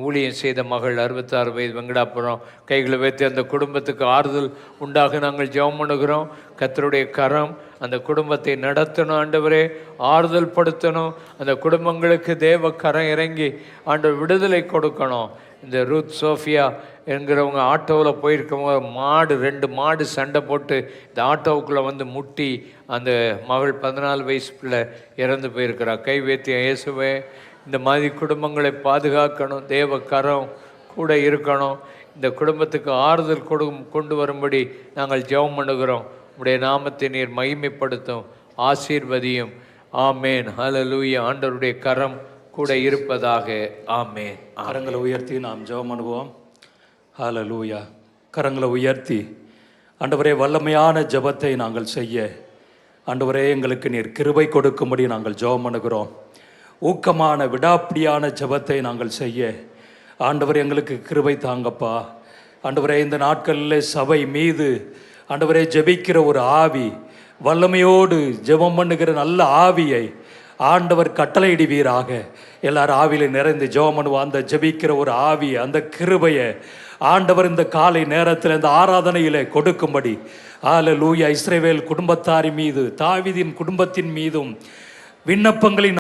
ஊழியம் செய்த மகள் 66 வயது, வெங்கடாபுரம். கைகளை வைத்து அந்த குடும்பத்துக்கு ஆறுதல் உண்டாக நாங்கள் ஜெபம் பண்ணுகிறோம். கர்த்தருடைய கரம் அந்த குடும்பத்தை நடத்தணும் ஆண்டவரே, ஆறுதல் படுத்தணும். அந்த குடும்பங்களுக்கு தேவ கரம் இறங்கி ஆண்டவர் விடுதலை கொடுக்கணும். இந்த ரூத் சோஃபியா என்கிறவங்க ஆட்டோவில் போயிருக்கவங்க 2 மாடு சண்டை போட்டு இந்த ஆட்டோவுக்குள்ளே வந்து முட்டி அந்த மகள் 14 வயசு பிள்ளை இறந்து போயிருக்கிறா. கை வைத்து இயேசுவே, இந்த மாதிரி குடும்பங்களை பாதுகாக்கணும், தேவ கரம் கூட இருக்கணும். இந்த குடும்பத்துக்கு ஆறுதல் கொண்டு வரும்படி நாங்கள் ஜெபம் பண்ணுகிறோம். உடைய நாமத்தை நீர் மகிமைப்படுத்தும், ஆசீர்வதியும். ஆமேன். ஹல்லேலூயா. ஆண்டவருடைய கரம் கூட இருப்பதாக. ஆமேன். கரங்களை உயர்த்தி நாம் ஜெபம் பண்ணுவோம். ஹல்லேலூயா. கரங்களை உயர்த்தி, ஆண்டவரே, வல்லமையான ஜெபத்தை நாங்கள் செய்ய ஆண்டவரே எங்களுக்கு நீர் கிருபை கொடுக்கும்படி நாங்கள் ஜெபம் பண்ணுகிறோம். ஊக்கமான விடாப்பிடியான ஜெபத்தை நாங்கள் செய்ய ஆண்டவரே எங்களுக்கு கிருபை தாங்கப்பா. ஆண்டவரே, இந்த நாட்களில் சபை மீது ஆண்டவரே ஜெபிக்கிற ஒரு ஆவி, வல்லமையோடு ஜெபம் பண்ணுகிற நல்ல ஆவியை ஆண்டவர் கட்டளையிடுவீராக. எல்லாரும் ஆவியில நிறைந்து ஜெபம் பண்ணுவோம். அந்த ஜெபிக்கிற ஒரு ஆவி, அந்த கிருபையை ஆண்டவர் இந்த காலை நேரத்தில் இந்த ஆராதனையிலே கொடுக்கும்படி ஹல்லேலூயா. இஸ்ரவேல் குடும்பத்தாரி மீது, தாவீதின் குடும்பத்தின் மீதும் விண்ணப்பங்களின்